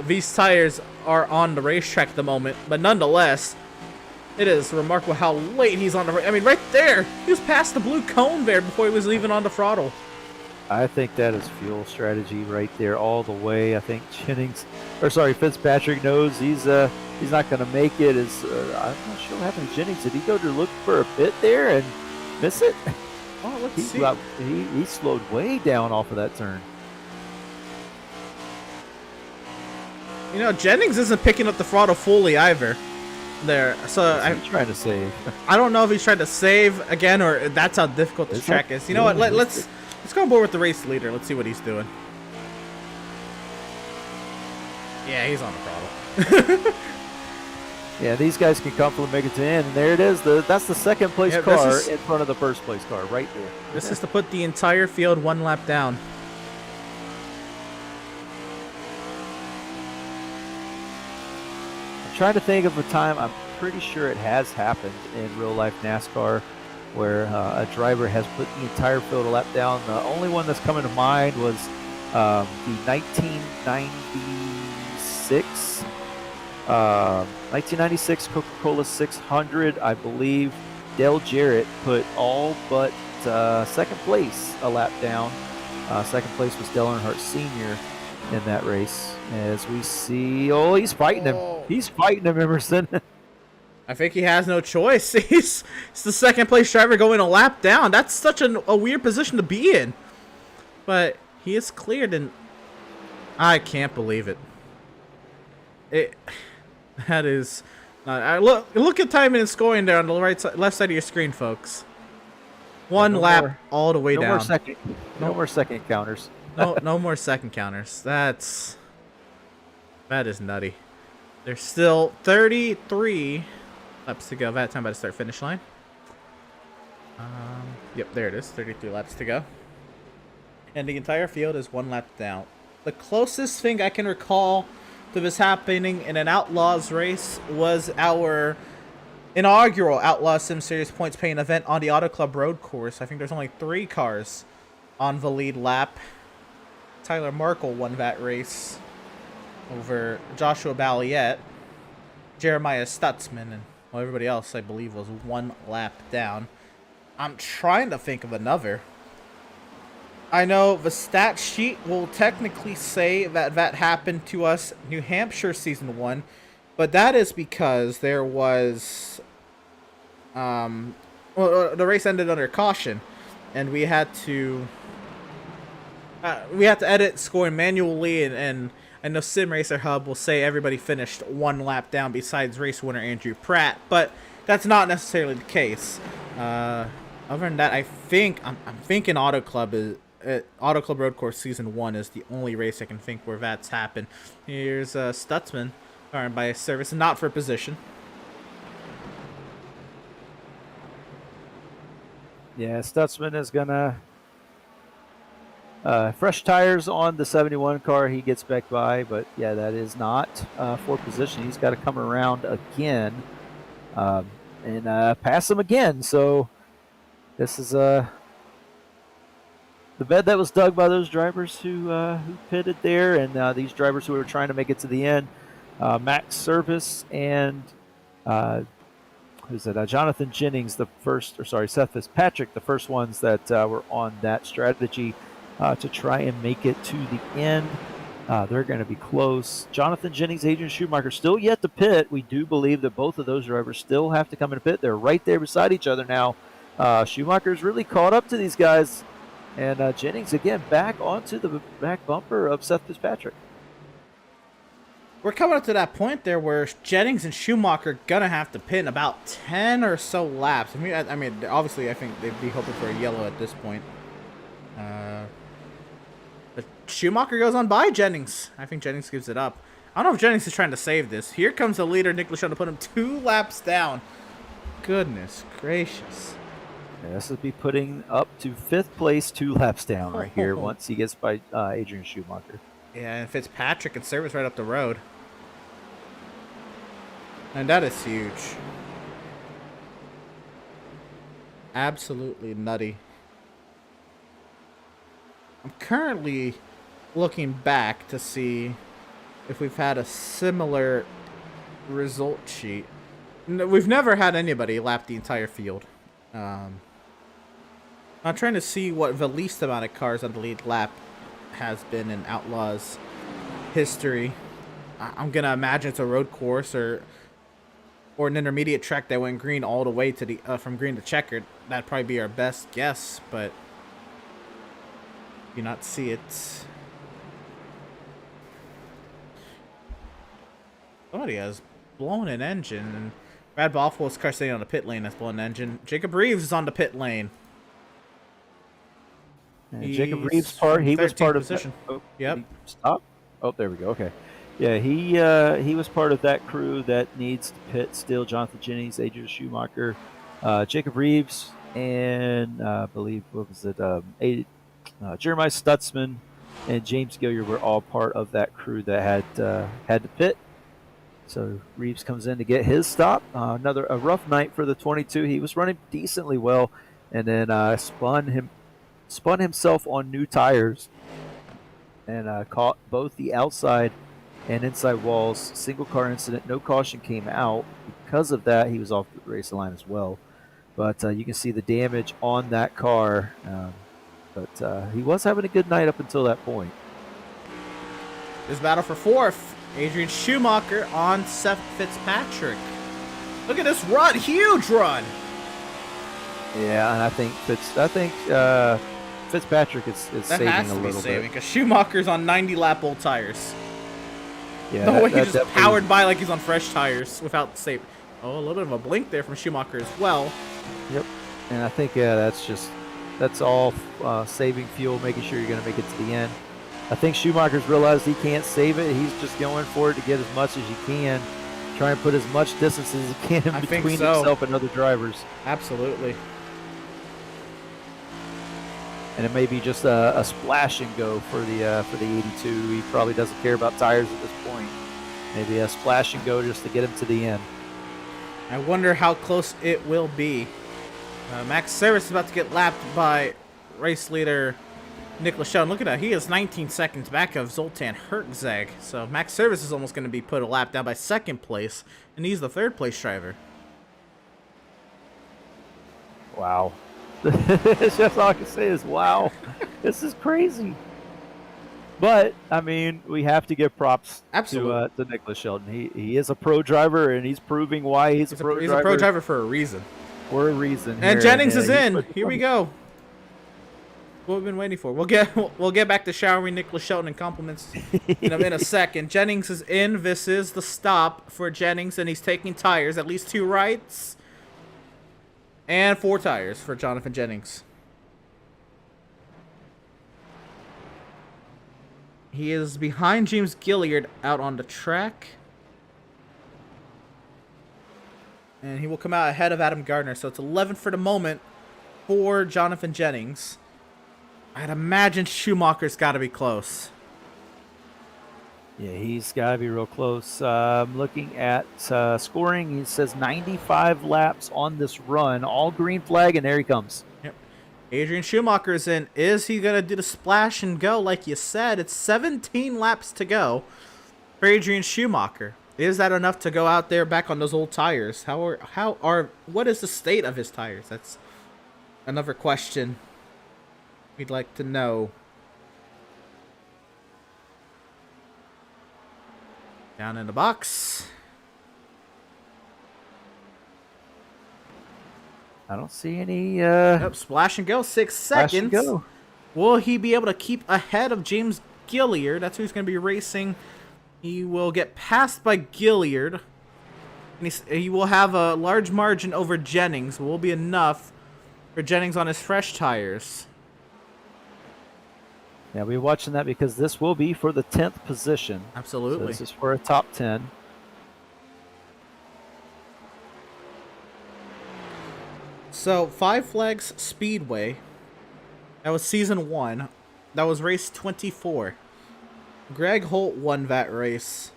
these tires are on the racetrack at the moment. But nonetheless, it is remarkable how late he's on the... I mean, right there, he was past the blue cone there before he was even on the throttle. I think that is fuel strategy right there all the way. I think Fitzpatrick knows he's not going to make it. I'm not sure what happened to Jennings. Did he go to look for a bit there and miss it? Oh, let's see. He slowed way down off of that turn. You know, Jennings isn't picking up the throttle fully either. There, so I'm trying to save. I don't know if he's trying to save again or that's how difficult this track is. You know what? Let's go on board with the race leader. Let's see what he's doing. Yeah, he's on the throttle. Yeah, these guys can comfortably make it to the end. And there it is. That's the second place car in front of the first place car right there. This is to put the entire field one lap down. I'm trying to think of a time. I'm pretty sure it has happened in real life NASCAR where a driver has put the entire field a lap down. The only one that's coming to mind was the 1996 Coca-Cola 600. I believe Dale Jarrett put all but second place a lap down. Second place was Dale Earnhardt Sr. in that race. As we see, he's fighting him. He's fighting him, Emerson. I think he has no choice. He's the second place driver going a lap down. That's such a weird position to be in. But he is cleared, and I can't believe it. That is... look at timing and scoring there on the left side of your screen, folks. One lap all the way down. No more second counters. No more second counters. That is nutty. There's still 33 laps to go. That time by the start finish line. Yep, there it is. 33 laps to go. And the entire field is one lap down. The closest thing I can recall to this happening in an Outlaws race was our inaugural Outlaws Sim Series points paying event on the Auto Club road course. I think there's only 3 cars on the lead lap. Tyler Markle won that race over Joshua Balliet, Jeremiah Stutzman, and everybody else, I believe, was one lap down. I'm trying to think of another. I know the stat sheet will technically say that happened to us New Hampshire Season 1, but that is because there was... the race ended under caution, and we had to edit scoring manually, and I know Sim Racer Hub will say everybody finished one lap down besides race winner Andrew Pratt, but that's not necessarily the case. Other than that, I'm thinking Auto Club Road Course Season 1 is the only race I can think where that's happened. Here's Stutzman, earned by service, not for position. Yeah, Stutzman is gonna fresh tires on the 71 car. He gets back by, but yeah, that is not for position. He's got to come around again and pass him again. So this is the bed that was dug by those drivers who pitted there, and these drivers who were trying to make it to the end. Max Service and Jonathan Jennings, Seth Fitzpatrick, the first ones that were on that strategy to try and make it to the end. They're going to be close. Jonathan Jennings, Adrian Schumacher still yet to pit. We do believe that both of those drivers still have to come in pit. They're right there beside each other now. Schumacher's really caught up to these guys. And Jennings, again, back onto the back bumper of Seth Fitzpatrick. We're coming up to that point there where Jennings and Schumacher are going to have to pit in about 10 or so laps. I mean, obviously, I think they'd be hoping for a yellow at this point. But Schumacher goes on by Jennings. I think Jennings gives it up. I don't know if Jennings is trying to save this. Here comes the leader, Nick Lachey, to put him 2 laps down. Goodness gracious. Yeah, this will be putting up to 5th place 2 laps down right here once he gets by Adrian Schumacher. Yeah, and Fitzpatrick and Service right up the road. And that is huge. Absolutely nutty. I'm currently looking back to see if we've had a similar result sheet. No, we've never had anybody lap the entire field. I'm trying to see what the least amount of cars on the lead lap has been in Outlaws history. I'm gonna imagine it's a road course or an intermediate track that went green all the way to the from green to checkered. That'd probably be our best guess, but do not see it. Somebody has blown an engine, and Brad Boffell's car staying on the pit lane has blown an engine. Jacob Reeves is on the pit lane. And Jacob Reeves' part, he was part of position. Oh, Yep. Stop. Oh, there we go. Okay. Yeah, he was part of that crew that needs to pit still. Jonathan Jennings, Adrian Schumacher, Jacob Reeves, and I believe, what was it? Jeremiah Stutzman and James Gilliard were all part of that crew that had to pit. So Reeves comes in to get his stop. A rough night for the 22. He was running decently well, and then spun himself on new tires and caught both the outside and inside walls. Single car incident. No caution came out. Because of that, he was off the race line as well. But you can see the damage on that car. But he was having a good night up until that point. This battle for fourth. Adrian Schumacher on Seth Fitzpatrick. Look at this run. Huge run. Yeah, and I think Fitzpatrick is That saving has a to be little saving bit. because Schumacher's on 90 lap old tires. Yeah, No way he that just powered by like he's on fresh tires without save. Oh, a little bit of a blink there from Schumacher as well. Yep, and I think that's all saving fuel, making sure you're going to make it to the end. I think Schumacher's realized he can't save it. He's just going for it to get as much as he can, try and put as much distance as he can in between himself and other drivers. Absolutely. And it may be just a splash and go for the 82. He probably doesn't care about tires at this point. Maybe a splash and go just to get him to the end. I wonder how close it will be. Max Service is about to get lapped by race leader Nick Lachelle. Look at that. He is 19 seconds back of Zoltan Hertzeg. So Max Service is almost going to be put a lap down by second place, and he's the third place driver. Wow. That's all I can say is wow. This is crazy. But, I mean, we have to give props to Nicholas Sheldon. He is a pro driver, and he's proving why he's a pro driver. He's a pro driver for a reason. For a reason. And Jennings is in. Here we go. What we've been waiting for. We'll get back to showering Nicholas Shelton and compliments in a second. Jennings is in. This is the stop for Jennings, and he's taking tires. At least 2 rights. And 4 tires for Jonathan Jennings. He is behind James Gilliard out on the track. And he will come out ahead of Adam Gardner. So it's 11 for the moment for Jonathan Jennings. I'd imagine Schumacher's got to be close. Yeah, he's got to be real close. Looking at scoring, he says 95 laps on this run. All green flag, and there he comes. Yep. Adrian Schumacher's in. Is he going to do the splash and go like you said? It's 17 laps to go for Adrian Schumacher. Is that enough to go out there back on those old tires? What is the state of his tires? That's another question we'd like to know. Down in the box. I don't see any. Yep, splash and go. 6 seconds. Splash and go. Will he be able to keep ahead of James Gilliard? That's who's going to be racing. He will get passed by Gilliard. And he will have a large margin over Jennings. Will be enough for Jennings on his fresh tires. Yeah, we're watching that because this will be for the 10th position. Absolutely. So this is for a top 10. So, Five Flags Speedway. That was season 1. That was race 24. Greg Holt won that race.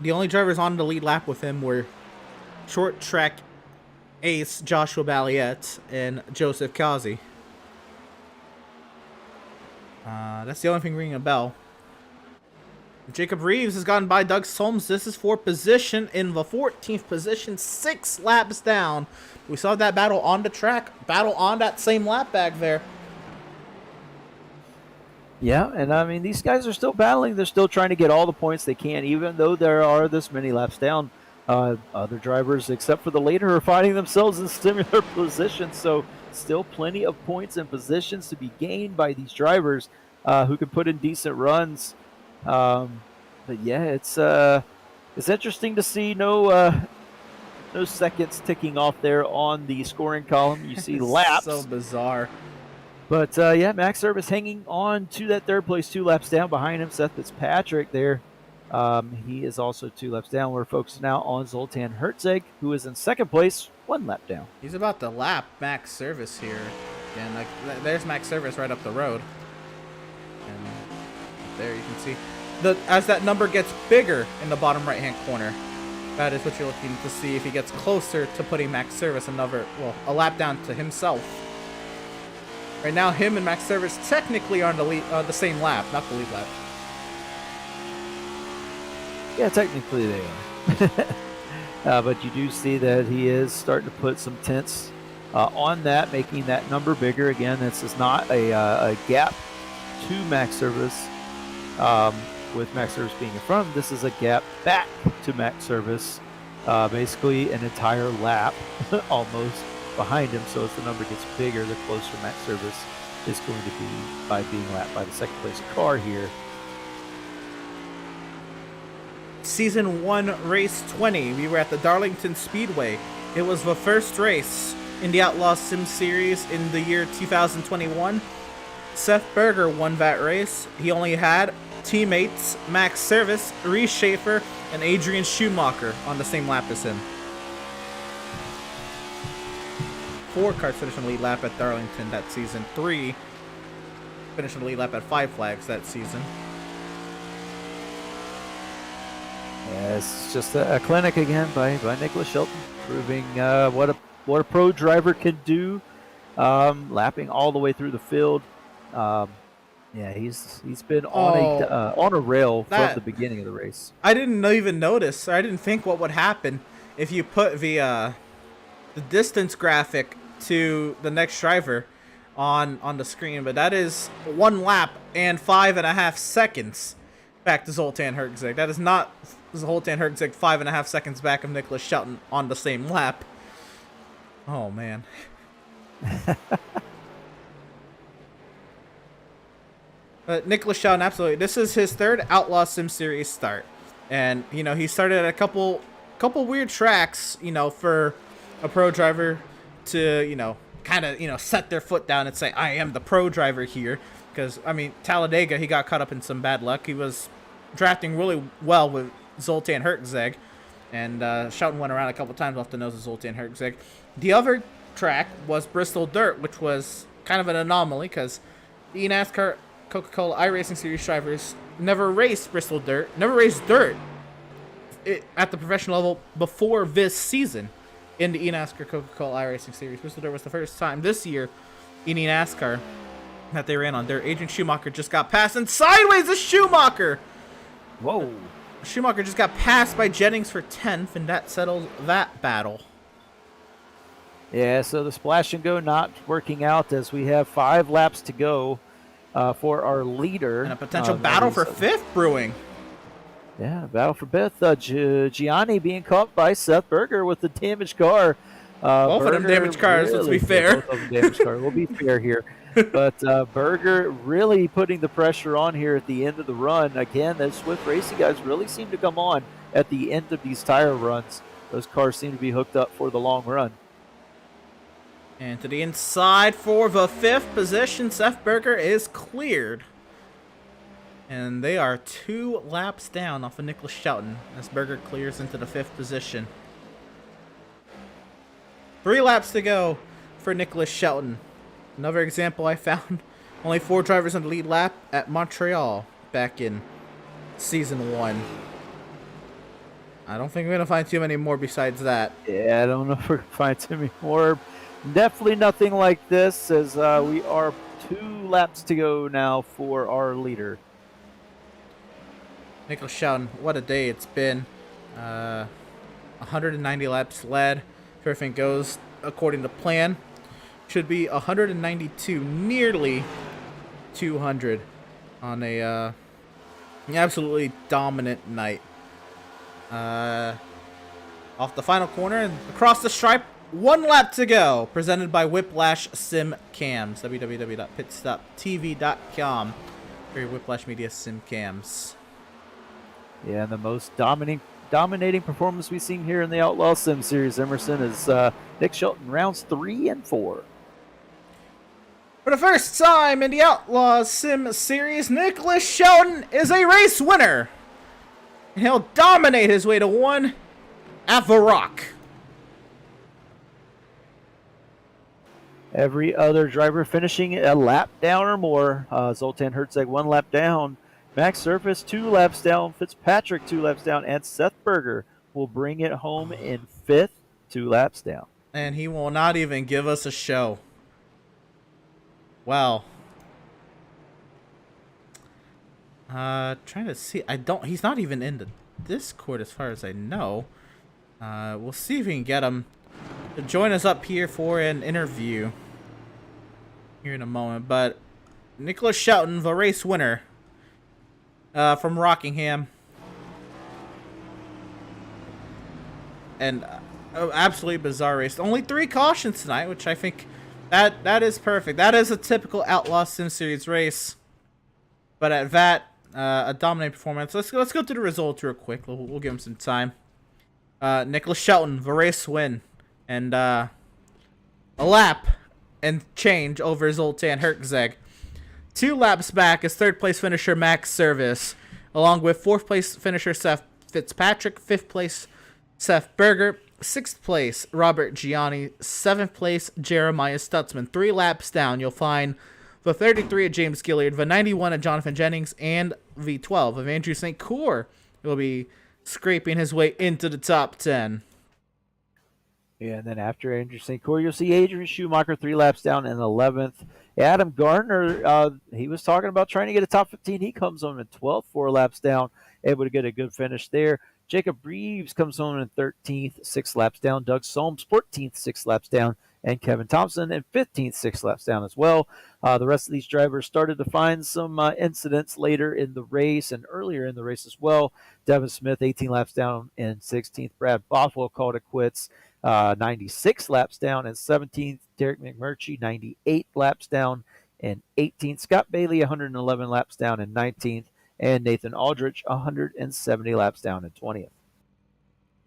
The only drivers on the lead lap with him were short track ace Joshua Balliet and Joseph Kazi. That's the only thing ringing a bell. Jacob Reeves has gotten by Doug Solms. This is for position in the 14th position, 6 laps down. We saw that battle on the track, battle on that same lap back there. Yeah, and I mean, these guys are still battling. They're still trying to get all the points they can, even though there are this many laps down. Other drivers, except for the leader, are finding themselves in similar positions. So still plenty of points and positions to be gained by these drivers who can put in decent runs. But yeah, it's interesting to see no seconds ticking off there on the scoring column. You see laps. So bizarre. But yeah, Max Service hanging on to that third place, 2 laps down behind him. Seth Fitzpatrick there. He is also 2 laps down. We're focused now on Zoltan Herzeg, who is in second place, 1 lap down. He's about to lap Max Service here. Again, like there's Max Service right up the road. And there you can see as that number gets bigger in the bottom right hand corner. That is what you're looking to see if he gets closer to putting Max Service a lap down to himself. Right now, him and Max Service technically are on the same lap, not the lead lap. Yeah, technically they are. But you do see that he is starting to put some tenths on that, making that number bigger. Again, this is not a gap to Max Service. With Max Service being in front, this is a gap back to Max Service. Basically an entire lap almost behind him. So as the number gets bigger, the closer Max Service is going to be by being lapped by the second place car here. Season 1, race 20. We were at the Darlington Speedway. It was the first race in the Outlaws Sim Series in the year 2021. Seth Berger won that race. He only had teammates Max Service, Reese Schaefer, and Adrian Schumacher on the same lap as him. 4 cars finished on the lead lap at Darlington that season. 3 finished on the lead lap at 5 Flags that season. Yeah, it's just a clinic again by Nicholas Shelton, proving what a pro driver can do, lapping all the way through the field. Yeah, he's been on a rail from the beginning of the race. I didn't even notice. I didn't think what would happen if you put the distance graphic to the next driver on the screen, but that is 1 lap and 5.5 seconds back to Zoltan Herzeg. That is not Zoltan Herzeg 5.5 seconds back of Nicholas Shelton on the same lap. Oh man. Nicholas Shelton, absolutely. This is his 3rd Outlaw Sim Series start. And, you know, he started at a couple weird tracks, you know, for a pro driver to, you know, kind of, you know, set their foot down and say, I am the pro driver here. Because, I mean, Talladega, he got caught up in some bad luck. He was drafting really well with Zoltan Herzeg. And Shelton went around a couple times off the nose of Zoltan Herzeg. The other track was Bristol Dirt, which was kind of an anomaly because the NASCAR Coca-Cola iRacing Series drivers never raced Bristol Dirt, never raced dirt at the professional level before this season in the NASCAR Coca-Cola iRacing Series. Bristol Dirt was the first time this year in NASCAR that they ran on dirt. Adrian Schumacher just got passed, and sideways is Schumacher! Whoa. Schumacher just got passed by Jennings for 10th, and that settles that battle. Yeah, so the splash and go not working out as we have 5 laps to go. For our leader. And a potential battle for 5th brewing. Yeah, battle for 5th. Gianni being caught by Seth Berger with the damaged car. Both of them damaged cars, let's be fair. Both of them damaged cars. We'll be fair here. But Berger really putting the pressure on here at the end of the run. Again, the Swift Racing guys really seem to come on at the end of these tire runs. Those cars seem to be hooked up for the long run. And to the inside for the 5th position, Seth Berger is cleared. And they are 2 laps down off of Nicholas Shelton as Berger clears into the 5th position. 3 laps to go for Nicholas Shelton. Another example I found, only 4 drivers on the lead lap at Montreal back in Season 1. I don't think we're going to find too many more besides that. Yeah, I don't know if we're going to find too many more. Definitely nothing like this, as we are 2 laps to go now for our leader. Nicholas Shelton, what a day it's been. 190 laps led. If everything goes according to plan, should be 192, nearly 200 on a absolutely dominant night. Off the final corner and across the stripe, 1 lap to go. Presented by Whiplash Sim Cams. www.pitstoptv.com for your Whiplash Media Sim Cams. Yeah, the most dominating performance we've seen here in the Outlaws Sim Series, Emerson, is Nick Shelton, rounds 3 and 4. For the first time in the Outlaws Sim Series, Nicholas Shelton is a race winner. And he'll dominate his way to 1 at the Rock. Every other driver finishing a lap down or more. Zoltan Herzeg 1 lap down. Max Surface 2 laps down. Fitzpatrick 2 laps down. And Seth Berger will bring it home in 5th, 2 laps down. And he will not even give us a show. Wow. Trying to see. He's not even in the Discord as far as I know. We'll see if we can get him to join us up here for an interview here in a moment. But Nicholas Shelton, the race winner from Rockingham. And absolutely bizarre race. Only 3 cautions tonight, which I think that is perfect. That is a typical Outlaw Sim Series race. But at that, a dominant performance. Let's go through the results real quick. We'll give him some time. Nicholas Shelton, the race win. And a lap and change over Zoltan Herzeg. 2 laps back is 3rd place finisher Max Service, along with 4th place finisher Seth Fitzpatrick, 5th place Seth Berger, 6th place Robert Gianni, 7th place Jeremiah Stutzman. 3 laps down, you'll find the 33 of James Gilliard, the 91 of Jonathan Jennings, and the 12 of Andrew St. Cour will be scraping his way into the top 10. Yeah, and then after Andrew St. Cour, you'll see Adrian Schumacher 3 laps down in 11th. Adam Gardner, he was talking about trying to get a top 15. He comes on in 12th, 4 laps down, able to get a good finish there. Jacob Reeves comes on in 13th, 6 laps down. Doug Solms, 14th, 6 laps down. And Kevin Thompson in 15th, 6 laps down as well. The rest of these drivers started to find some incidents later in the race and earlier in the race as well. Devin Smith, 18 laps down in 16th. Brad Bothwell called it quits. 96 laps down in 17th. Derek McMurtry, 98 laps down in 18th. Scott Bailey, 111 laps down in 19th. And Nathan Aldrich, 170 laps down in 20th.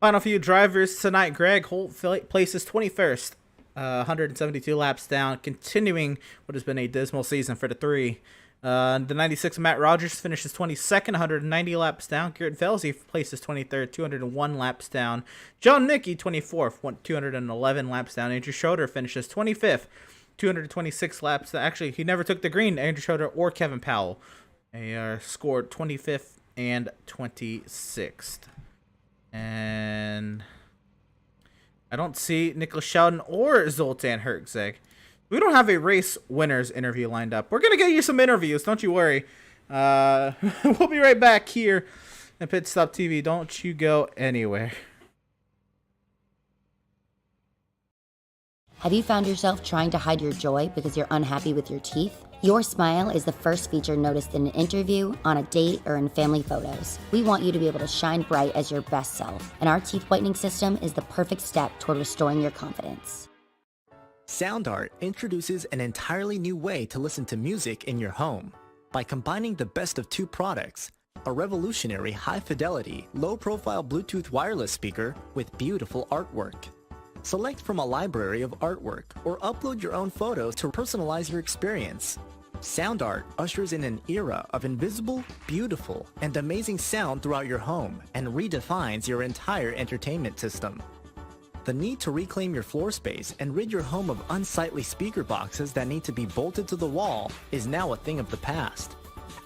Final few drivers tonight. Greg Holt places 21st. 172 laps down, continuing what has been a dismal season for the 3. The 96 Matt Rogers finishes 22nd, 190 laps down. Garrett Velsey places 23rd, 201 laps down. John Nicky, 24th, 211 laps down. Andrew Schroeder finishes 25th, 226 laps. Actually, he never took the green, Andrew Schroeder or Kevin Powell. They scored 25th and 26th. And I don't see Nicholas Shelton or Zoltan Herzeg. We don't have a race winners interview lined up. We're going to get you some interviews. Don't you worry. We'll be right back here at Pit Stop TV. Don't you go anywhere. Have you found yourself trying to hide your joy because you're unhappy with your teeth? Your smile is the first feature noticed in an interview, on a date, or in family photos. We want you to be able to shine bright as your best self, and our teeth whitening system is the perfect step toward restoring your confidence. Sound Art introduces an entirely new way to listen to music in your home. By combining the best of 2 products, a revolutionary high-fidelity, low-profile Bluetooth wireless speaker with beautiful artwork. Select from a library of artwork or upload your own photos to personalize your experience. Sound Art ushers in an era of invisible, beautiful, and amazing sound throughout your home and redefines your entire entertainment system. The need to reclaim your floor space and rid your home of unsightly speaker boxes that need to be bolted to the wall is now a thing of the past.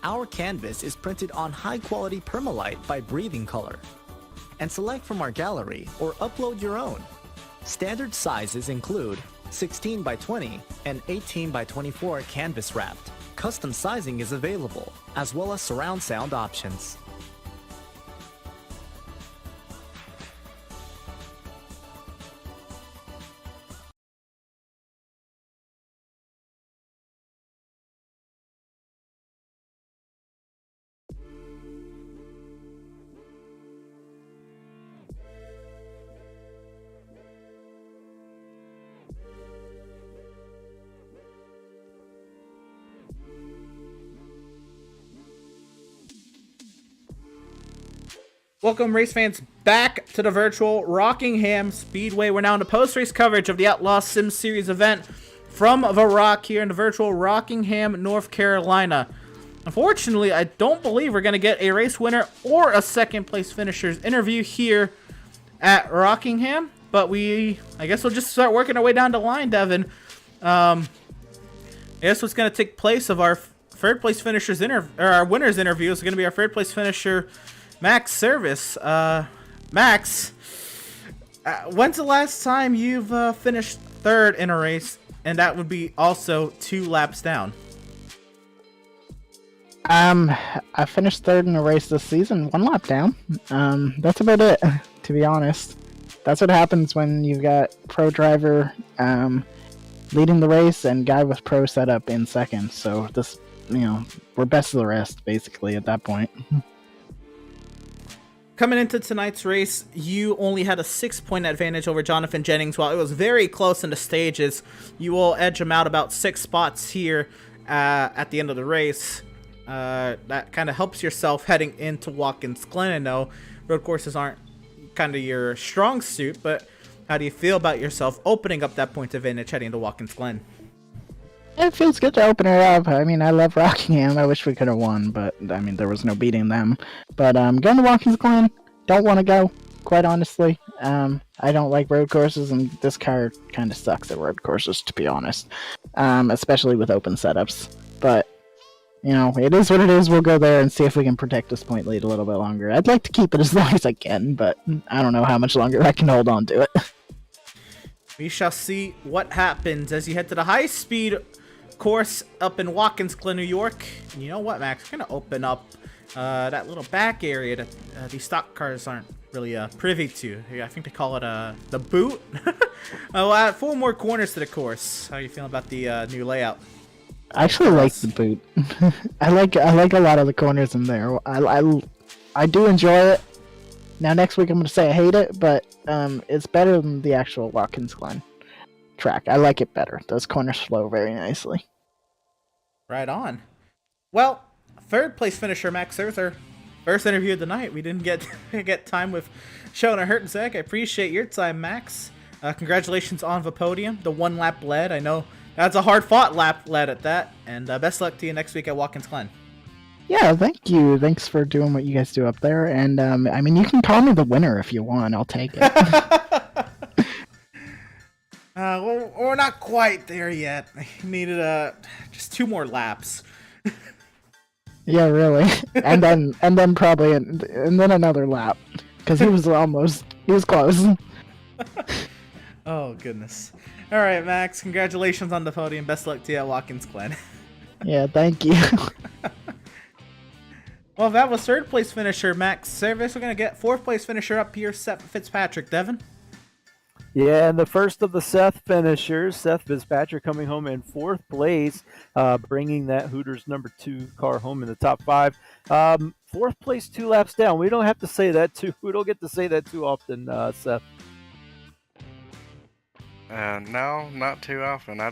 Our canvas is printed on high-quality permalite by Breathing Color. And select from our gallery or upload your own. Standard sizes include 16 by 20 and 18 by 24 canvas wrapped. Custom sizing is available, as well as surround sound options. Welcome, race fans, back to the virtual Rockingham Speedway. We're now in the post-race coverage of the Outlaws Sim Series event from the Rock here in the virtual Rockingham, North Carolina. Unfortunately, I don't believe we're going to get a race winner or a second-place finisher's interview here at Rockingham, but I guess we'll just start working our way down the line, Devin. I guess what's going to take place of our third-place finisher's our winner's interview is going to be our third-place finisher, Max Service. Max, when's the last time you've finished third in a race, and that would be also 2 laps down? I finished third in a race this season, 1 lap down. That's about it, to be honest. That's what happens when you've got pro driver leading the race and guy with pro setup in second. So this, we're best of the rest, basically, at that point. Coming into tonight's race, you only had a 6-point advantage over Jonathan Jennings. While it was very close in the stages, you will edge him out about 6 spots here at the end of the race. That kind of helps yourself heading into Watkins Glen. I know road courses aren't kind of your strong suit, but how do you feel about yourself opening up that point advantage heading into Watkins Glen? It feels good to open it up. I mean, I love Rockingham. I wish we could have won, but, I mean, there was no beating them. But going to Watkins Glen, don't want to go, quite honestly. I don't like road courses, and this car kind of sucks at road courses, to be honest. Especially with open setups. But, it is what it is. We'll go there and see if we can protect this point lead a little bit longer. I'd like to keep it as long as I can, but I don't know how much longer I can hold on to it. We shall see what happens as you head to the high-speed course up in Watkins Glen, New York. And you know what, Max? We're going to open up that little back area that these stock cars aren't really privy to. I think they call it the boot. We'll add 4 more corners to the course. How are you feeling about the new layout? I actually like the boot. I like a lot of the corners in there. I do enjoy it. Now next week I'm going to say I hate it, but it's better than the actual Watkins Glen track. I like it better. Those corners flow very nicely. Right on. Well, third place finisher Max Serther, first interview of the night. We didn't get time with Shona Hertzeg. I appreciate your time, Max. Congratulations on the podium, the 1 lap lead. I know that's a hard fought lap lead at that, and best luck to you next week at Watkins Glen. Yeah, thank you. Thanks for doing what you guys do up there. And I mean, you can call me the winner if you want. I'll take it. Well, we're not quite there yet. I needed just 2 more laps. Yeah, really. And then probably and then another lap, because he was close. Oh goodness. All right, Max. Congratulations on the podium. Best luck to you at Watkins Glen. Yeah, thank you. Well, that was third place finisher Max Service. We're gonna get 4th place finisher up here, Seth Fitzpatrick. Devin. Yeah, and the first of the Seth finishers, Seth Fitzpatrick, coming home in 4th place, bringing that Hooters number 2 car home in the top 5. 4th place, 2 laps down. We don't have to say that too. We don't get to say that too often, Seth. No, not too often. I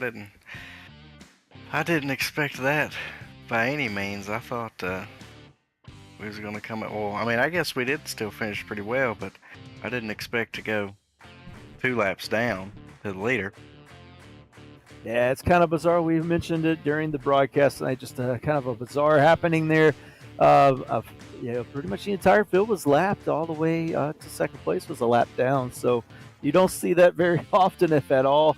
didn't expect that by any means. I thought we was going to come at, well, I mean, I guess we did still finish pretty well, but I didn't expect to go 2 laps down to the leader. Yeah, it's kind of bizarre. We mentioned it during the broadcast tonight. Just kind of a bizarre happening there. Pretty much the entire field was lapped all the way to 2nd place was a lap down. So you don't see that very often, if at all.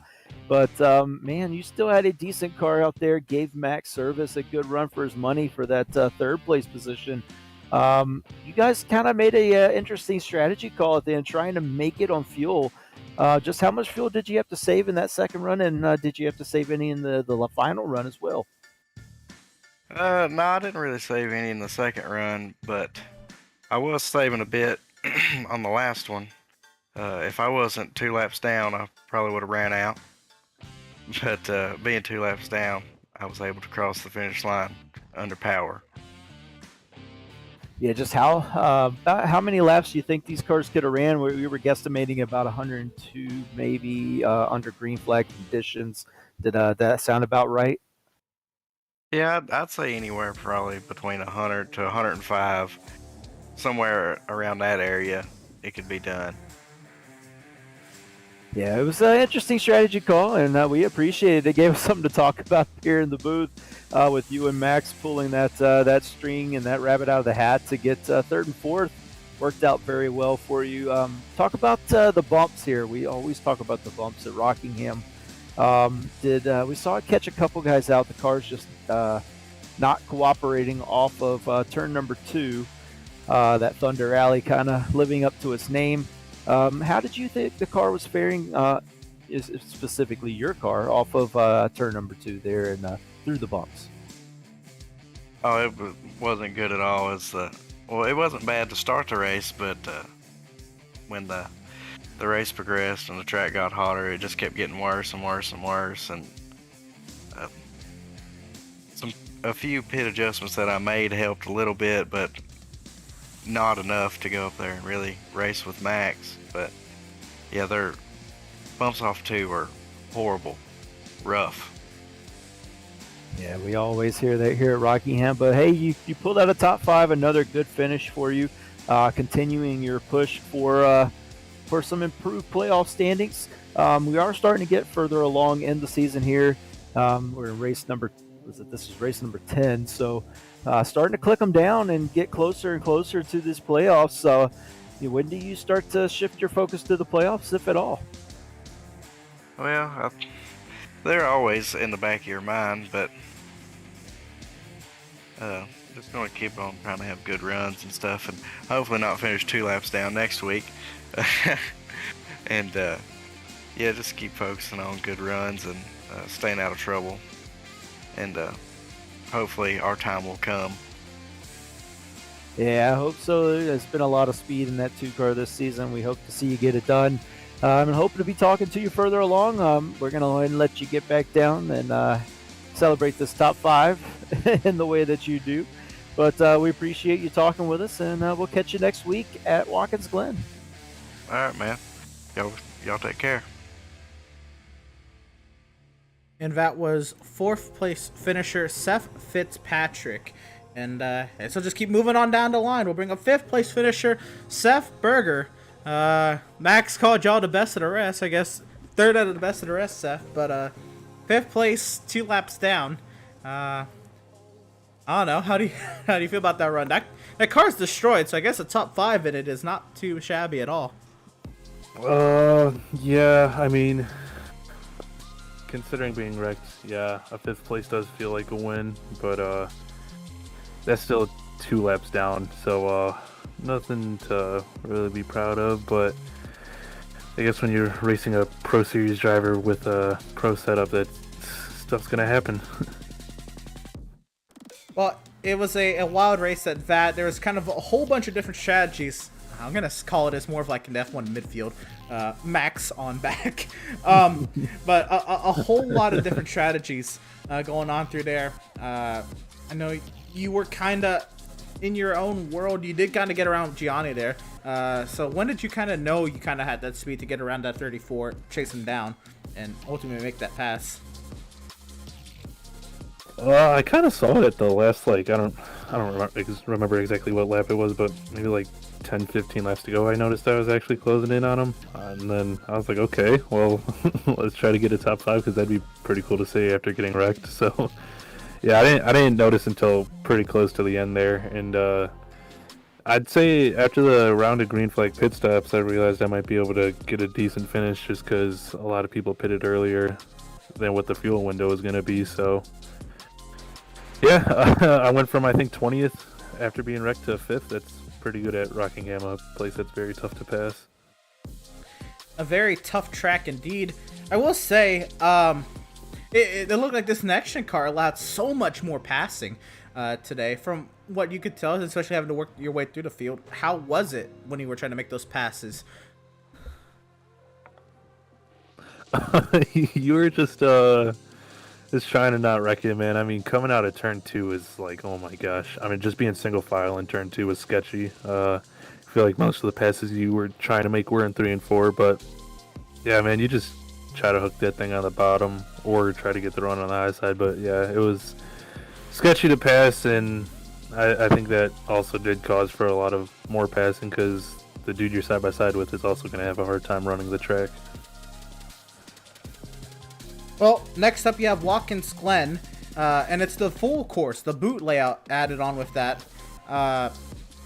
But man, you still had a decent car out there. Gave Max Service a good run for his money for that third place position. You guys kind of made a interesting strategy call at the end, trying to make it on fuel. Just how much fuel did you have to save in that second run, and did you have to save any in the final run as well? No, I didn't really save any in the second run, but I was saving a bit on the last one. If I wasn't 2 laps down, I probably would have ran out. But being 2 laps down, I was able to cross the finish line under power. Yeah, just about how many laps do you think these cars could have ran? We were guesstimating about 102, maybe under green flag conditions. Did that sound about right? Yeah, I'd say anywhere probably between 100 to 105, somewhere around that area, it could be done. Yeah, it was an interesting strategy call, and we appreciate it. It gave us something to talk about here in the booth with you and Max pulling that string and that rabbit out of the hat to get third and fourth. Worked out very well for you. Talk about the bumps here. We always talk about the bumps at Rockingham. We saw it catch a couple guys out. The car's just not cooperating off of turn number 2. That Thunder Alley kind of living up to its name. How did you think the car was faring, specifically your car, off of turn number 2 there and through the bumps? Oh, it wasn't good at all. It wasn't bad to start the race, but when the race progressed and the track got hotter, it just kept getting worse and worse and worse. And a few pit adjustments that I made helped a little bit, but not enough to go up there and really race with Max. But yeah, their bumps off 2 were horrible, rough. Yeah, we always hear that here at Rockingham. But hey, you pulled out a top 5, another good finish for you, continuing your push for some improved playoff standings. We are starting to get further along in the season here. We're in race number, this is race number 10, so starting to click them down and get closer and closer to this playoffs. So when do you start to shift your focus to the playoffs, if at all? Well, they're always in the back of your mind, but just going to keep on trying to have good runs and stuff, and hopefully not finish 2 laps down next week. And yeah, just keep focusing on good runs and staying out of trouble, and hopefully our time will come. Yeah, I hope so. There's been a lot of speed in that 2 car this season. We hope to see you get it done. I'm hoping to be talking to you further along. We're going to go ahead and let you get back down and celebrate this top 5 in the way that you do. But we appreciate you talking with us, and we'll catch you next week at Watkins Glen. All right, man. Y'all take care. And that was 4th place finisher Seth Fitzpatrick. And so just keep moving on down the line. We'll bring up 5th place finisher Seth Berger. Max called y'all the best of the rest. I guess 3rd out of the best of the rest, Seth. But 5th place, 2 laps down. I don't know. How do you feel about that run? That car's destroyed, so I guess a top 5 in it is not too shabby at all. Yeah, I mean, considering being wrecked, yeah, a 5th place does feel like a win, but that's still 2 laps down, so nothing to really be proud of. But I guess when you're racing a Pro Series driver with a pro setup, that stuff's gonna happen. Well, it was a wild race at that. There was kind of a whole bunch of different strategies. I'm going to call it as more of like an F1 midfield. Max on back. But a whole lot of different strategies going on through there. I know you were kind of in your own world. You did kind of get around Gianni there. So when did you kind of know you kind of had that speed to get around that 34, chase him down, and ultimately make that pass? I kind of saw it at the last, I don't remember exactly what lap it was, but maybe like 10, 15 laps to go, I noticed I was actually closing in on him. And then I was like, okay, well, let's try to get a top 5, because that'd be pretty cool to see after getting wrecked. So, yeah, I didn't notice until pretty close to the end there. And I'd say after the round of green flag pit stops, I realized I might be able to get a decent finish, just because a lot of people pitted earlier. than what the fuel window is going to be. So, yeah, I went from I think 20th after being wrecked to 5th. That's pretty good at Rockingham, a place that's very tough to pass. A very tough track indeed. I will say, it looked like this NextGen car allowed so much more passing today. From what you could tell, especially having to work your way through the field, how was it when you were trying to make those passes? You were just trying to not wreck it, man. I mean, coming out of turn 2 is like, oh my gosh. I mean, just being single file in turn 2 was sketchy. I feel like most of the passes you were trying to make were in 3 and 4, but yeah, man, you just try to hook that thing on the bottom or try to get the run on the high side. But yeah, it was sketchy to pass, and I think that also did cause for a lot of more passing because the dude you're side by side with is also going to have a hard time running the track. Well, next up you have Watkins Glen, and it's the full course, the boot layout added on with that.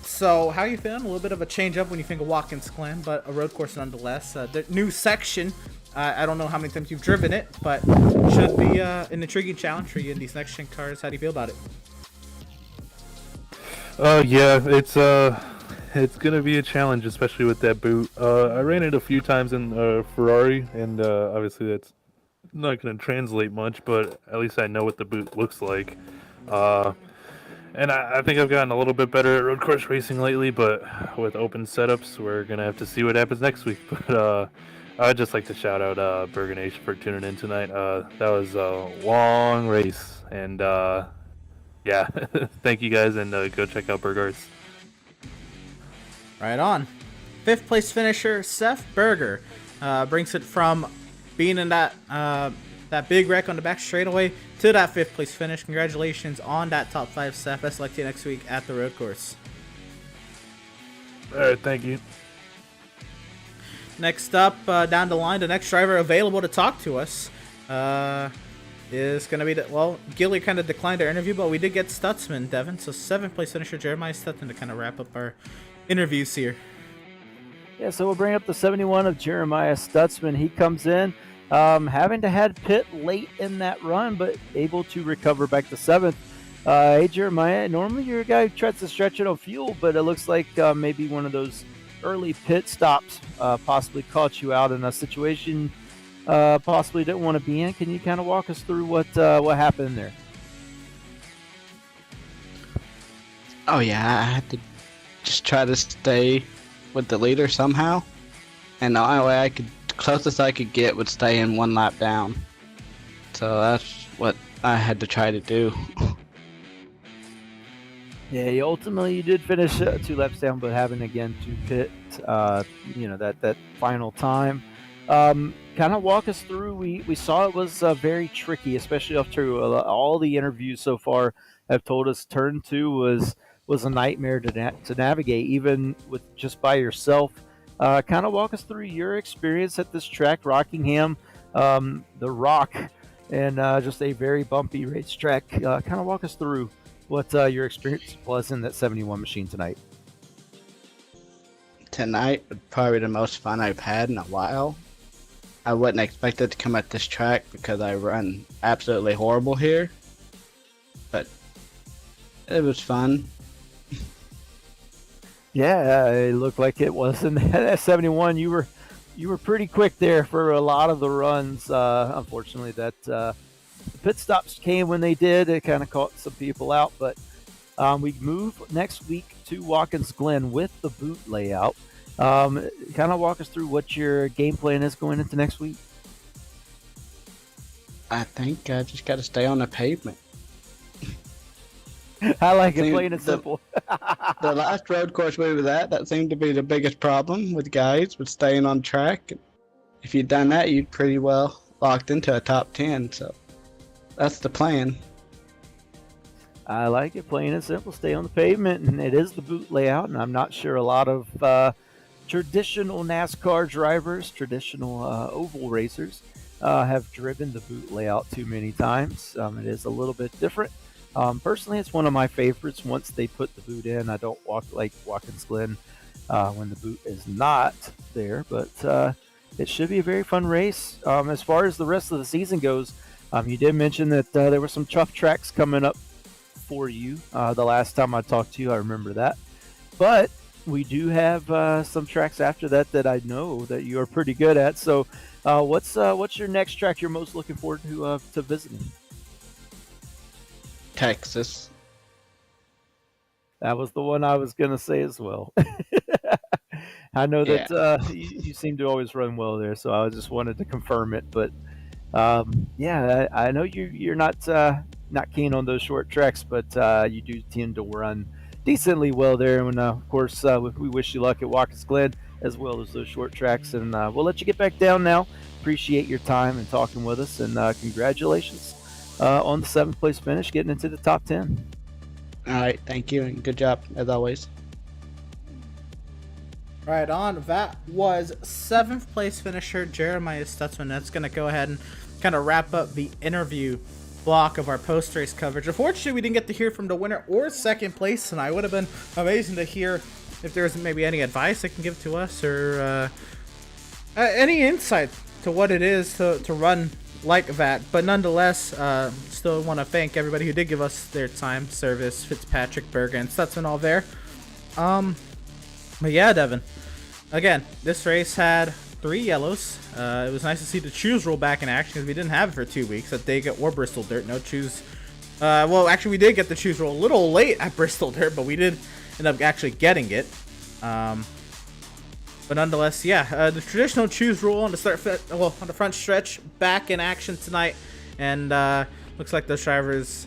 So how you feeling? A little bit of a change up when you think of Watkins Glen, but a road course nonetheless. The new section, I don't know how many times you've driven it, but should be an intriguing challenge for you in these next-gen cars. How do you feel about it? Yeah, it's gonna be a challenge, especially with that boot. I ran it a few times in Ferrari, and obviously that's not going to translate much, but at least I know what the boot looks like. And I think I've gotten a little bit better at road course racing lately, but with open setups, we're going to have to see what happens next week. But I'd just like to shout out Burger Nation for tuning in tonight. That was a long race, and yeah, thank you guys, and go check out Burgers. Right on. 5th place finisher, Seth Berger, brings it from being in that big wreck on the back straightaway to that 5th place finish. Congratulations on that top 5, Seth. Best luck to you next week at the road course. All right, thank you. Next up, down the line, the next driver available to talk to us is going to be, Gilly kind of declined our interview, but we did get Stutzman, Devin. So 7th place finisher Jeremiah Stutzman to kind of wrap up our interviews here. Yeah, so we'll bring up the 71 of Jeremiah Stutzman. He comes in, having to head pit late in that run, but able to recover back to 7th. Hey, Jeremiah, normally you're a guy who tries to stretch it on fuel, but it looks like maybe one of those early pit stops possibly caught you out in a situation possibly didn't want to be in. Can you kind of walk us through what happened there? Oh, yeah, I had to just try to stay with the leader somehow, and the only way closest I could get would stay in one lap down. So that's what I had to try to do. Yeah, ultimately you did finish 2 laps down, but having again to pit, that final time. Kind of walk us through. We saw it was very tricky, especially after all the interviews so far have told us turn 2 was a nightmare to navigate, even with just by yourself. Kind of walk us through your experience at this track, Rockingham, the Rock, and just a very bumpy racetrack. Kind of walk us through what your experience was in that 71 machine tonight. Tonight was probably the most fun I've had in a while. I wasn't expected to come at this track because I run absolutely horrible here, but it was fun. Yeah, it looked like it was in that 71. You were pretty quick there for a lot of the runs. Unfortunately, that the pit stops came when they did. It kind of caught some people out, but we move next week to Watkins Glen with the boot layout. Kind of walk us through what your game plan is going into next week. I think I just got to stay on the pavement. I like it, plain and simple. The last road course we were at, that seemed to be the biggest problem with guys, with staying on track. If you'd done that, you'd pretty well locked into a top 10, so that's the plan. I like it, plain and simple. Stay on the pavement, and it is the boot layout, and I'm not sure a lot of traditional NASCAR drivers, traditional oval racers, have driven the boot layout too many times. It is a little bit different. Personally, it's one of my favorites once they put the boot in. I don't like Watkins Glen when the boot is not there, but it should be a very fun race. As far as the rest of the season goes, you did mention that there were some tough tracks coming up for you. The last time I talked to you, I remember that. But we do have some tracks after that that I know that you are pretty good at. So, what's your next track you're most looking forward to visiting? Texas. That was the one I was gonna say as well. I know that you seem to always run well there, so I just wanted to confirm it. But yeah, I know you're not keen on those short tracks, but you do tend to run decently well there. And of course, we wish you luck at Watkins Glen as well as those short tracks. And we'll let you get back down now. Appreciate your time and talking with us, and congratulations on the 7th place finish, getting into the top 10. All right, thank you, and good job as always. Right on. That was 7th place finisher Jeremiah Stutzman. That's going to go ahead and kind of wrap up the interview block of our post-race coverage. Unfortunately, we didn't get to hear from the winner or 2nd place, and I would have been amazing to hear if there's maybe any advice they can give to us or any insight to what it is to run like that. But nonetheless, still want to thank everybody who did give us their time, service, Fitzpatrick, Berger, and Stutzman all there. But yeah, Devin, again, this race had 3 yellows. It was nice to see the choose rule back in action because we didn't have it for 2 weeks at Dega or Bristol Dirt. No choose. Well, actually, we did get the choose rule a little late at Bristol Dirt, but we did end up actually getting it. But nonetheless, yeah, the traditional choose rule on the on the front stretch back in action tonight, and looks like those drivers,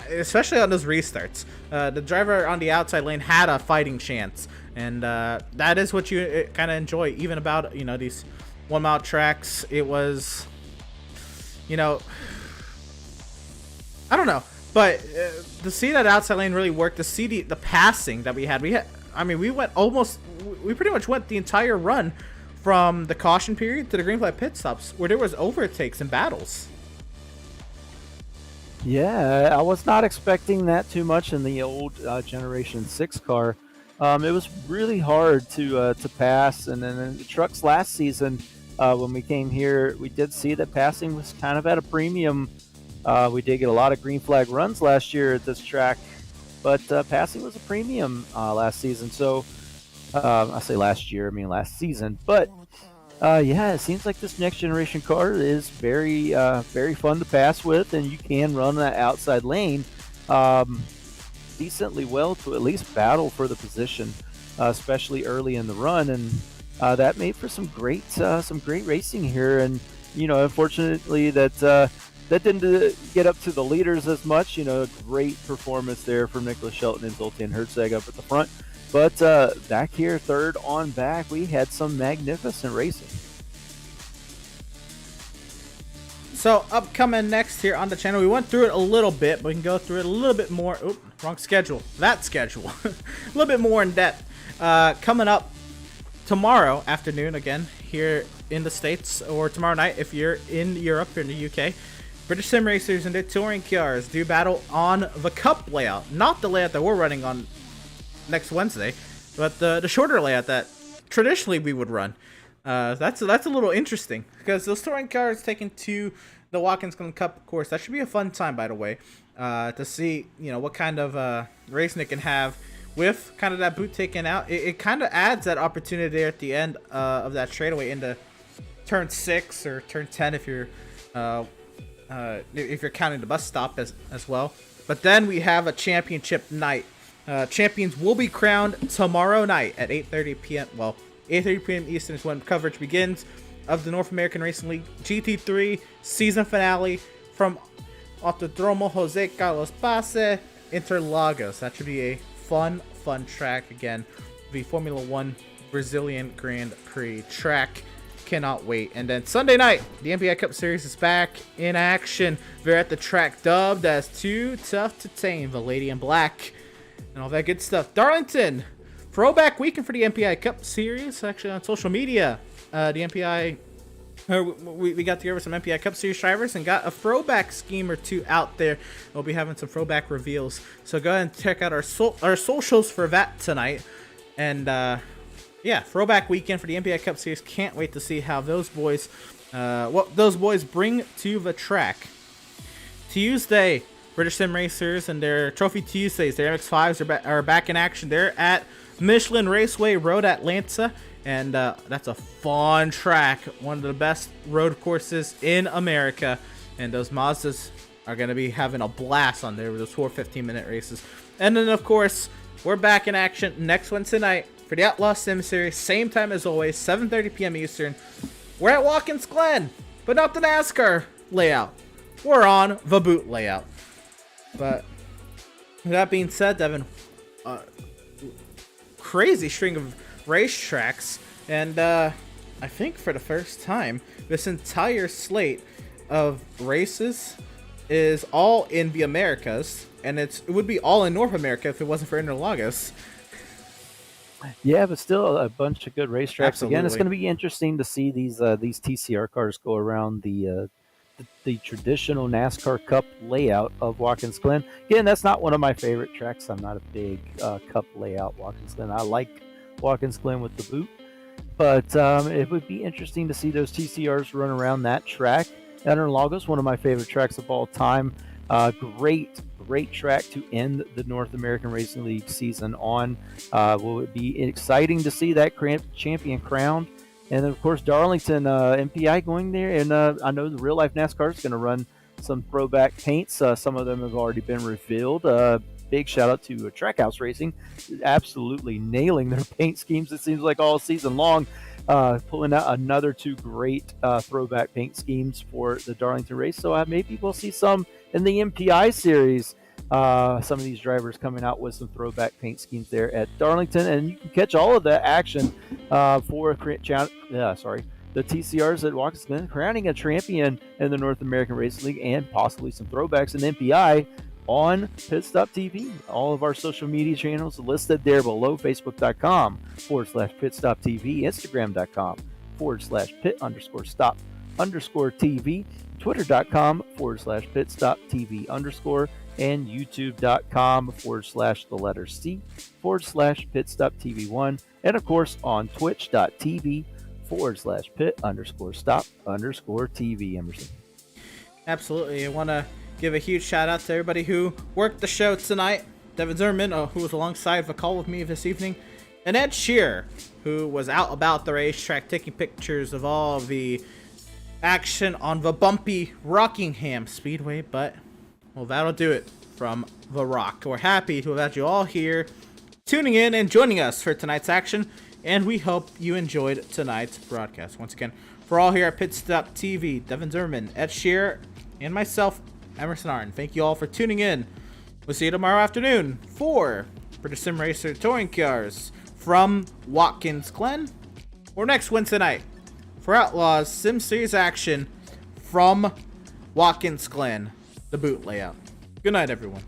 especially on those restarts, the driver on the outside lane had a fighting chance. And that is what you kind of enjoy, even about, these 1 mile tracks. It was, I don't know, but to see that outside lane really work, to see the passing that we had, we pretty much went the entire run from the caution period to the green flag pit stops, where there was overtakes and battles. Yeah, I was not expecting that too much in the old Generation 6 car. It was really hard to pass, and then in the trucks last season, when we came here, we did see that passing was kind of at a premium. We did get a lot of green flag runs last year at this track, but passing was a premium last season. So I say last year, I mean last season. But yeah, it seems like this next generation car is very fun to pass with, and you can run that outside lane decently well to at least battle for the position, especially early in the run, and that made for some great racing here. And unfortunately that didn't get up to the leaders as much. Great performance there from Nicholas Shelton and Zoltan Herzog up at the front, but back here, third on back, we had some magnificent racing. So upcoming next here on the channel, we went through it a little bit, but we can go through it a little bit more. Oop, wrong schedule. That schedule. A little bit more in depth. Coming up tomorrow afternoon, again, here in the States, or tomorrow night if you're in Europe or in the UK, British Sim Racers and their touring cars do battle on the Cup layout. Not the layout that we're running on next Wednesday, but the shorter layout that traditionally we would run. That's a little interesting because those touring cars taken to the Watkins Glen Cup course. That should be a fun time, by the way, to see what kind of racing it can have with kind of that boot taken out. It kind of adds that opportunity there at the end of that straightaway into turn 6 or turn 10 if you're counting the bus stop as well. But then we have a championship night. Champions will be crowned tomorrow night at 8:30 p.m. Well, 8:30 p.m. Eastern is when coverage begins of the North American Racing League GT3 season finale from Autodromo Jose Carlos Pace, Interlagos. That should be a fun track. Again, the Formula One Brazilian Grand Prix track. Cannot wait. And then Sunday night, the MPI Cup Series is back in action. They're at the track dubbed as Too Tough to Tame, the Lady in Black, and all that good stuff. Darlington, throwback weekend for the MPI Cup Series. Actually, on social media, the MPI, we got together with some MPI Cup Series drivers and got a throwback scheme or two out there. We'll be having some throwback reveals. So go ahead and check out our socials for that tonight. And yeah, yeah, throwback weekend for the MPI Cup Series. Can't wait to see how those boys, what those boys bring to the track. Tuesday, British Sim Racers and their Trophy Tuesdays, their MX-5s are back in action. They're at Michelin Raceway Road Atlanta, and that's a fun track, one of the best road courses in America, and those Mazdas are going to be having a blast on there with those 4 15-minute races. And then, of course, we're back in action next Wednesday night for the Outlaws Sim Series, same time as always, 7:30 p.m. Eastern. We're at Watkins Glen, but not the NASCAR layout. We're on the boot layout. But with that being said, Devin, crazy string of racetracks, and I think for the first time, this entire slate of races is all in the Americas, and it would be all in North America if it wasn't for Interlagos. Yeah, but still a bunch of good racetracks. Absolutely. Again, it's going to be interesting to see these TCR cars go around the traditional NASCAR Cup layout of Watkins Glen. Again, that's not one of my favorite tracks. I'm not a big Cup layout Watkins Glen. I like Watkins Glen with the boot, but it would be interesting to see those TCRs run around that track. Interlagos, one of my favorite tracks of all time. Great track to end the North American Racing League season on. Will it be exciting to see that champion crowned? And then, of course, Darlington MPI going there. And I know the real life NASCAR is going to run some throwback paints. Some of them have already been revealed. Big shout out to Trackhouse Racing, absolutely nailing their paint schemes, it seems like, all season long. Pulling out another 2 great throwback paint schemes for the Darlington race. So maybe we'll see some in the MPI series. Some of these drivers coming out with some throwback paint schemes there at Darlington, and you can catch all of that action for the TCRs at Watkins Glen, crowning a champion in the North American Racing League, and possibly some throwbacks in MPI on Pit Stop TV. All of our social media channels are listed there below, facebook.com/Pit Stop TV, Instagram.com/Pit_Stop_TV, Twitter.com/Pit Stop TV_, and YouTube.com/C/Pit Stop TV1, and of course on Twitch.tv/Pit_Stop_TV, Emerson. Absolutely. I want to give a huge shout out to everybody who worked the show tonight. Devin Zimmerman, who was alongside the call with me this evening, and Ed Shearer, who was out about the racetrack taking pictures of all of the action on the bumpy Rockingham Speedway. But, well, that'll do it from The Rock. We're happy to have had you all here tuning in and joining us for tonight's action, and we hope you enjoyed tonight's broadcast. Once again, for all here at Pit Stop TV, Devin Zimmerman, Ed Shearer, and myself, Emerson Arn, thank you all for tuning in. We'll see you tomorrow afternoon for British Sim Racer Touring Cars from Watkins Glen, or next Wednesday night for Outlaws Sim Series action from Watkins Glen, the boot layout. Good night, everyone.